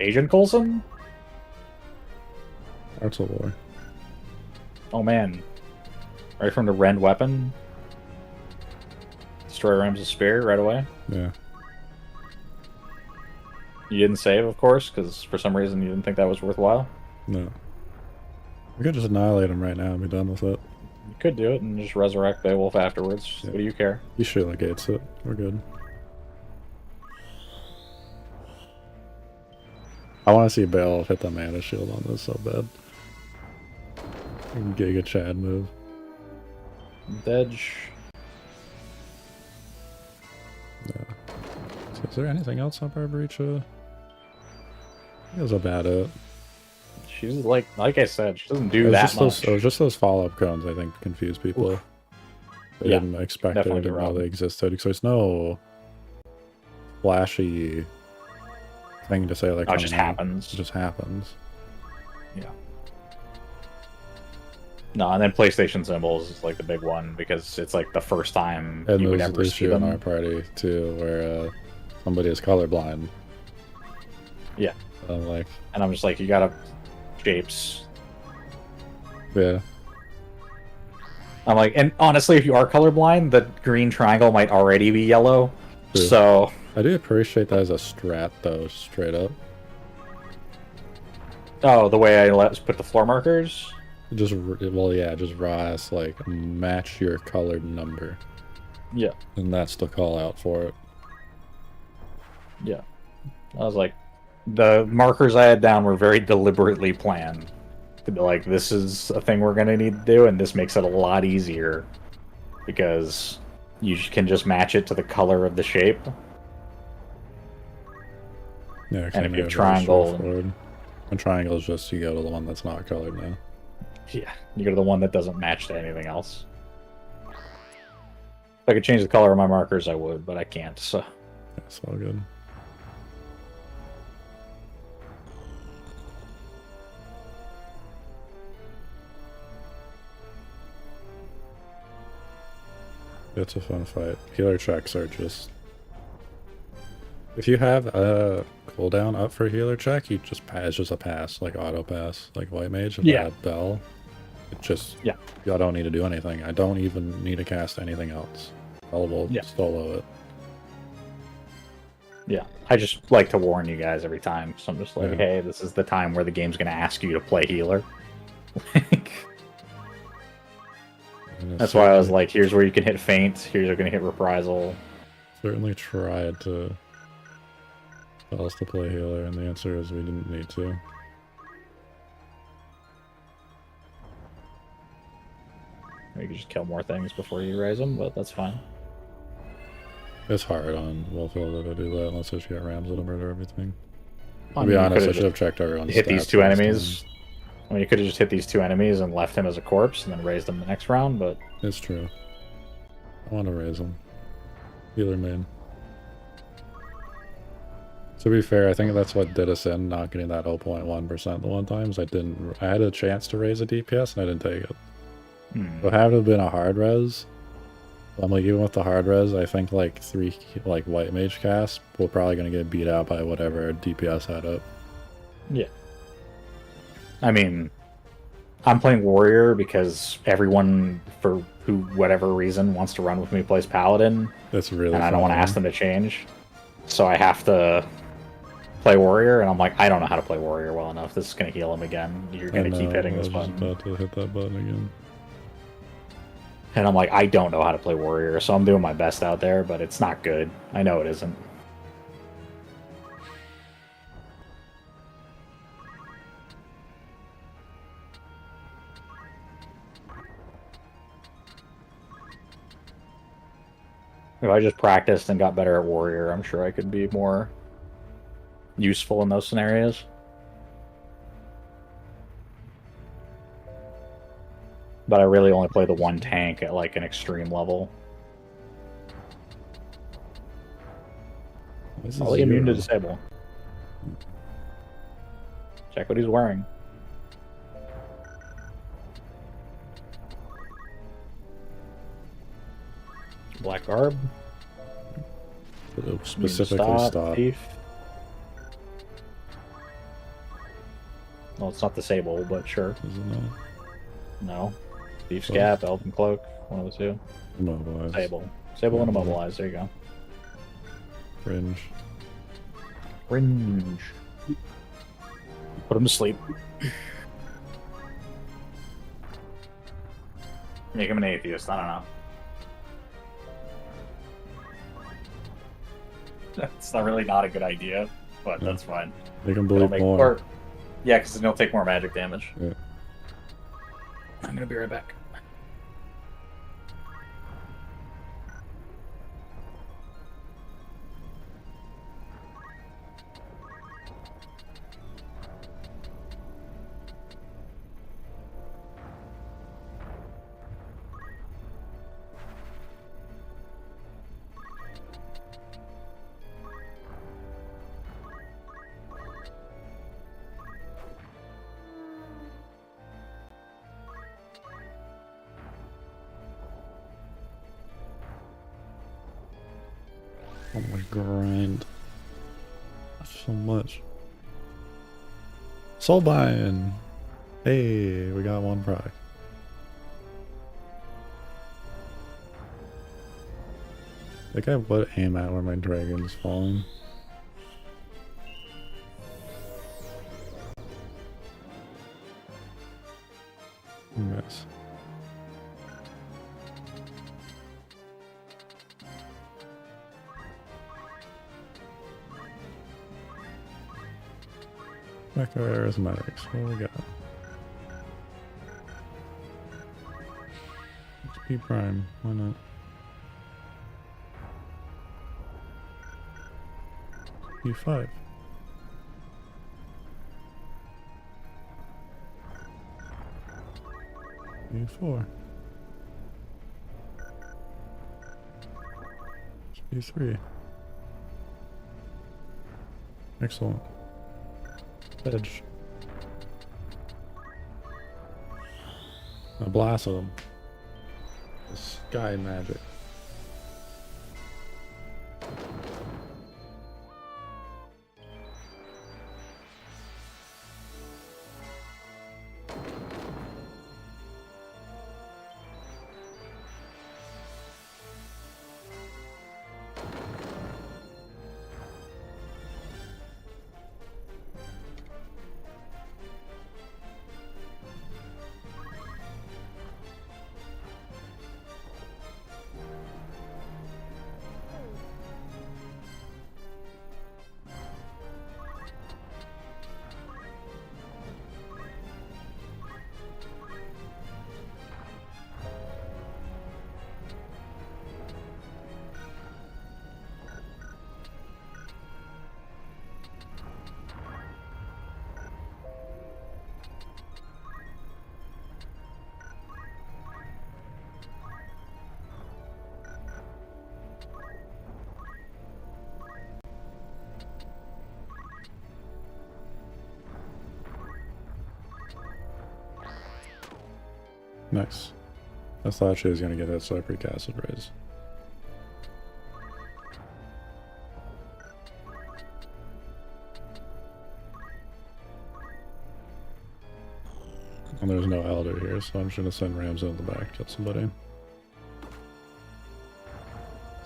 Agent Coulson? Arts of War. Oh man. Right from the Rend weapon. Destroy Rams' spear right away. Yeah. You didn't save, of course, because for some reason you didn't think that was worthwhile. No. We could just annihilate him right now and be done with it. You could do it and just resurrect Beowulf afterwards. Yeah. What do you care? He Sheila gates it. We're good. I want to see Beowulf hit the mana shield on this so bad. Giga Chad move. Dedge. Yeah. So is there anything else on Barbaricha? That's about it. She's like I said, she doesn't do that much. It was just those follow-up cones, I think, confuse people. Oof. They didn't expect it, didn't know they existed. Because there's no flashy thing to say like. Oh, it just happens. It just happens. Yeah. No, and then PlayStation symbols is like the big one because it's like the first time and you would ever see them. In our party too, where somebody is colorblind. Yeah. And I'm just like, you gotta shapes. Yeah. I'm like, and honestly, if you are colorblind, the green triangle might already be yellow. True. So I do appreciate that as a strat, though, straight up. Oh, the way I put the floor markers. Just Ross, like, match your colored number. Yeah. And that's the call out for it. Yeah. I was like, the markers I had down were very deliberately planned. To be like, this is a thing we're going to need to do, and this makes it a lot easier. Because you can just match it to the color of the shape. Yeah, and if you have triangle... And triangle is just, you go to the one that's not colored now. Yeah, you go to the one that doesn't match to anything else. If I could change the color of my markers, I would, but I can't, so... That's all good. It's a fun fight. Healer checks are just... If you have a cooldown up for healer check, you just pass, just a pass, like auto pass, like White Mage. If I had Bell, it just... Yeah. I don't need to do anything. I don't even need to cast anything else. Bell will solo it. Yeah. I just like to warn you guys every time. So I'm just like, hey, this is the time where the game's going to ask you to play healer. That's why I was like, here's where you can hit feint, here's where you're going to hit reprisal. Certainly tried to Tell us to play healer, and the answer is we didn't need to. Or you could just kill more things before you raise them, but that's fine. It's hard on WoTL to do that unless it's got Rams that'll murder everything. I To mean, be you honest, I could've should have checked everyone's hit these stats two last enemies. I mean, you could have just hit these two enemies and left him as a corpse and then raised him the next round, but... It's true. I want to raise him. Healer main. To be fair, I think that's what did us in, not getting that 0.1% the one time. I had a chance to raise a DPS and I didn't take it. It would have to have been a hard res. I'm like, even with the hard res, I think like 3 like white mage casts, we're probably gonna get beat out by whatever DPS had up. Yeah. I mean, I'm playing warrior because everyone, for whatever reason, wants to run with me plays paladin. It's really and I don't want to ask them to change. So I have to play warrior, and I'm like, I don't know how to play warrior well enough. This is going to heal him again. You're going to keep hitting this button. I was about to hit that button again. And I'm like, I don't know how to play warrior, so I'm doing my best out there, but it's not good. I know it isn't. If I just practiced and got better at warrior, I'm sure I could be more useful in those scenarios. But I really only play the one tank at like an extreme level. Probably immune to disable. Check what he's wearing. Black garb. Specifically stop. Thief. Well, it's not disable, but sure. Is it not? No. Thief's cap, elven cloak, one of the two. Immobilize. Disable. Disable and immobilize. There you go. Fringe. Fringe. Put him to sleep. Make him an atheist. I don't know. That's not really not a good idea, but that's fine. Make him believe more. Yeah, because then he'll take more magic damage. Yeah. I'm gonna be right back. Oh my grind. So much. Soulbind! Hey, we got one product. I think I would aim at where my dragon's falling. Miss. Echo arithmetics. What do we got? XP prime. Why not? E5. E4. E3. Excellent. Edge. I blasted him. Sky magic. Nice. I thought she was gonna get hit, so I precasted raise. And there's no Elder here, so I'm just gonna send Rams in the back to somebody.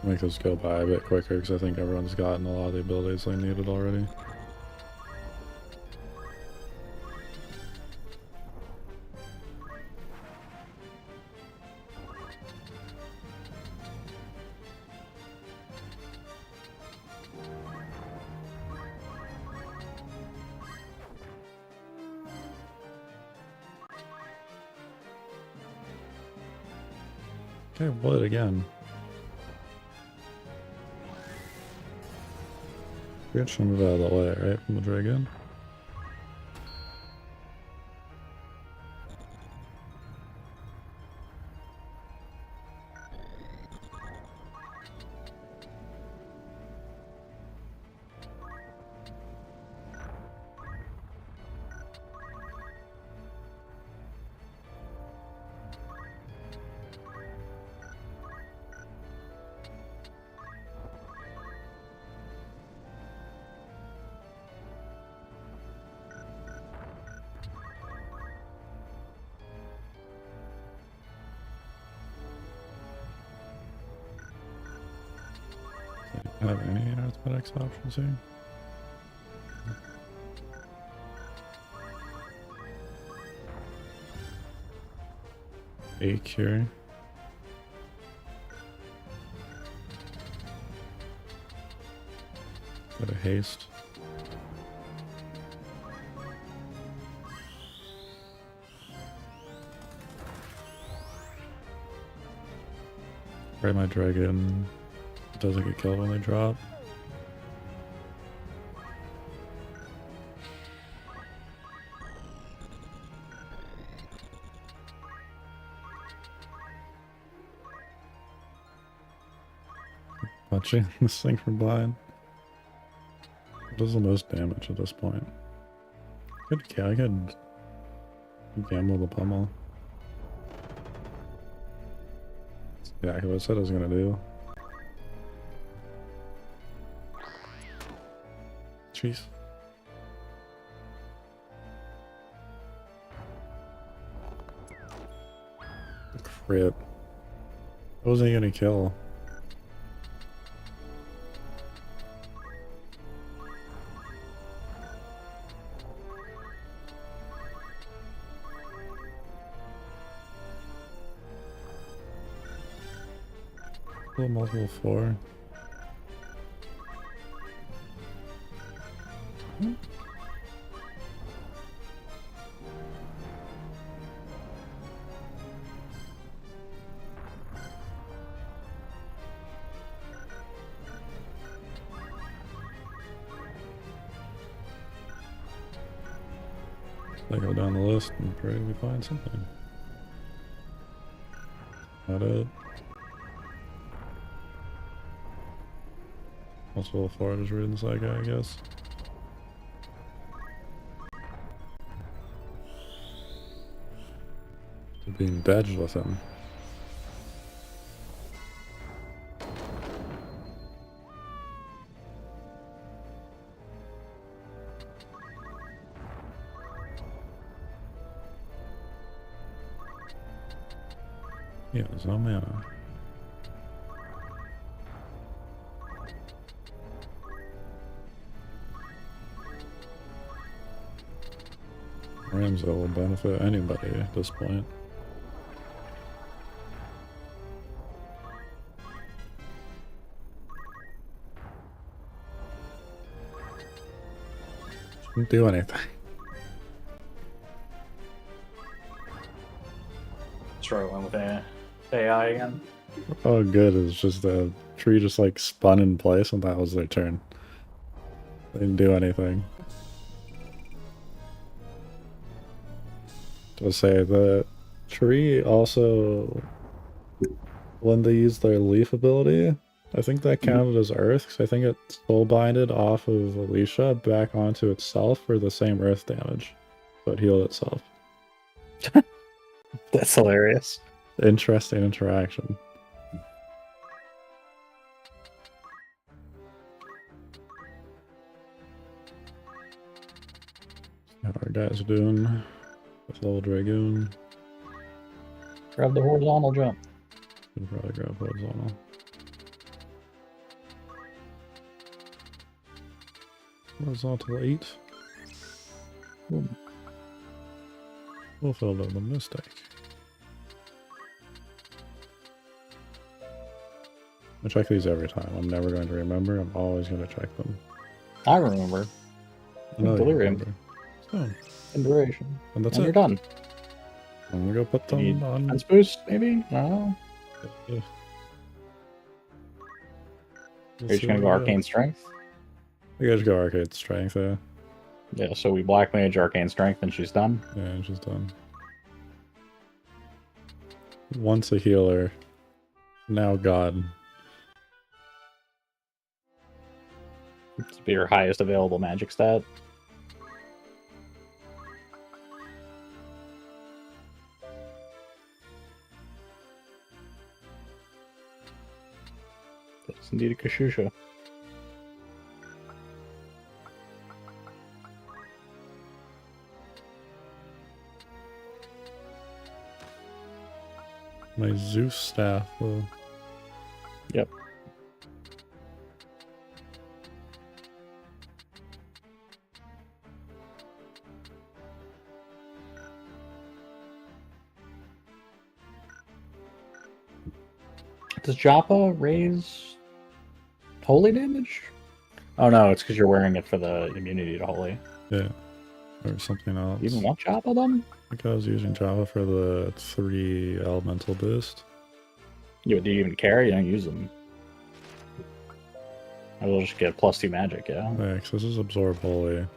Make this go by a bit quicker, because I think everyone's gotten a lot of the abilities they needed already. Okay, what again? Get some of out of the way, right, from the dragon. Have any arithmetics options here? A cure. Got a haste. Pray my dragon doesn't get killed when they drop. Watching this thing from behind. What does the most damage at this point? I could gamble the pummel. Yeah, exactly what I said I was gonna do. Jeez. Crit. What was he gonna kill? Multiple 4. I go down the list and pray we find something. Not it. Also, Florida is reading this guy, I guess. Being badged with him. Yeah, there's no mana. Ramsey will benefit anybody at this point. Didn't do anything. Struggling with AI again. Oh, good. It's just the tree just like spun in place and that was their turn. They didn't do anything. To say the tree also, when they use their leaf ability, I think that counted as earth, because I think it soul binded off of Alicia back onto itself for the same earth damage. So it healed itself. That's hilarious. Interesting interaction. How our guys doing with level Dragoon? Grab the horizontal jump. Should probably grab horizontal. Horizontal 8. Boom. Fulfilled of the mistake. I check these every time. I'm never going to remember. I'm always going to check them. I remember. I know you Delirium. remember. So, And duration. and that's And it. you're done. I'm going to go put You need them on. defense boost, maybe? I don't know. Yeah. Are you just gonna go Arcane Strength? You guys go Arcade Strength, yeah. Yeah, so we Black Mage Arcane Strength and she's done. Yeah, she's done. Once a healer, now God. This be her highest available magic stat. It's indeed a Kashusha. My Zeus staff, though. Yep. Does Joppa raise holy damage? Oh no, it's because you're wearing it for the immunity to holy. Yeah. Or something else. You even want Joppa then? I think I was using Java for the 3 elemental boost. Do you even care? You don't use them. I will just get +2 magic, yeah. Yeah, because this is absorb holy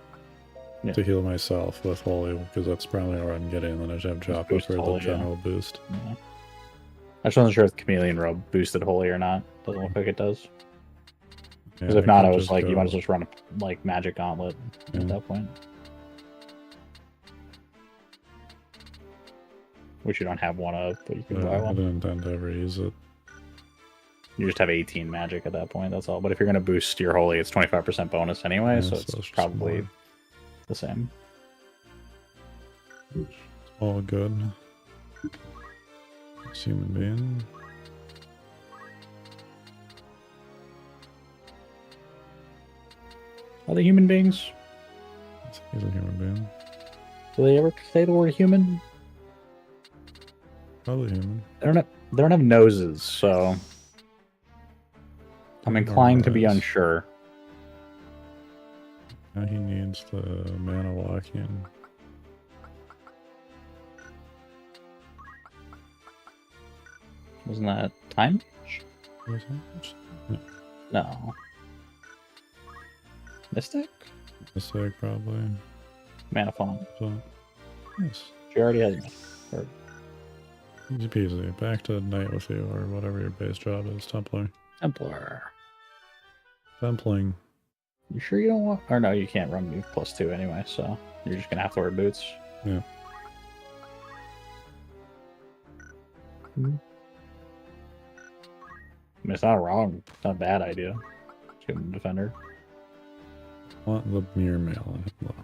Yeah. to heal myself with holy, because that's probably what I'm getting. Then I just have Java boost for holy, the yeah. general boost. Yeah. I just wasn't sure if Chameleon Robe boosted holy or not. Doesn't look like it does. Because Yeah, if not, could I was just like, you go- might as well just run a like magic gauntlet Yeah. at that point. Which you don't have one of, but you can buy I one. didn't intend to ever use it. You just have 18 magic at that point, that's all. But if you're going to boost your holy, it's 25% bonus anyway, Yeah, so so it's it's just probably more. the same. All good. It's human being. Are they human beings? He's a human being. Do they ever say the word human? Probably human. They don't have noses, so I'm More inclined to be or less. unsure. Now he needs the mana walking. Wasn't that time? Was that? No. No. Mystic? Mistake, probably. Mana Font. So, yes. She already has mana. Or Easy peasy. Back to night with you, or whatever your base job is. Templar. Templar. Templing. You sure you don't want... Or no, you can't run me +2 anyway, so you're just going to have to wear boots. Yeah. I mean, it's not wrong. It's not a bad idea. Just give him a defender. Want the mirror mail on him, though.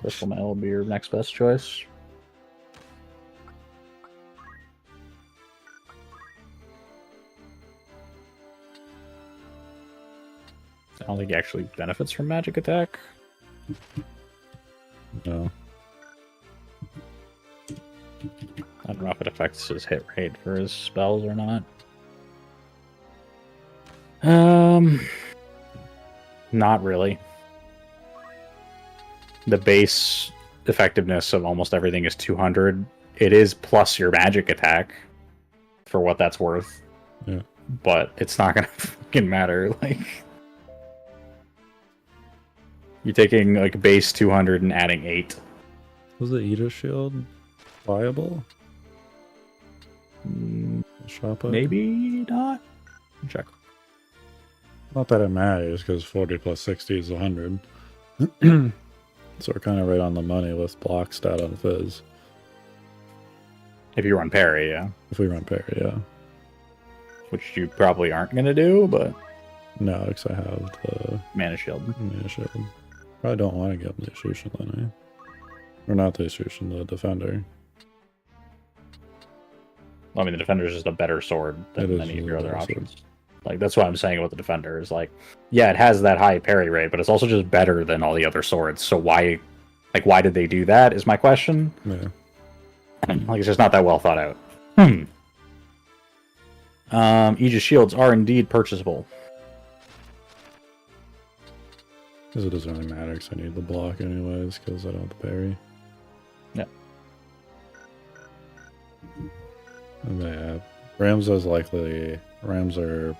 Crystal Mail will be your next best choice. I don't think he actually benefits from magic attack. No. I don't know if it affects his hit rate for his spells or not. Not really. The base effectiveness of almost everything is 200. It is plus your magic attack for what that's worth. Yeah. But it's not gonna fucking matter. Like, you're taking like base 200 and adding 8. Was the Eater Shield viable? Shop it? Maybe not. Check. Not that it matters, because 40 plus 60 is 100. So we're kind of right on the money with block stat on Fizz. If you run parry, yeah. If we run parry, yeah. Which you probably aren't going to do, but... No, because I have the Mana Shield. Mana Shield. Probably don't want to give him the Ishushin then, eh? Or not the Ishushin, the Defender. I mean, the Defender is just a better sword than any of your other options. Like, that's what I'm saying about the Defender, is like, yeah, it has that high parry rate, but it's also just better than all the other swords. So why did they do that, is my question. Yeah. Like, it's just not that well thought out. Aegis shields are indeed purchasable. Because it doesn't really matter, because I need the block anyways, because I don't have the parry. Yeah. And yeah, Ramza's likely... Ramza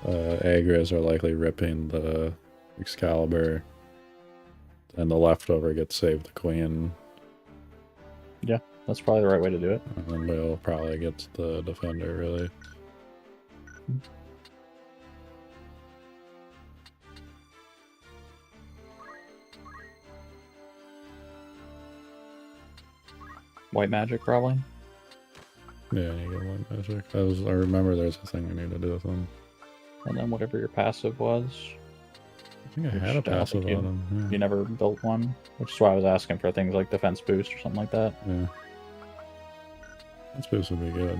or Agris are likely ripping the Excalibur, and the leftover gets saved the Queen. Yeah, that's probably the right way to do it. And then we'll probably get the Defender, really. White magic, probably. Yeah, I need to get White Magic. I remember there's a thing I need to do with them. And then whatever your passive was. I think I had a passive on them. Yeah. You never built one, which is why I was asking for things like defense boost or something like that. Yeah. That's supposed to be good.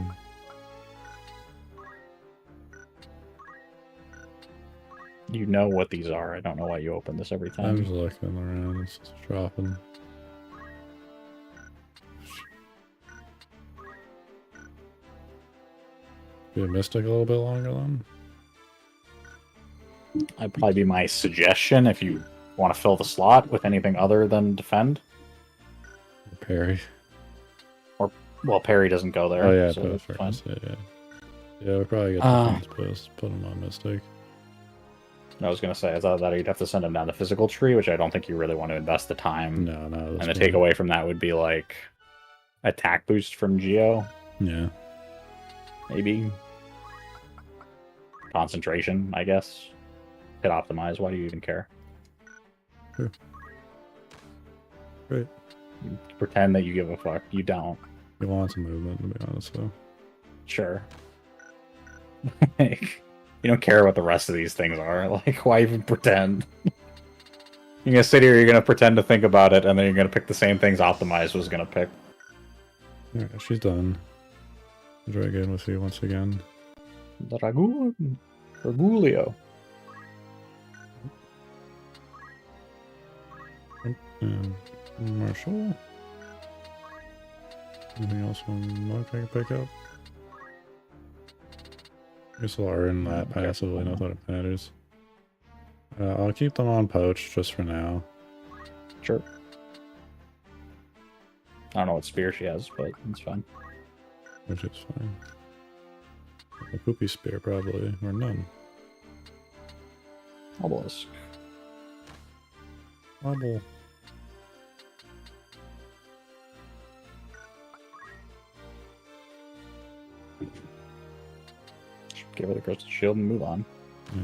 You know what these are. I don't know why you open this every time. I'm just looking around. It's just dropping. Be a Mystic a little bit longer then? That'd probably be my suggestion if you want to fill the slot with anything other than defend. Parry. Well, parry doesn't go there. Oh yeah, so it's fine. yeah. Yeah, we probably get defense boost. Put him on Mystic. I was gonna say, I thought that you'd have to send him down the physical tree, which I don't think you really want to invest the time. No. And the takeaway from that would be like attack boost from Geo. Yeah. Maybe. Concentration, I guess. Hit optimize. Why do you even care? Sure. Great. You pretend that you give a fuck. You don't. He wants some movement, to be honest, though. Sure. Like, you don't care what the rest of these things are. Like, why even pretend? You're gonna sit here, you're gonna pretend to think about it, and then you're gonna pick the same things Optimize was gonna pick. Alright, she's done. Enjoy again with you once again. Ragulio. And Marshall. Anything else from Monk I can pick up? I guess I'll earn that passively, not that it matters. I'll keep them on poach just for now. Sure. I don't know what spear she has, but it's fine. Which is fine. A poopy spear, probably, or none. Obelisk. Obel. Give her the crystal shield and move on. Yeah.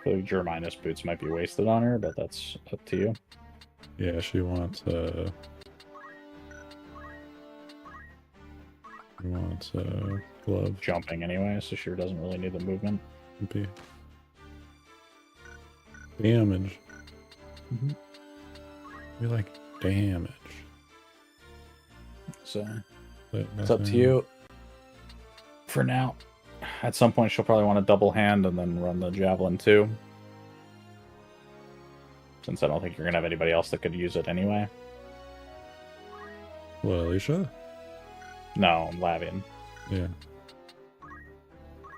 So your minus boots might be wasted on her, but that's up to you. Yeah, she wants glove. Jumping anyway, so she doesn't really need the movement. Damage. Mm-hmm. We like damage. So it's up to you. For now. At some point she'll probably want to double hand and then run the javelin too. Since I don't think you're gonna have anybody else that could use it anyway. What, Alicia? No, Lavian. Yeah.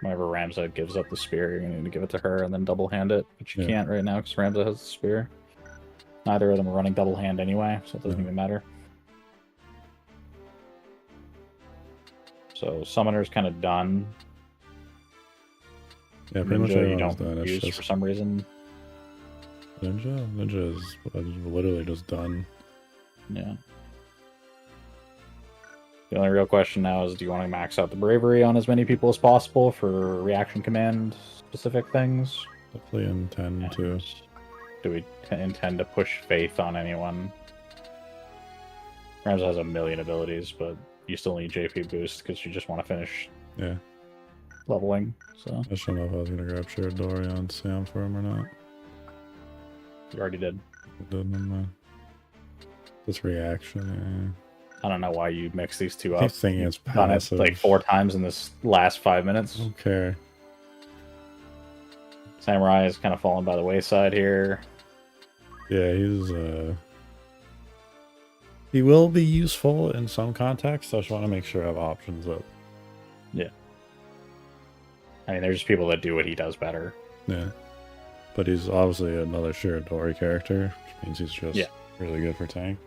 Whenever Ramza gives up the spear, you're going to need to give it to her and then double hand it. But you can't right now because Ramza has the spear. Neither of them are running double hand anyway, so it doesn't even matter. So Summoner's kind of done. Yeah, pretty much you don't done. use for some reason. Ninja is literally just done. Yeah. The only real question now is, do you want to max out the bravery on as many people as possible for reaction command specific things. Definitely intend to. And do we intend to push faith on anyone? Ramza has a million abilities, but you still need JP boost because you just want to finish Yeah. leveling. So I just don't know if I was gonna grab Shared Dory on Sam for him or not. you already did. I didn't. This reaction. I don't know why you mix these two I up. keep thinking it's You've done it passive. like 4 times in this last 5 minutes. I don't care. Samurai is kind of falling by the wayside here. Yeah, he will be useful in some contexts. I just want to make sure I have options up. Yeah. I mean, there's just people that do what he does better. Yeah. But he's obviously another Shared Dory character, which means he's just really good for tank.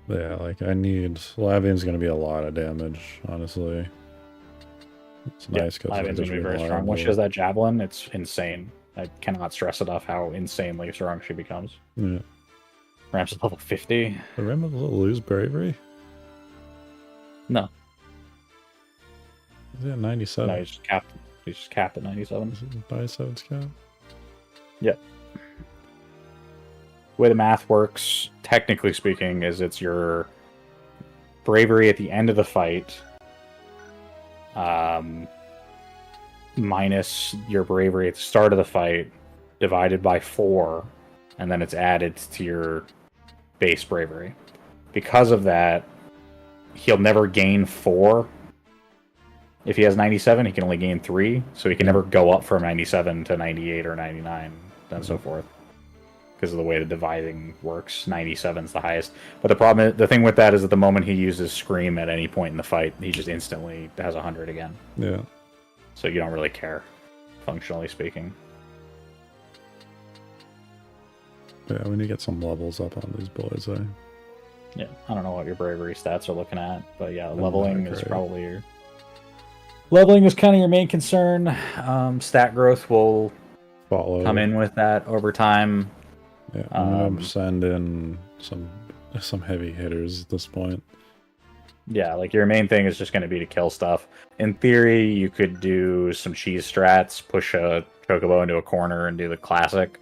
But yeah, like I need Lavian's gonna be a lot of damage, honestly. It's nice because Lavian's gonna be very strong. When she has that javelin, it's insane. I cannot stress enough how insanely strong she becomes. Yeah. Ramps at level 50. Did Ram lose bravery? No. Is he at 97? No, he's just capped at 97. Is it 97 cap? Yep. The way the math works, technically speaking, is it's your bravery at the end of the fight, minus your bravery at the start of the fight, divided by 4, and then it's added to your base bravery. Because of that, he'll never gain 4. If he has 97, he can only gain 3, so he can never go up from 97 to 98 or 99, and so forth. Because of the way the dividing works, 97 is the highest. But the thing with that is that the moment he uses Scream at any point in the fight, he just instantly has 100 again. Yeah. So you don't really care, functionally speaking. Yeah, we need to get some levels up on these boys, eh? Yeah, I don't know what your bravery stats are looking at, but yeah, leveling is probably your... Leveling is kind of your main concern. Stat growth will come in with that over time. Yeah, I'm gonna send in some heavy hitters at this point. Yeah, like your main thing is just going to be to kill stuff. In theory, you could do some cheese strats, push a Chocobo into a corner and do the classic.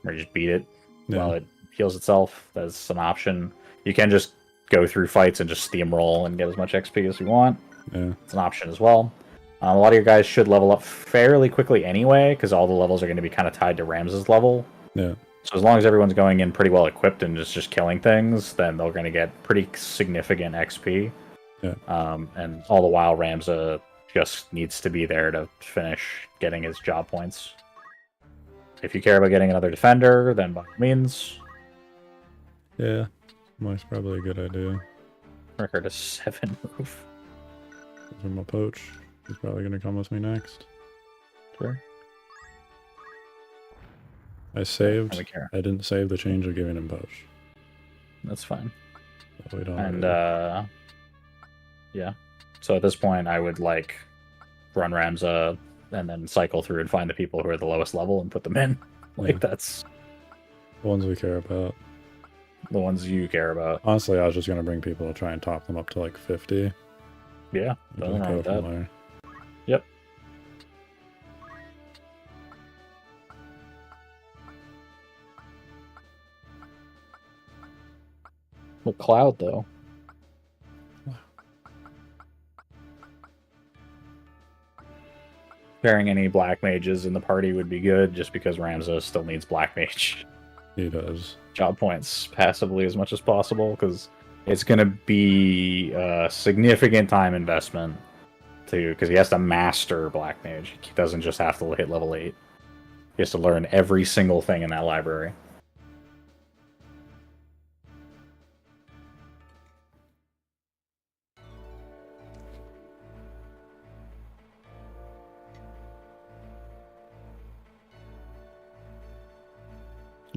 Or just beat it while it heals itself. That's an option. You can just go through fights and just steamroll and get as much XP as you want. Yeah. It's an option as well. A lot of your guys should level up fairly quickly anyway, because all the levels are going to be kind of tied to Rams's level. Yeah. So as long as everyone's going in pretty well equipped and just killing things, then they're going to get pretty significant XP. Yeah. And all the while, Ramza just needs to be there to finish getting his job points. If you care about getting another defender, then by all means. Yeah. That's probably a good idea. Record a 7 move. Give him a poach. He's probably going to come with me next. Sure. I saved. I care. I didn't save the change of giving him poach. That's fine. So we don't And, yeah. So at this point, I would, like, run Ramza and then cycle through and find the people who are the lowest level and put them in. Like, that's... The ones we care about. The ones you care about. Honestly, I was just going to bring people to try and top them up to, like, 50. Yeah, nothing wrong with that. There. Yep. Well, Cloud, though. Pairing any black mages in the party would be good, just because Ramza still needs black mage He does. job points passively as much as possible, because it's going to be a significant time investment because he has to master black mage. He doesn't just have to hit level 8. He has to learn every single thing in that library.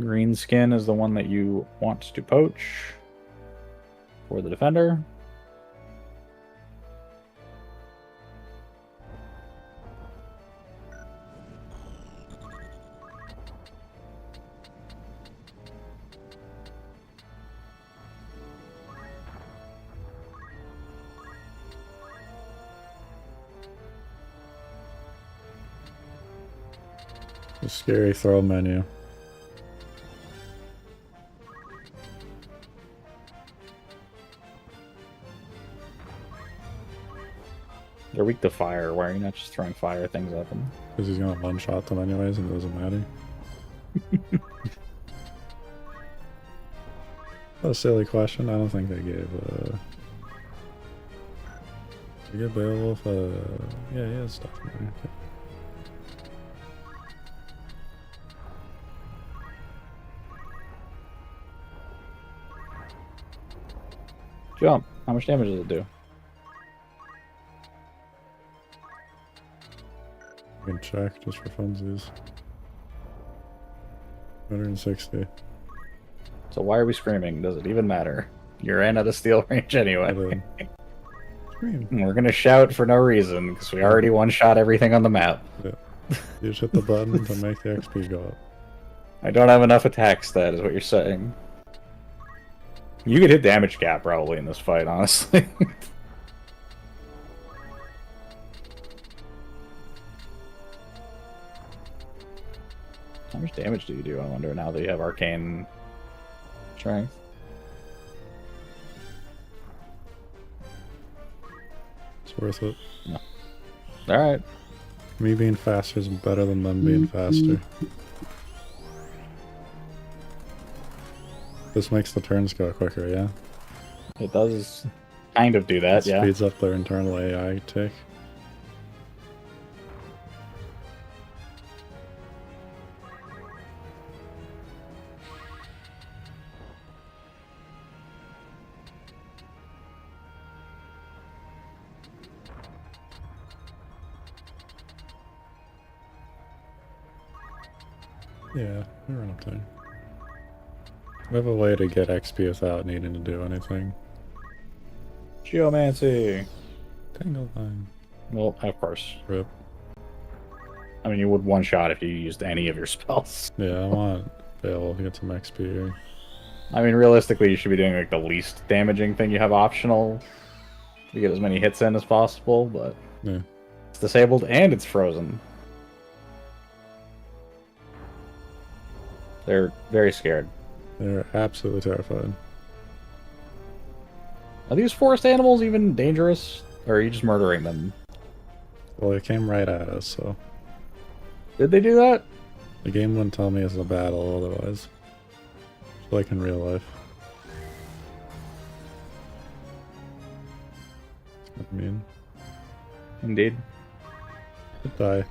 Green skin is the one that you want to poach for the defender. The scary throw menu. They're weak to fire. Why are you not just throwing fire things at them? Because he's gonna one-shot them anyways, and it doesn't matter. A silly question. I don't think they gave. They give Beowulf. Yeah, he has stuff in there. Jump. How much damage does it do? You can check just for funsies. 160. So why are we screaming? Does it even matter? You're in at a steel range anyway. Scream. We're gonna shout for no reason because we already one-shot everything on the map. Yeah. You just hit the button to make the XP go up. I don't have enough attack stat, is what you're saying. You could hit damage cap probably in this fight, honestly. How much damage do you do, I wonder, now that you have arcane strength? It's worth it. No. Alright. Me being faster is better than them being faster. This makes the turns go quicker, yeah? It does kind of do that, yeah. Speeds up their internal AI tick. Yeah, we run up there. We have a way to get XP without needing to do anything. Geomancy! Tangle line. Well, of course. Rip. I mean, you would one-shot if you used any of your spells. Yeah, I want Beowulf to get some XP here. I mean, realistically, you should be doing like the least damaging thing you have optional to get as many hits in as possible, but Yeah. it's disabled and it's frozen. They're very scared. They're absolutely terrified. Are these forest animals even dangerous? Or are you just murdering them? Well, they came right at us, so... Did they do that? The game wouldn't tell me it's a battle otherwise. Just like in real life. I mean... Indeed. Goodbye.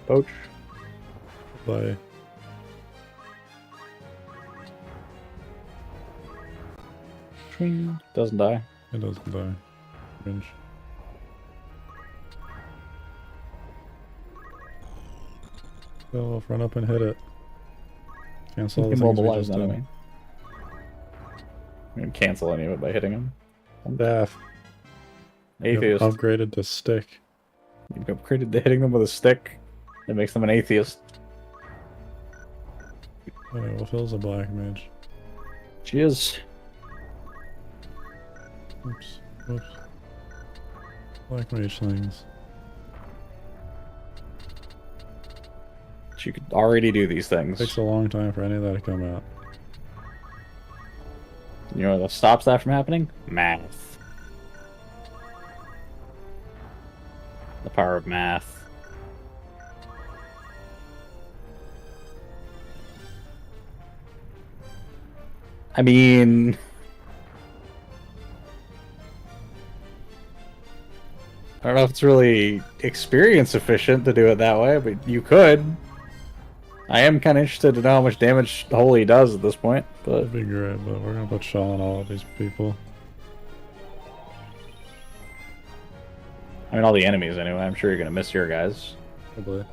Poach. Goodbye. Doesn't die. It doesn't die. Cringe. Beowulf, run up and hit it. Cancel all the things we Immobilize just that, I did. mean. You can cancel any of it by hitting him. Daff. Atheist. Upgraded to stick. You've upgraded to hitting them with a stick. That makes them an atheist. Alright, well, Phil's a black mage. She is. Oops. Oops. Black mage things. She could already do these things. Takes a long time for any of that to come out. You know what stops that from happening? Math. The power of math. I mean... I don't know if it's really experience efficient to do it that way, but you could. I am kind of interested to know how much damage Holy does at this point, but... That'd be great, but we're gonna put Shaw on all of these people. I mean, all the enemies anyway. I'm sure you're gonna miss your guys. Probably.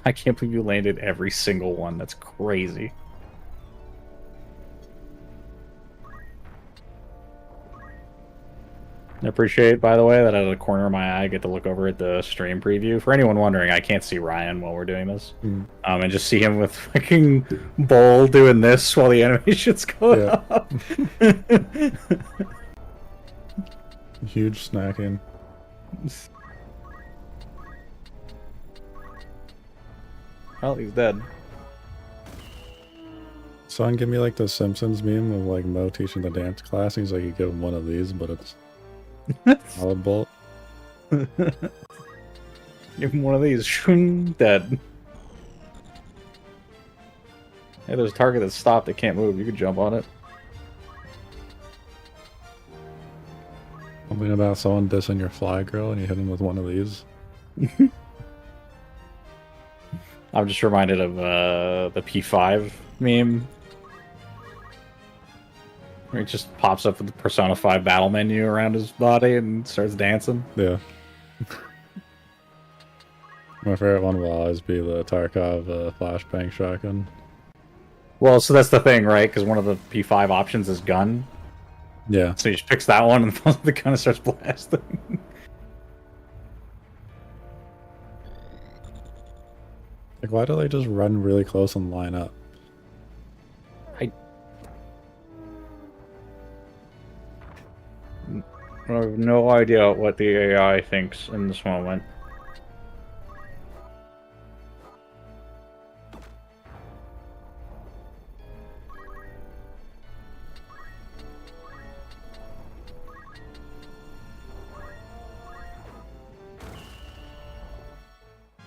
I can't believe you landed every single one. That's crazy. I appreciate, by the way, that out of the corner of my eye I get to look over at the stream preview. For anyone wondering, I can't see Ryan while we're doing this. And just see him with fucking Bull doing this while the animation's going up. Huge snacking. Well, he's dead. Son, give me like the Simpsons meme of like Mo teaching the dance class. He's like, you give him one of these, but it's solid bolt. Give him one of these. Shwing, dead. Hey, there's a target that's stopped. It can't move. You could jump on it. Something about someone dissing your fly girl and you hit him with one of these. I'm just reminded of the P5 meme. Where he just pops up with the Persona 5 battle menu around his body and starts dancing. Yeah. My favorite one will always be the Tarkov flashbang shotgun. Well, so that's the thing, right? Because one of the P5 options is gun. Yeah. So he just picks that one and the gun starts blasting. Like, why do they just run really close and line up? I have no idea what the AI thinks in this moment.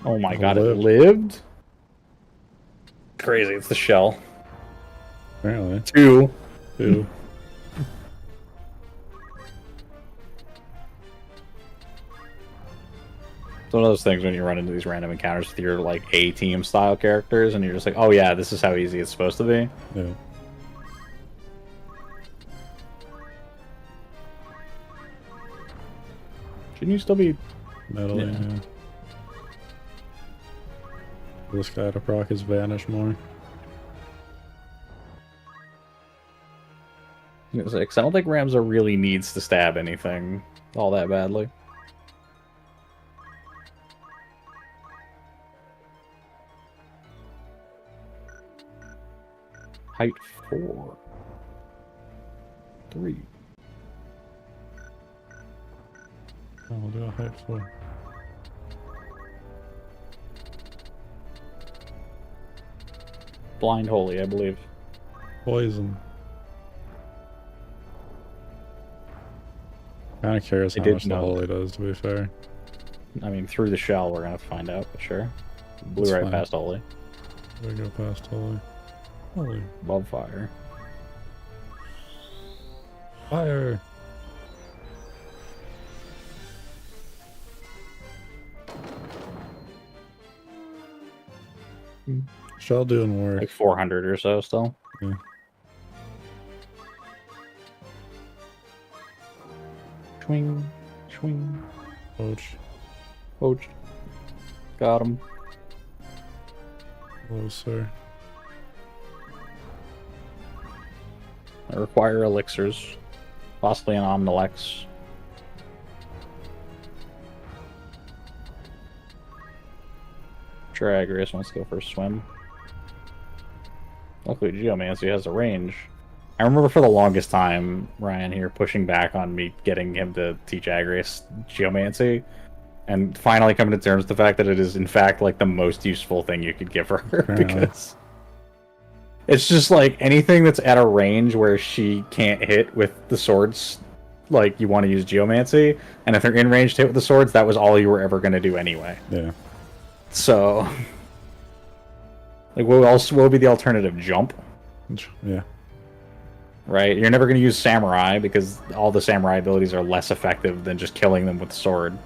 Oh my god, it lived? Crazy, it's the shell. Apparently. Two. It's one of those things when you run into these random encounters with your like A-team style characters and you're just like, oh yeah, this is how easy it's supposed to be. Yeah. Shouldn't you still be meddling? Yeah. This guy to proc his vanish more. I was like, 'cause I don't think Ramza really needs to stab anything all that badly. Height 4. 3. I'll do a height 4. Blind Holy, I believe. Poison. Kinda curious how much the Holy does, to be fair. I mean, through the shell, we're gonna find out, but sure. Blew That's right fine. past Holy. We go past Holy. Holy. Love fire. Fire! Shell doing work. Like 400 or so still. Yeah. Swing. Swing. Poach. Poached. Got him. Hello, sir. I require elixirs. Possibly an Omnilex. Sure, Agrius wants to go for a swim. Luckily, Geomancy has a range. I remember for the longest time, Ryan here pushing back on me getting him to teach Agrius Geomancy, and finally coming to terms with the fact that it is, in fact, like the most useful thing you could give her. Because it's just like anything that's at a range where she can't hit with the swords, like you want to use Geomancy, and if they're in range to hit with the swords, that was all you were ever going to do anyway. Yeah. So, like, what would be the alternative? Jump? Yeah. Right? You're never going to use Samurai because all the Samurai abilities are less effective than just killing them with the sword.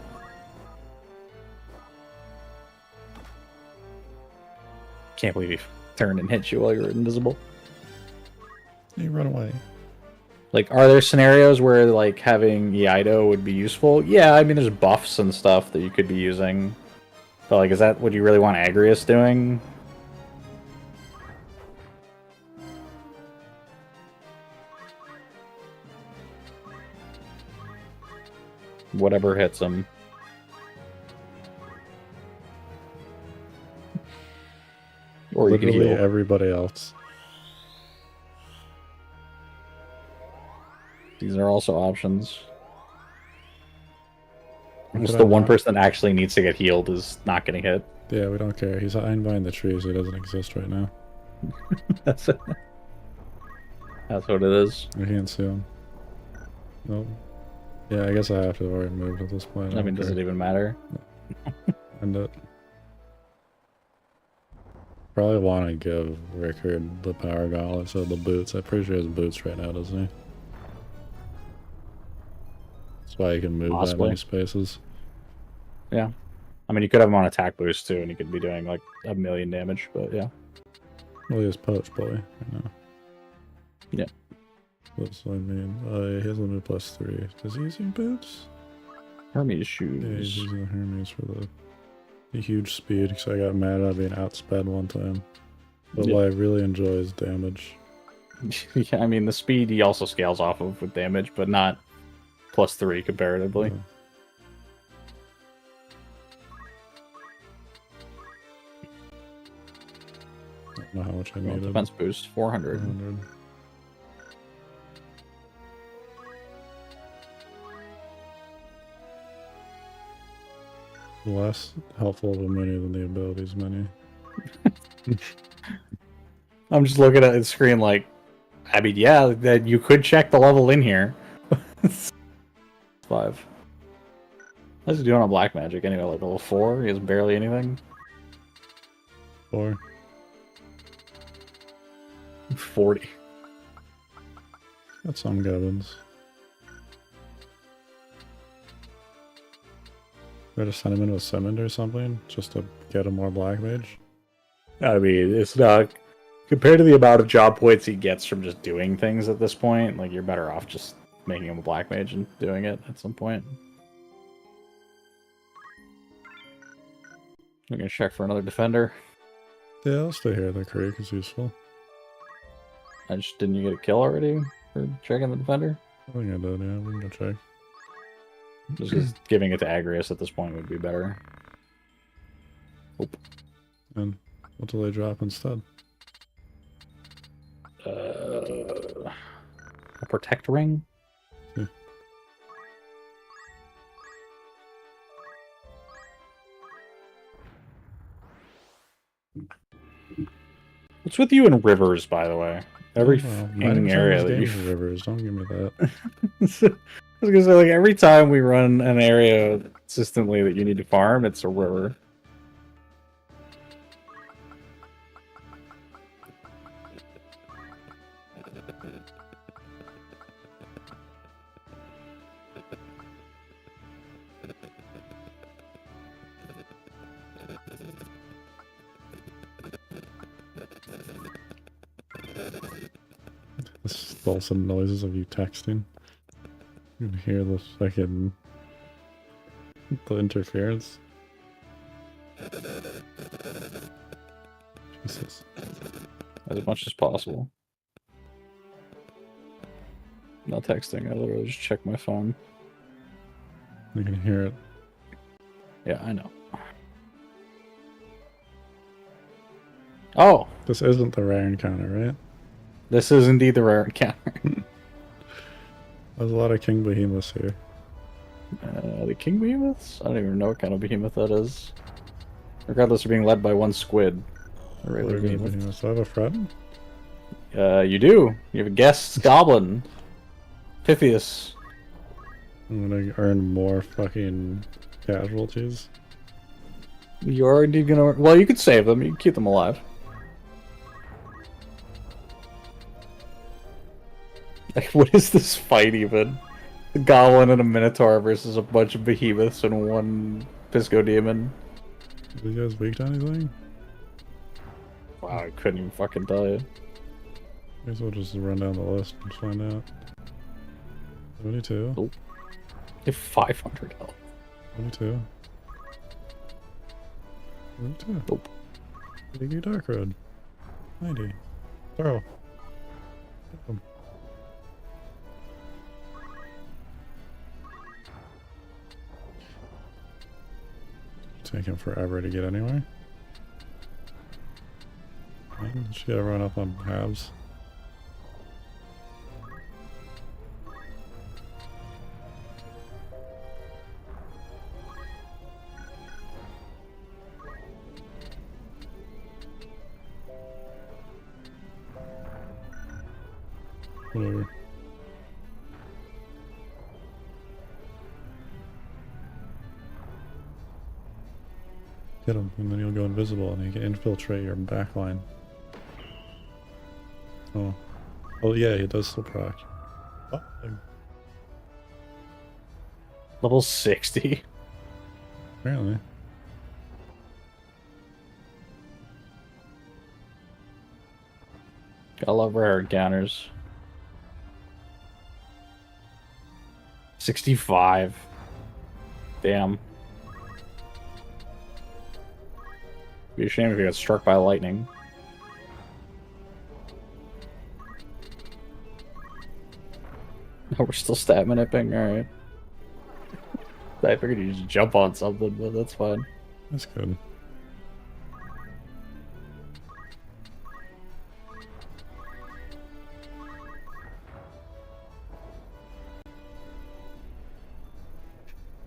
Can't believe he turned and hit you while you were invisible. You run away. Like, are there scenarios where, like, having Iaido would be useful? Yeah, I mean, there's buffs and stuff that you could be using. But, like, is that what you really want Agrius doing? whatever hits him. Or you can Literally heal. everybody else. These are also options. Could Just I the one not- person that actually needs to get healed is not getting hit. Yeah, we don't care. He's hiding behind the trees. He doesn't exist right now. That's it. That's what it is. I can't see him. Nope. Yeah, I guess I have to have already moved at this point. I mean, does it even matter? End it. Probably want to give Rickard the power gauntlet, so the boots. I'm pretty sure he has boots right now, doesn't he? That's why he can move that Possibly. many spaces. Yeah. I mean, you could have him on attack boost too, and he could be doing like 1,000,000 damage, but yeah. Well, he has Poach Boy right now. Yeah. What's I mean? He has a move +3. Does he using boots? Hermes Yeah, he's shoes. using the Hermes for the huge speed, because I got mad at being outsped one time. But Yeah. what I really enjoy is damage. Yeah, I mean, the speed he also scales off of with damage, but not +3 comparatively. Yeah. I don't know how much I Well, needed. defense boost, 400. 100. Less helpful of a menu than the abilities menu. I'm just looking at the screen like, I mean, yeah, that you could check the level in here. 5. How's he doing on black magic anyway? Like level 4? He has barely anything. 4. 40. Got some gubbins. Better send him into a summon or something, just to get a more black mage. I mean, it's not compared to the amount of job points he gets from just doing things at this point. Like, you're better off just making him a black mage and doing it at some point. I'm gonna check for another defender. Yeah, I'll stay here. The creek is useful. Didn't you get a kill already for checking the defender? I think I did, yeah. We can go check. Just 'cause giving it to Agrius at this point would be better. And what do they drop instead? A protect ring? Yeah. What's with you in rivers, by the way? Every Well, fucking 90% area of that this you. game is rivers. Don't give me that. I was gonna say, like, every time we run an area consistently that you need to farm, it's a river. This dulcet noises of you texting. You can hear the fucking the interference. Jesus. As much as possible. Not texting, I literally just check my phone. You can hear it. Yeah, I know. Oh! This isn't the rare encounter, right? This is indeed the rare encounter. There's a lot of King Behemoths here. The king behemoths? I don't even know what kind of behemoth that is. Regardless of being led by one squid. A regular Regular behemoth. behemoths. Do I have a friend? You do. You have a guest goblin. Pythias. I'm gonna earn more fucking casualties. You're already gonna. Well, you could save them. You can keep them alive. Like, what is this fight even? A goblin and a minotaur versus a bunch of behemoths and one pisco demon. Are you guys weak to anything? Wow, I couldn't even fucking tell you. Guess we'll just run down the list and find out. 22. Oh. You have 500 health. 22. 22. Nope. Biggie Dark Road. 90. Throw. take him forever to get anyway. Just gotta run up on halves. Whatever. Get him, and then you'll go invisible and you can infiltrate your backline. Oh. Oh yeah, he does still proc. Oh, Level 60. apparently. I love rare encounters. 65. Damn. Be a shame if he got struck by lightning. Oh, we're still stat nipping. Alright. I figured you just jump on something, but that's fine. That's good.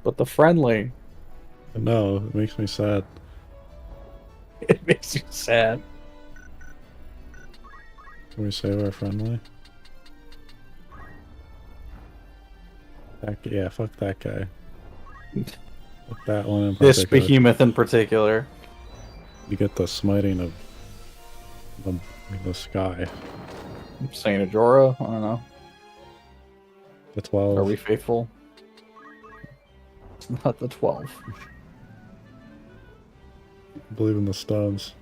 But the friendly, No, it makes me sad. it makes you sad. Can we say we're friendly? Yeah, fuck that guy. Fuck that one in This particular. behemoth in particular. You get the smiting of the sky. Saint Ajora? I don't know. The 12. Are we faithful? It's not the 12. Believe in the stones.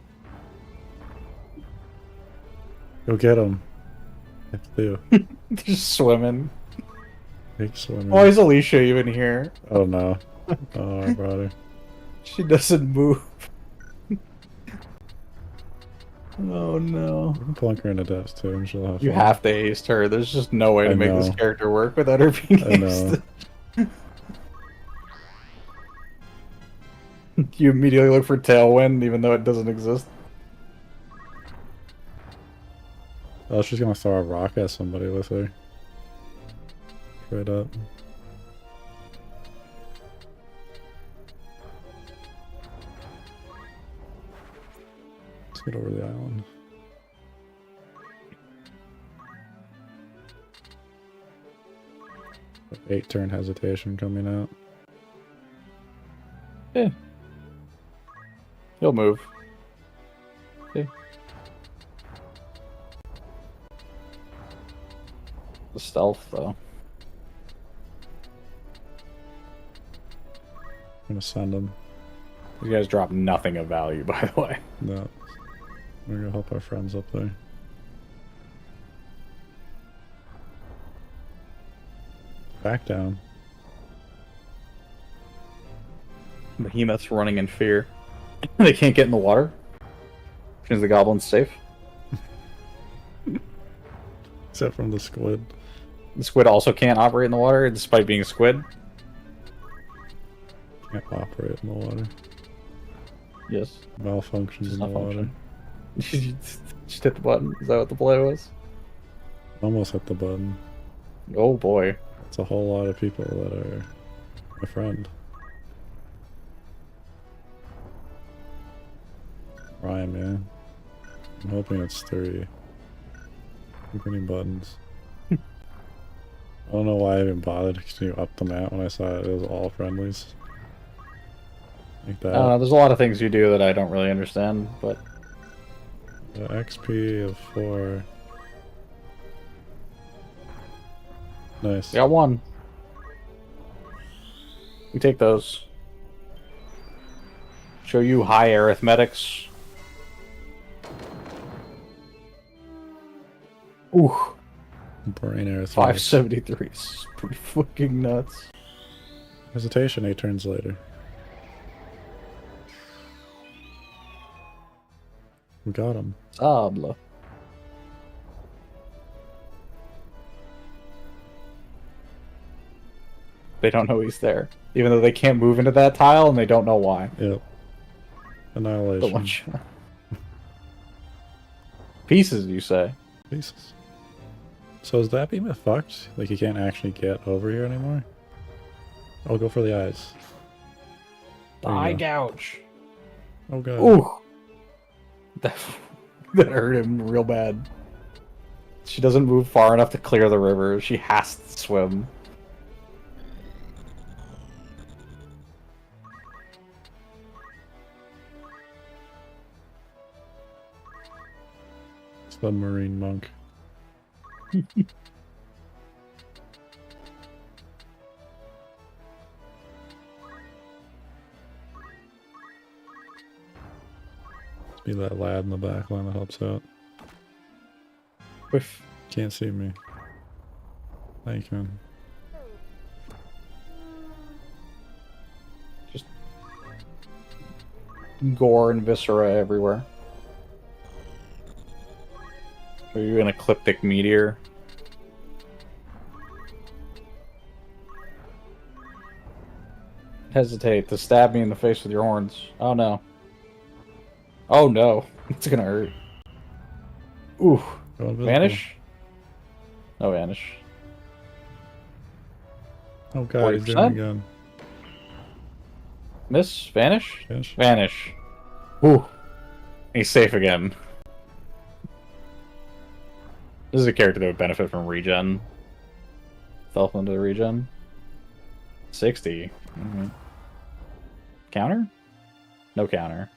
Go get him. Have to. Just swimming. Big swimming. Why is Alicia even here? Oh no. Oh, I brought her. She doesn't move. Oh no. We can plunk her into death too, and she'll have You fun. have to haste her. There's just no way to I make this know. character work without her being I know. hasted. You immediately look for Tailwind, even though it doesn't exist. Oh, she's gonna throw a rock at somebody with her. Straight up. Let's get over the island. Eight turn hesitation coming out. Yeah. He'll move. Okay. The stealth, though. I'm gonna send him. These guys drop nothing of value, by the way. No. We're gonna help our friends up there. Back down. Behemoth's running in fear. They can't get in the water. Which means the goblin's safe. Except from the squid. The squid also can't operate in the water, despite being a squid. Can't operate in the water. Yes. Malfunctions Just in the not water. function. You just hit the button. Is that what the play was? Almost hit the button. Oh boy. It's a whole lot of people that are my friend. Ryan, man. I'm hoping it's 3. Too many buttons. I don't know why I even bothered to continue up the map when I saw it was all friendlies. Like that. There's a lot of things you do that I don't really understand, but The XP of 4. Nice. I got one. We take those. Show you high arithmetics. Ooh, Brain arithmetic. 573 is pretty fucking nuts. Hesitation 8 turns later. We got him. Sable. They don't know he's there. Even though they can't move into that tile and they don't know why. Yep. Annihilation. one shot. Pieces, you say? Pieces. So is that behemoth fucked? Like you can't actually get over here anymore? I'll go for the eyes. The There you eye go. gouge. Oh god. Ooh. That hurt him real bad. She doesn't move far enough to clear the river. She has to swim. Submarine monk. Must be that lad in the back line that helps out. Whiff. Can't see me. Thank you, man. Just gore and viscera everywhere. Are you an ecliptic meteor? Hesitate to stab me in the face with your horns. Oh no. Oh no. It's gonna hurt. Ooh. Go invisible. Vanish? No vanish. Oh god, he's doing it 40%? again. Miss? Vanish? Finish. Vanish. Ooh. He's safe again. This is a character that would benefit from regen. Fell into the regen. 60. Mm-hmm. Counter? No counter.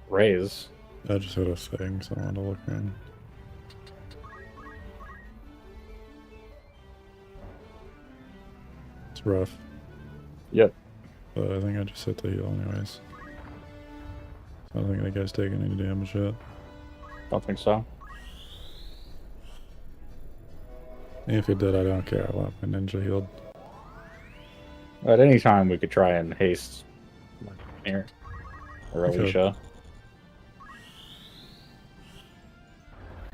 Raise. I just had a thing, so I wanted to look in. It's rough, Yep. but I think I just hit the heal anyways. I don't think that guy's taking any damage yet. Don't think so. And if he did, I don't care. I want my ninja healed. At any time, we could try and haste here. Or We could. Alicia.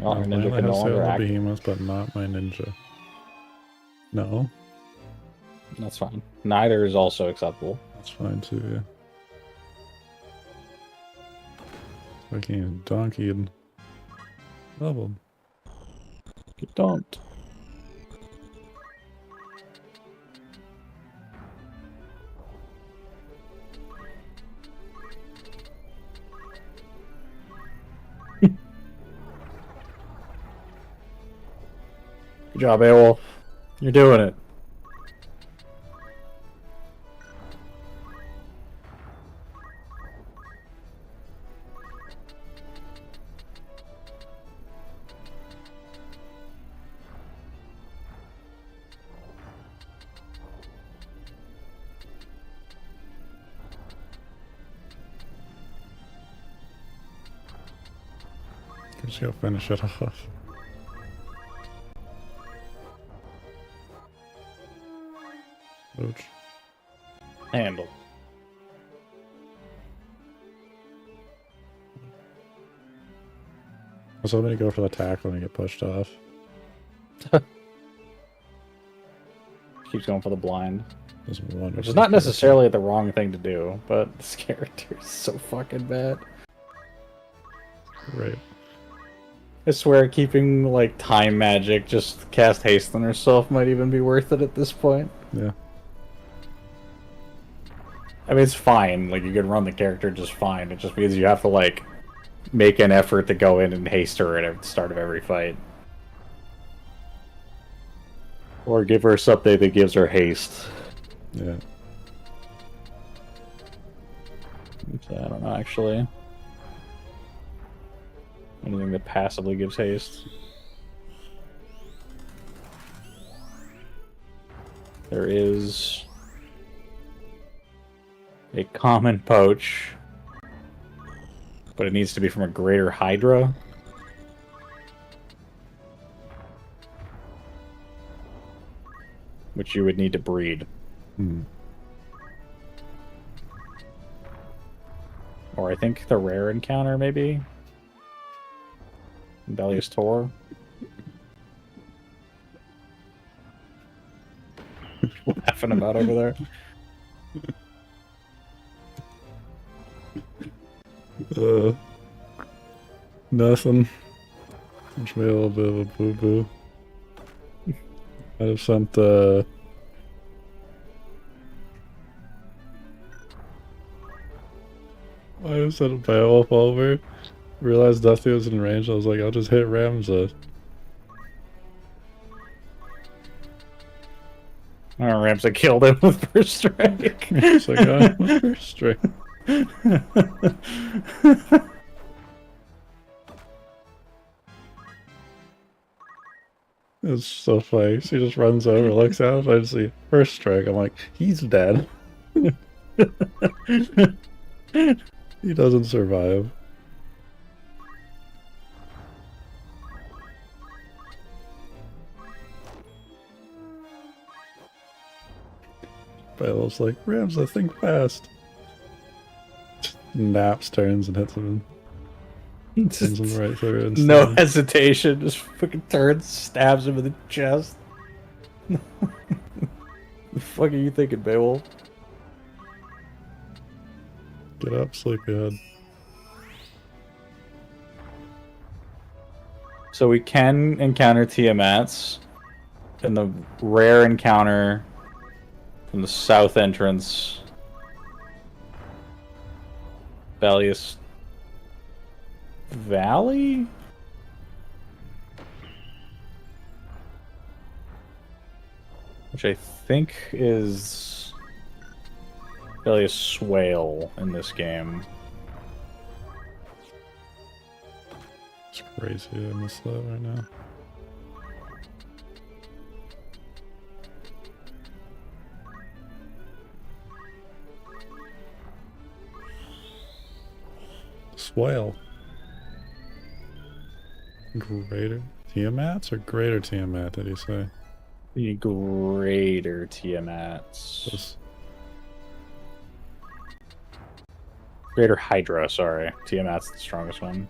Well, our I ninja might can no have longer sailed the act. behemoth, but not my ninja. No, That's fine. Neither is also acceptable. that's fine too, yeah. Fucking donkey and doubled. You don't. Good job, Aewolf. You're doing it. Just go finish it off. Ouch. Handle. I was hoping to go for the tackle and get pushed off. Keeps going for the blind. Just wonderful. Which is not necessarily the wrong thing to do, but this character is so fucking bad. Right. I swear keeping, like, time magic, just cast haste on herself might even be worth it at this point. Yeah. I mean, it's fine. Like, you can run the character just fine. It just means you have to, like, make an effort to go in and haste her at the start of every fight. Or give her something that gives her haste. Yeah. I don't know, actually. Anything that passively gives haste. There is a common poach, but it needs to be from a greater Hydra. Which you would need to breed. Hmm. Or I think the rare encounter, maybe? Bellius Tor. Laughing about over there. Nothing. Which made a little bit of a boo-boo. I'd have sent I have sent a Beowulf over. Realized Dusty was in range. I was like, I'll just hit Ramza. Oh, Ramsay killed him with first strike. It's like, oh, first strike. It's so funny. She just runs over, looks out, and I just see first strike. I'm like, he's dead. He doesn't survive. Beowulf's like, Ramza, think fast. Naps, turns, and hits him. Sends him right through. Instead. No hesitation, just fucking turns, stabs him in the chest. The fuck are you thinking, Beowulf? Get up, sleepyhead. So we can encounter Tiamats in the rare encounter from the south entrance. Bellius Valley? Which I think is Bellius Swale in this game. It's crazy, I miss that right now. Swale. Greater Tiamats or greater Tiamat, did he say? The greater Tiamats. This- Greater Hydra, sorry. Tiamat's the strongest one.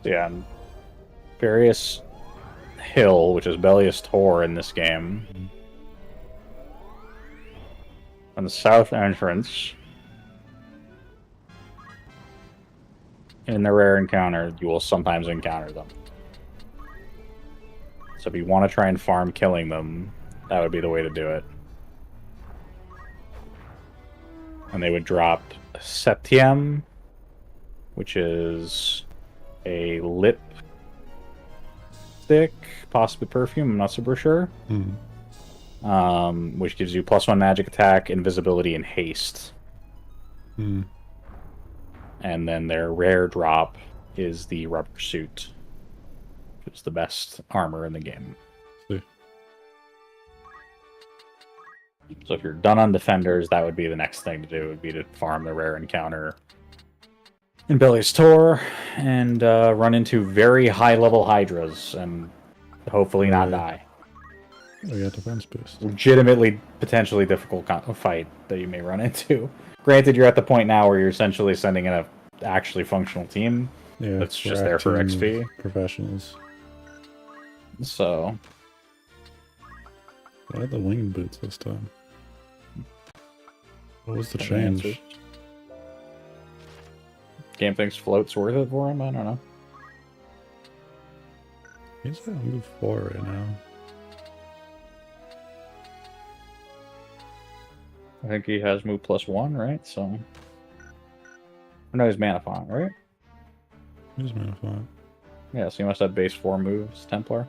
Yeah, and various hill, which is Bellius Tor in this game. On the south entrance, in the rare encounter, you will sometimes encounter them. So if you want to try and farm killing them, that would be the way to do it. And they would drop Septième, which is a lip stick, possibly perfume, I'm not super sure. Which gives you +1 magic attack, invisibility, and haste. And then their rare drop is the rubber suit, which is the best armor in the game. See. So if you're done on defenders, that would be the next thing to do, would be to farm the rare encounter in Bellius Tor and run into very high level Hydras and hopefully not die. We got defense boost. Legitimately, potentially difficult fight that you may run into. Granted, you're at the point now where you're essentially sending in a actually functional team. Yeah, That's just there for XP. Professionals. So I had the winged boots this time. What was the Any change? answers? Game thinks float's worth it for him? I don't know. He's at move 4 right now. I think he has move +1, right? So, or no, he's mana font, right? He's Manafont. Yeah, so he must have base 4 moves, Templar.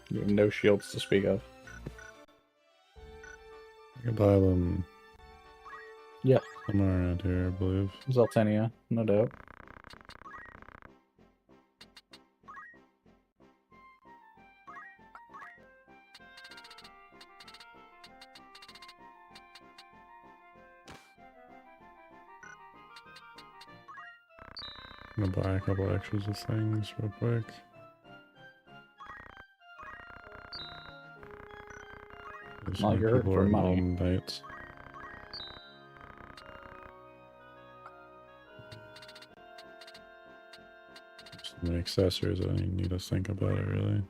You have no shields to speak of. I can buy them Yeah. Somewhere around here, I believe. Zeltenia, no doubt. I'm gonna buy a couple extras of things real quick. Well, you're hurting for money. Nights. Some accessories, I don't need to think about it really.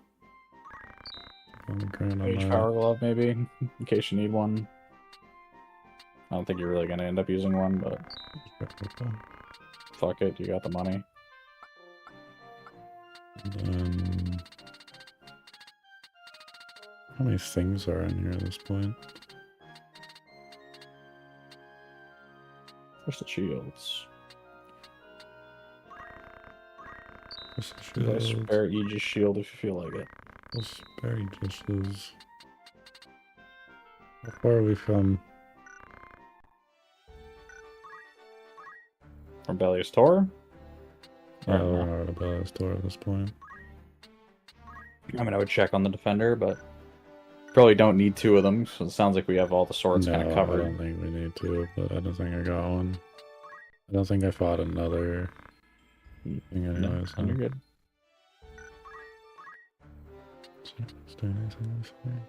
Mage power glove, maybe, in case you need one. I don't think you're really gonna end up using one, but fuck it, you got the money. And then, how many things are in here at this point? Where's the shields? Where's the Nice spare Aegis shield if you feel like it. We'll spare Aegis's. How far have we come? From Belia's Tor? Yeah, we're out of Belia's Tor at this point. I mean, I would check on the defender, but probably don't need two of them, so it sounds like we have all the swords kind of covered. I don't think we need to, but I don't think I got one. I don't think I fought another thing anyways. No, you're good. Is there anything else here?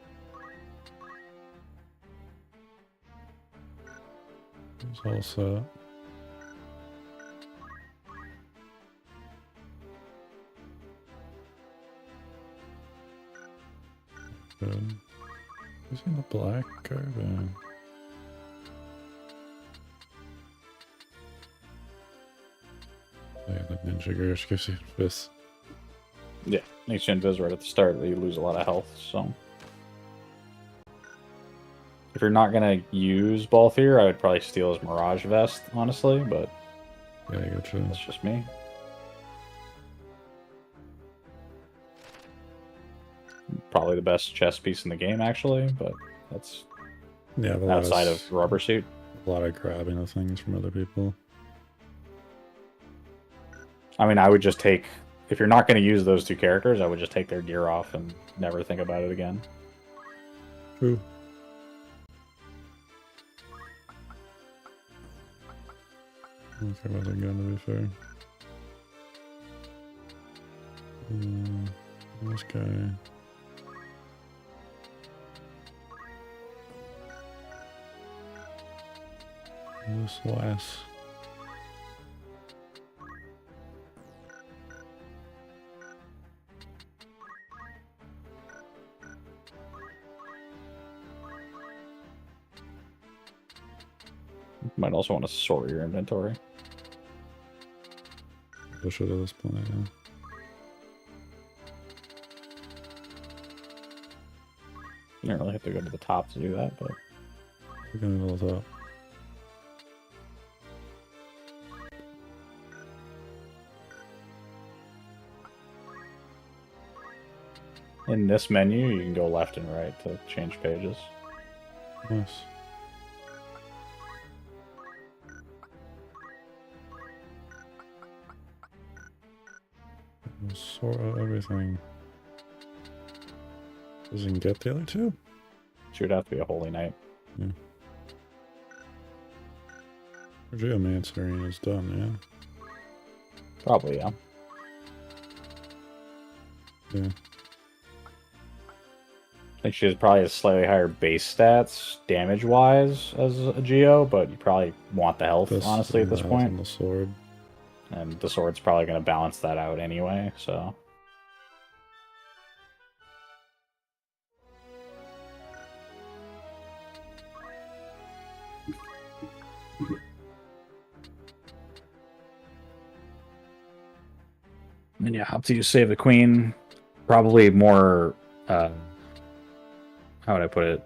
It's all set. Good. Is he in the black carbon? Yeah, the Ninja Gurish gives you this. Yeah, makes you invis right at the start, but you lose a lot of health, so. If you're not gonna use Balthier, I would probably steal his Mirage Vest, honestly, but yeah, I got you. That's just me. Probably the best chest piece in the game, actually, but that's outside of Rubber Suit. A lot of grabbing of things from other people. I mean, I would just take... If you're not going to use those two characters, I would just take their gear off and never think about it again. True. I don't care about the gun, to be fair. This guy... This last... You might also want to sort your inventory. Push it at this point, yeah. You don't really have to go to the top to do that, but... We're gonna go to the top. In this menu, you can go left and right to change pages. Nice. We'll sort out everything. Doesn't get the other two? She would have to be a Holy Knight. Yeah. Geomancer Arena is done, yeah? Probably, yeah. Yeah. I think she has probably slightly higher base stats, damage-wise, as a Geo, but you probably want the health, honestly, at this point. And the sword. And the sword's probably going to balance that out anyway, so... And yeah, up to you save the queen. Probably more... how would I put it?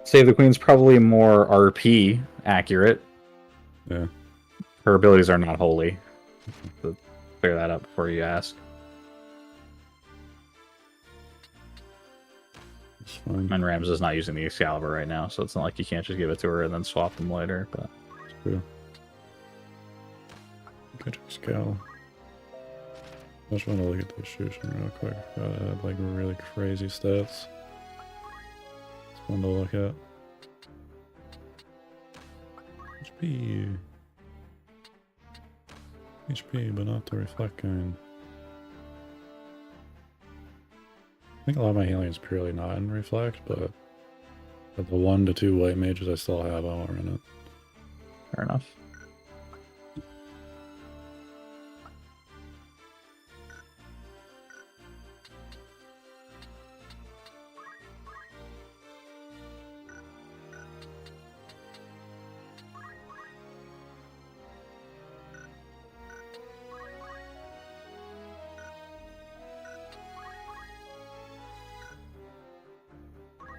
Save the Queen's probably more RP accurate. Yeah. Her abilities are not holy. So clear that up before you ask. It's fine. And Rams is not using the Excalibur right now, so it's not like you can't just give it to her and then swap them later. But It's true. Good Excal. I just want to look at those Shushin real quick. It had like really crazy stats. It's fun to look at. HP. HP, but not the reflect kind. I think a lot of my healing is purely not in reflect, but the 1 to 2 white mages I still have are in it. fair enough.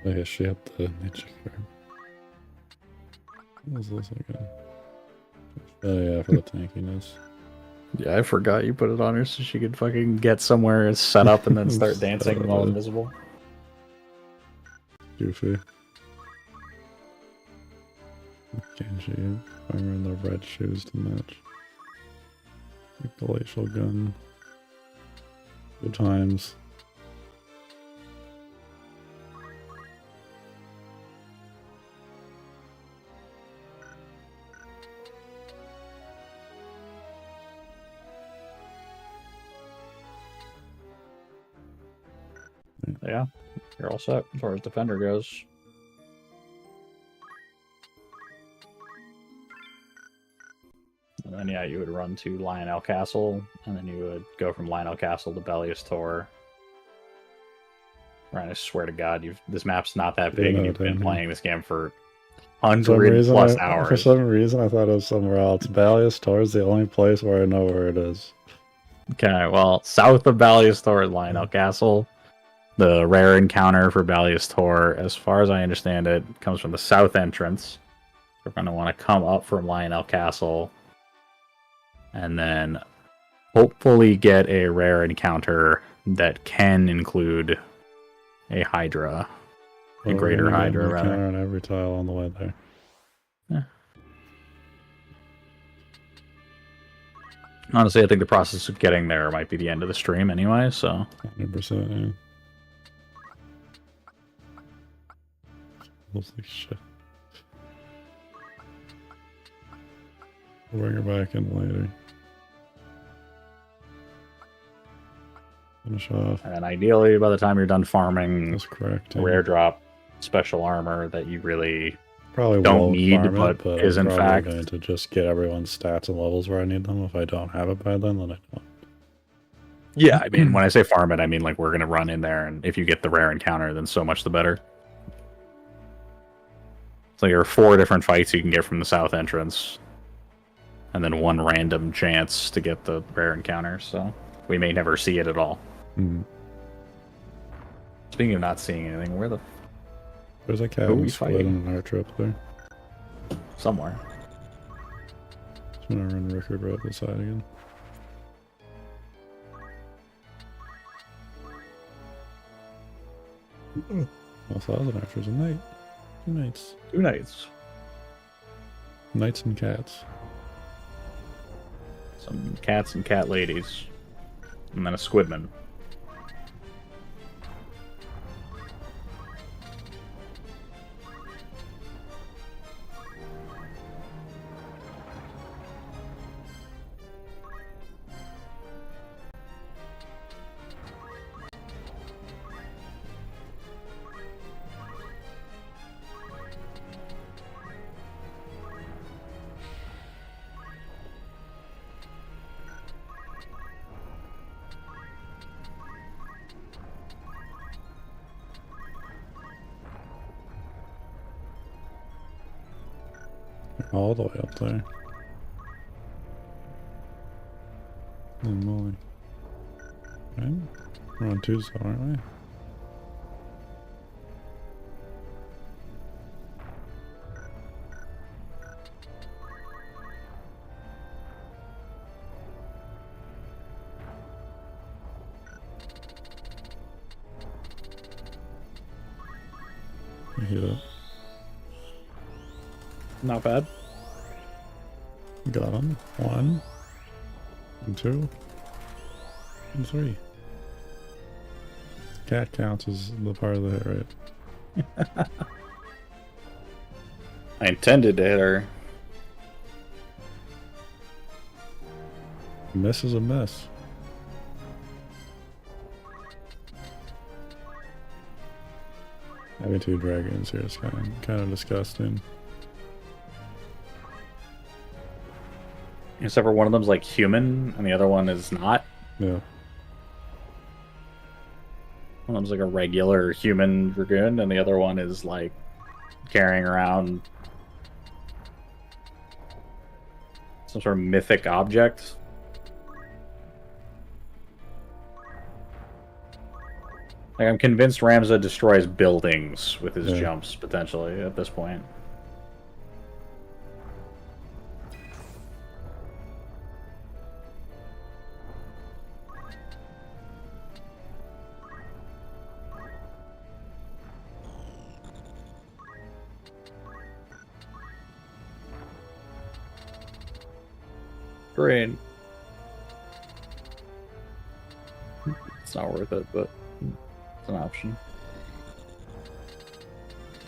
Oh yeah, she had the nature card. What was this again? Oh yeah, for the tankiness. Yeah, I forgot you put it on her so she could fucking get somewhere and set up and then start dancing while invisible. Goofy. Genji, wearing the red shoes to match. The glacial gun. Good times. Yeah, you're all set as far as defender goes. And then yeah, you would run to Lionel Castle, and then you would go from Lionel Castle to Bellius Tor. Ryan, I swear to God, this map's not that big, and you've been playing this game for 100+ hours. For some reason, I thought it was somewhere else. Ballius Tor is the only place where I know where it is. Okay, well, south of Ballius Tor is Lionel Castle. The rare encounter for Ballius Tor, as far as I understand it, comes from the south entrance. We're going to want to come up from Lionel Castle and then hopefully get a rare encounter that can include a Hydra. A greater Hydra, rather. On every tile on the way there. Yeah. Honestly, I think the process of getting there might be the end of the stream anyway, so... 100%, yeah. Holy shit. We'll bring her back in later. Finish off. And ideally, by the time you're done farming, That's correct. a rare drop special armor that you really probably don't need, farm it, but is in fact going to just get everyone's stats and levels where I need them. If I don't have it by then I don't. Yeah, I mean, when I say farm it, I mean like we're gonna run in there, and if you get the rare encounter, then so much the better. So there are 4 different fights you can get from the south entrance, and then 1 random chance to get the rare encounter. So we may never see it at all. Mm. Speaking of not seeing anything, where the There's a cat Who are we and squid fighting? and an archer up there. somewhere? Just gonna run Rickard right up the side again. Oh, so that was an archer. It was a knight. 2 knights. 2 knights. Knights and cats. Some cats and cat ladies. And then a squidman. All the way up there. Holy moly. Right? We're on Tuesday, aren't we? Hit it. Not bad. Got him. 1, and 2, and 3. Cat counts as the part of the hit, right? I intended to hit her. Miss is a miss. Having 2 dragons here is kind of disgusting. Except for one of them's like human, and the other one is not. Yeah. One of them's like a regular human dragoon, and the other one is like carrying around some sort of mythic object. Like, I'm convinced Ramza destroys buildings with his jumps, potentially, at this point. Great. It's not worth it, but it's an option.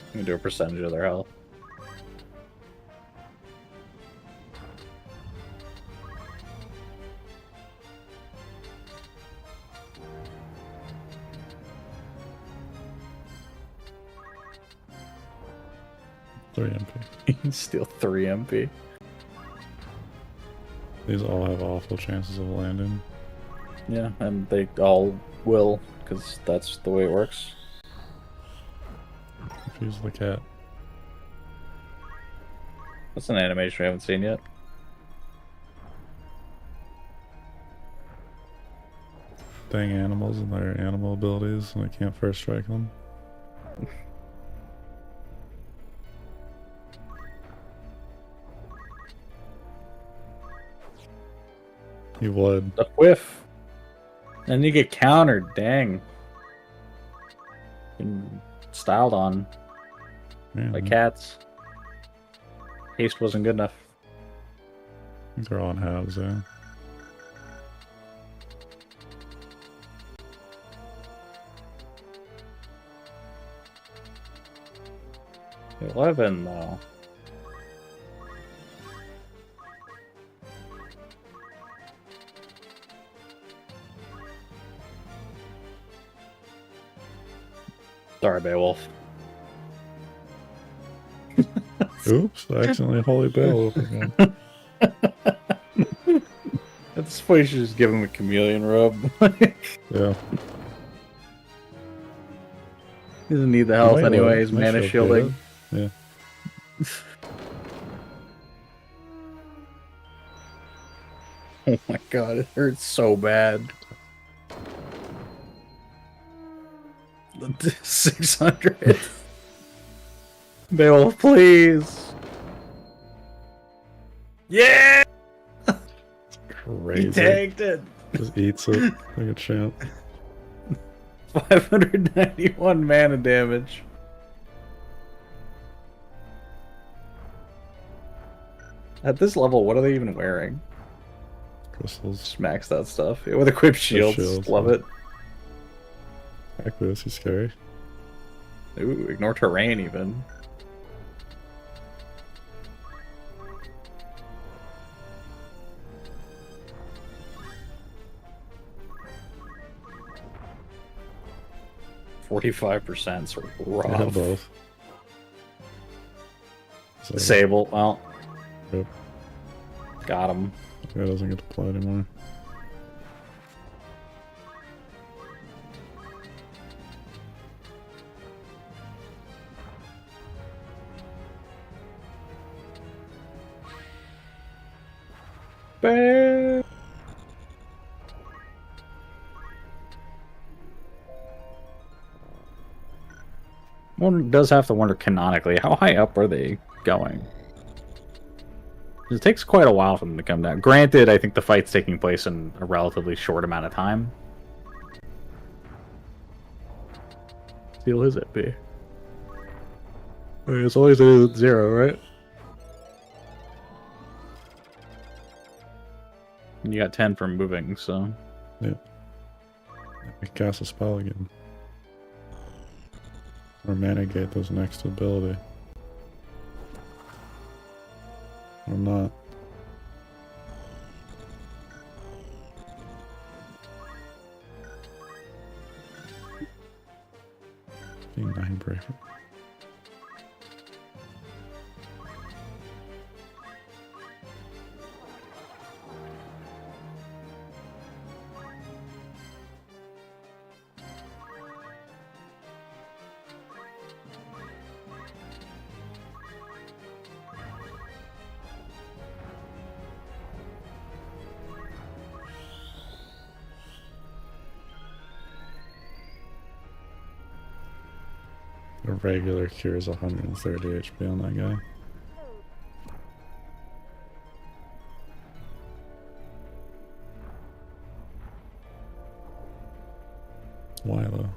I'm gonna do a percentage of their health. Three MP. You can steal 3 MP. These all have awful chances of landing. Yeah, and they all will, because that's the way it works. Confuse the cat. That's an animation we haven't seen yet. Dang animals and their animal abilities, and I can't first strike them. You would. A whiff. And you get countered, dang. Been styled on by cats. Haste wasn't good enough. They're all in halves, yeah. $11 though. Sorry, Beowulf. Oops, I accidentally holy Beowulf again. At this point, you should just give him a chameleon robe. Yeah. He doesn't need the health anyway, he's mana shielding. Yeah. Oh my god, it hurts so bad. 600. Beowulf, please. Yeah! Crazy. He tanked it. Just eats it like a champ. 591 mana damage. At this level, what are they even wearing? Crystals. Just max that stuff. Yeah, with equipped shields. Love it. Heck, this is scary. Ooh, ignore terrain even. %, so rough. I have both. So, Sable, well. Yep. Got him. Guy doesn't get to play anymore. Bang! One does have to wonder canonically, how high up are they going? It takes quite a while for them to come down. Granted, I think the fight's taking place in a relatively short amount of time. Steal his EP. It's always a 0, right? You got 10 from moving, so. Yeah. We cast a spell again. Or mana gate this next ability. Or not. Being 9 breaker. A regular cures 130 HP on that guy. Why though?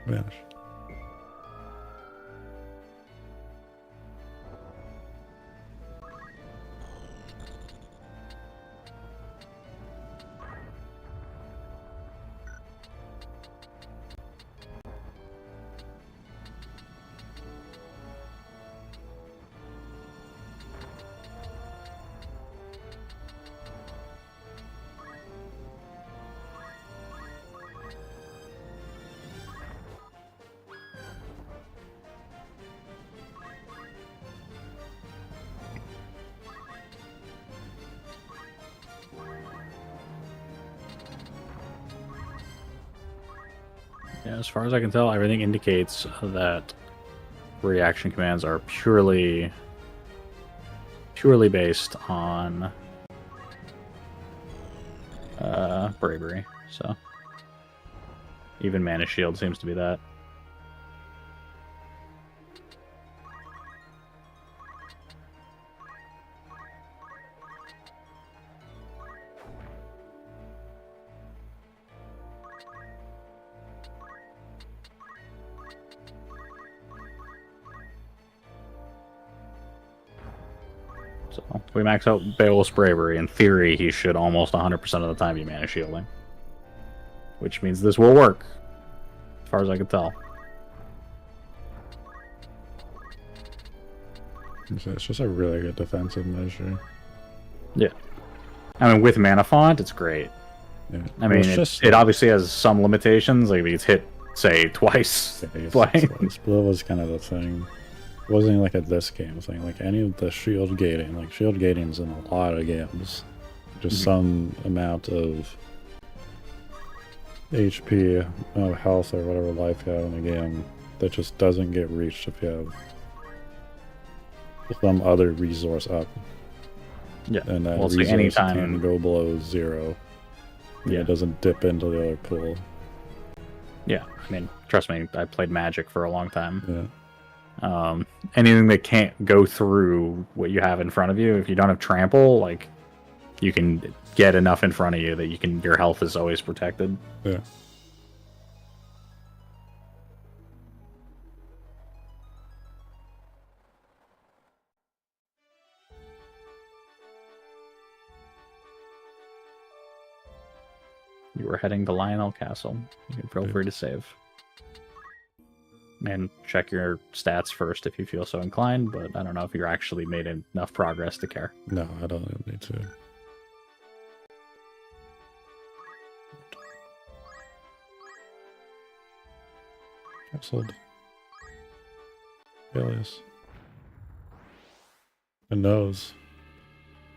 Vanish. Yeah, as far as I can tell, everything indicates that reaction commands are purely based on bravery. So even mana shield seems to be that. So if we max out Beowulf's bravery, in theory, he should almost 100% of the time be mana shielding. Which means this will work, as far as I can tell. It's just a really good defensive measure. Yeah. I mean, with Mana Font, it's great. Yeah. I mean, it obviously has some limitations. Like, if it's hit, say, twice. But that was kind of the thing. It wasn't like a this game thing. Like any of the shield gating, like shield gating's in a lot of games. Just some amount of HP, health, or whatever life you have in the game that just doesn't get reached if you have some other resource up. Yeah. And that Well, resource anytime can go below 0. Yeah. It doesn't dip into the other pool. Yeah. I mean, trust me, I played Magic for a long time. Yeah. Anything that can't go through what you have in front of you, if you don't have trample, like, you can get enough in front of you that your health is always protected. Yeah. You were heading to Lionel Castle. You can feel free to save. And check your stats first if you feel so inclined, but I don't know if you're actually made enough progress to care. No, I don't need to. Capsuled. Alias. A nose.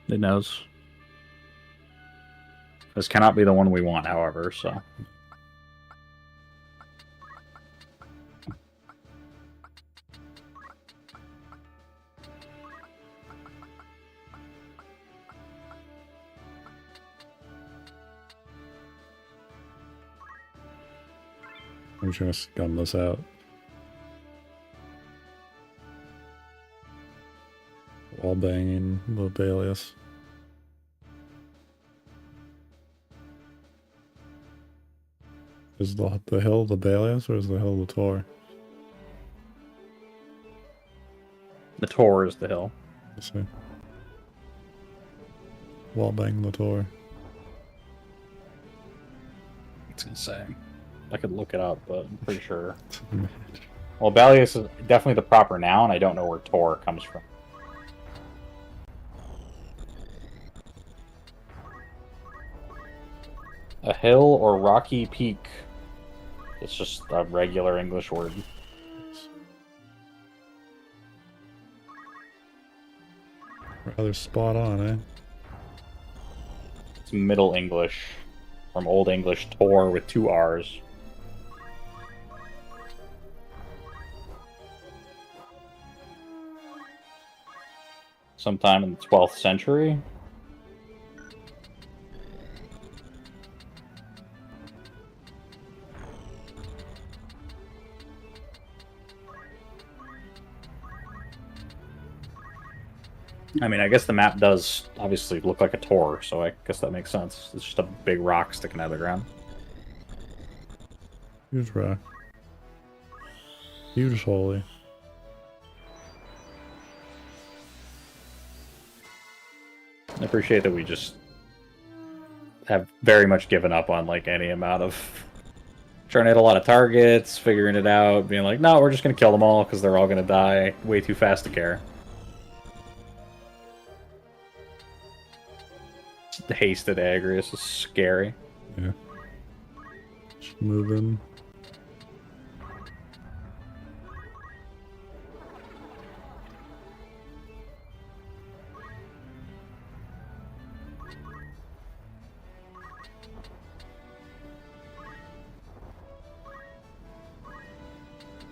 It knows. This cannot be the one we want, however, so. I'm just gonna scum this out. Wall banging the Balius. Is the hill the Balius or is the hill the Tor? The Tor is the hill. Let's see. Wall bang the Tor. It's insane. I could look it up, but I'm pretty sure. Well, Balius is definitely the proper noun. I don't know where Tor comes from. A hill or rocky peak. It's just a regular English word. Rather spot on, eh? It's Middle English. From Old English, Tor with 2 R's. Sometime in the 12th century. I mean, I guess the map does obviously look like a Tor, so I guess that makes sense. It's just a big rock sticking out of the ground. Huge rock. Huge holy. I appreciate that we just have very much given up on like any amount of trying to hit a lot of targets, figuring it out, being like, no, we're just going to kill them all because they're all going to die way too fast to care. The hasted Agrius is scary. Yeah. Just move in.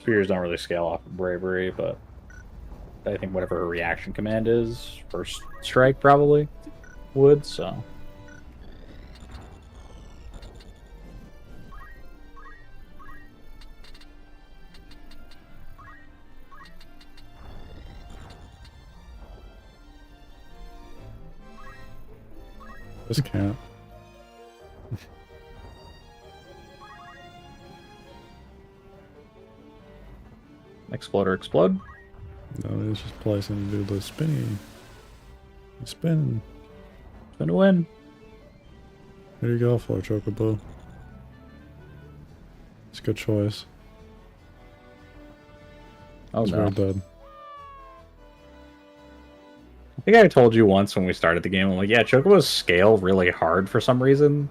Spears don't really scale off of bravery, but I think whatever her reaction command is, first strike probably would, so. This can't. Exploder explode. No, it's just placing to do the spinning. Spin. Gonna win. There you go, Floor Chocobo. It's a good choice. Oh It's no. very dead. I think I told you once when we started the game, I'm like, yeah, Chocobos scale really hard for some reason.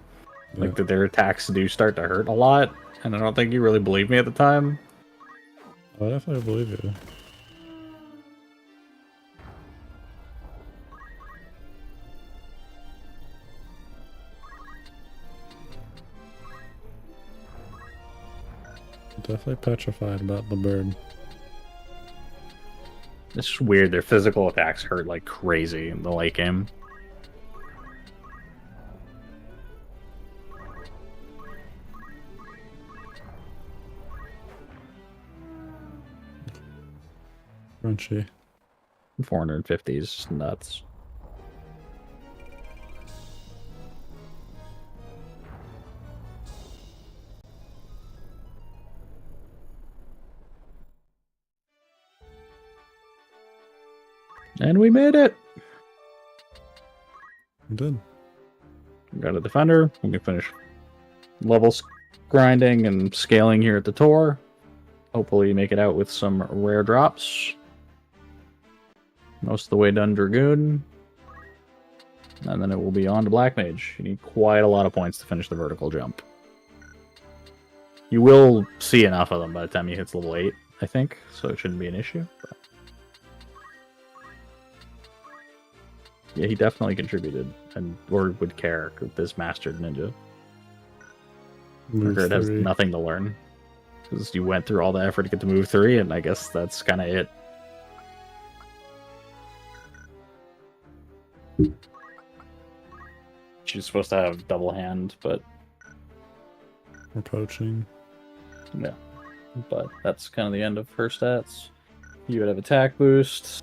Like, that their attacks do start to hurt a lot, and I don't think you really believed me at the time. I definitely believe you. Definitely petrified about the bird. It's just weird. Their physical attacks hurt like crazy in the late game. Crunchy. 450 is nuts. And we made it! We did. We got a defender. We can finish levels grinding and scaling here at the Tor. Hopefully make it out with some rare drops. Most of the way done Dragoon. And then it will be on to Black Mage. You need quite a lot of points to finish the vertical jump. You will see enough of them by the time you hit level 8, I think, so it shouldn't be an issue. But yeah, he definitely contributed, and or would care with this mastered ninja. Move It has 3. nothing to learn. Because you went through all the effort to get to move 3, and I guess that's kind of it. She's supposed to have double hand, but We're poaching. yeah. But that's kind of the end of her stats. You would have attack boost.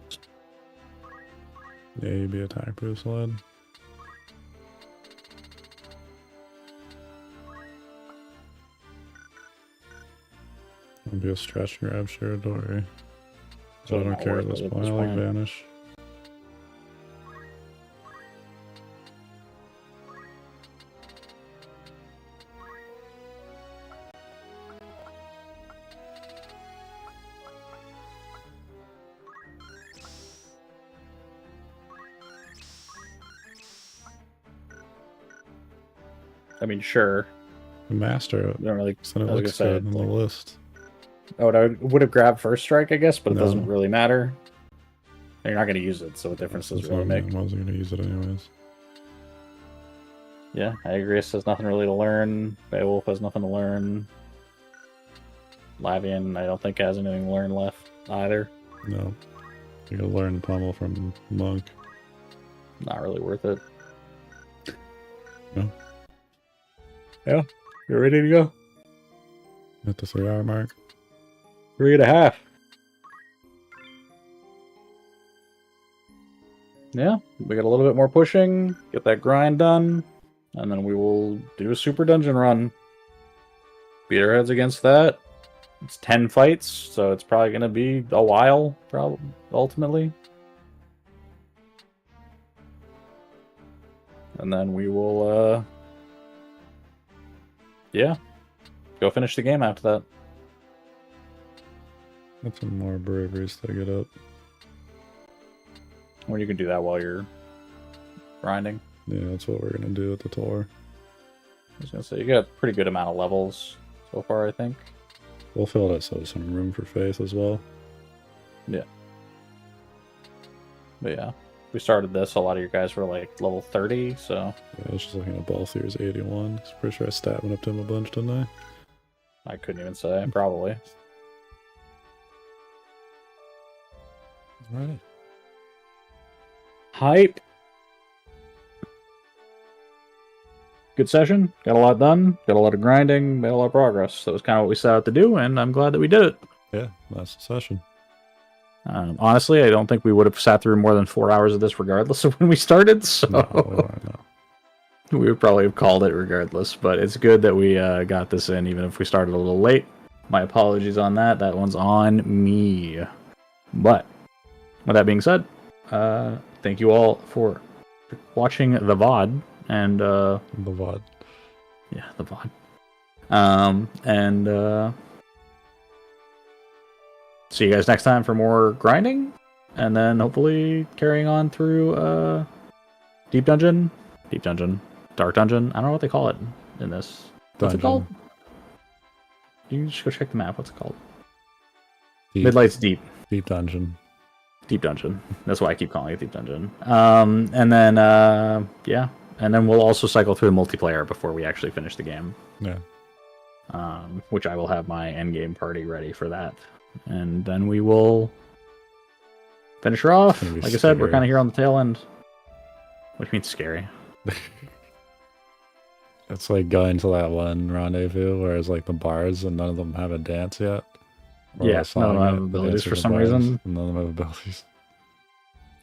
Yeah, you'd be attack boost led. It'll be a stretch to grab Shiradori. So I don't not care at worth this it at point. this I like point. Vanish. I mean, sure. The Master, I don't really. so it I was looks gonna say, good in the list. I would have grabbed first strike, I guess, but it No. doesn't really matter. You're not going to use it, so what difference does it really make? I wasn't going to use it anyways. Yeah, Agrius has nothing really to learn. Beowulf has nothing to learn. Lavian, I don't think has anything to learn left either. No. You gotta learn Pummel from Monk. Not really worth it. No. Yeah, you're ready to go. At the 3-hour mark. 3.5. Yeah, we got a little bit more pushing, get that grind done, and then we will do a super dungeon run. Beat our heads against that. It's 10 fights, so it's probably going to be a while, probably, ultimately. And then we will, yeah, go finish the game after that. That's some more braveries to get up. Or you can do that while you're grinding. Yeah, that's what we're gonna do at the tour. I was going to say, you got a pretty good amount of levels so far, I think. We'll fill it so some room for faith as well. Yeah. But yeah, we started this. A lot of you guys were like level 30, so. Yeah, I was just looking at Balthier's 81. I'm pretty sure I stat went up to him a bunch, didn't I? I couldn't even say, probably. Alright. Hype. Good session. Got a lot done. Got a lot of grinding. Made a lot of progress. That was kind of what we set out to do, and I'm glad that we did it. Yeah, that's the session. Honestly, I don't think we would have sat through more than 4 hours of this regardless of when we started, so No. we would probably have called it regardless. But it's good that we got this in, even if we started a little late. My apologies on that. That one's on me. But with that being said, thank you all for watching the VOD. And The VOD. yeah, the VOD. See you guys next time for more grinding, and then hopefully carrying on through Deep Dungeon, Dark Dungeon. I don't know what they call it in this. What's it called? You can just go check the map. What's it called? Midlight's Deep. Deep Dungeon. Deep Dungeon. That's why I keep calling it Deep Dungeon. And then yeah. And then we'll also cycle through the multiplayer before we actually finish the game. Yeah. Which I will have my endgame party ready for that. And then we will finish her off. Like I said, we're kind of here on the tail end. What do you mean scary? It's like going to that one rendezvous where it's like the bars and none of them have a dance yet. Or Yeah, a song none of them yet. have The abilities dance for are the some bars, reason. and none of them have abilities.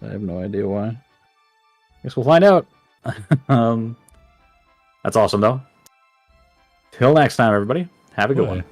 I have no idea why. Guess we'll find out. That's awesome, though. Till next time, everybody. Have a good one.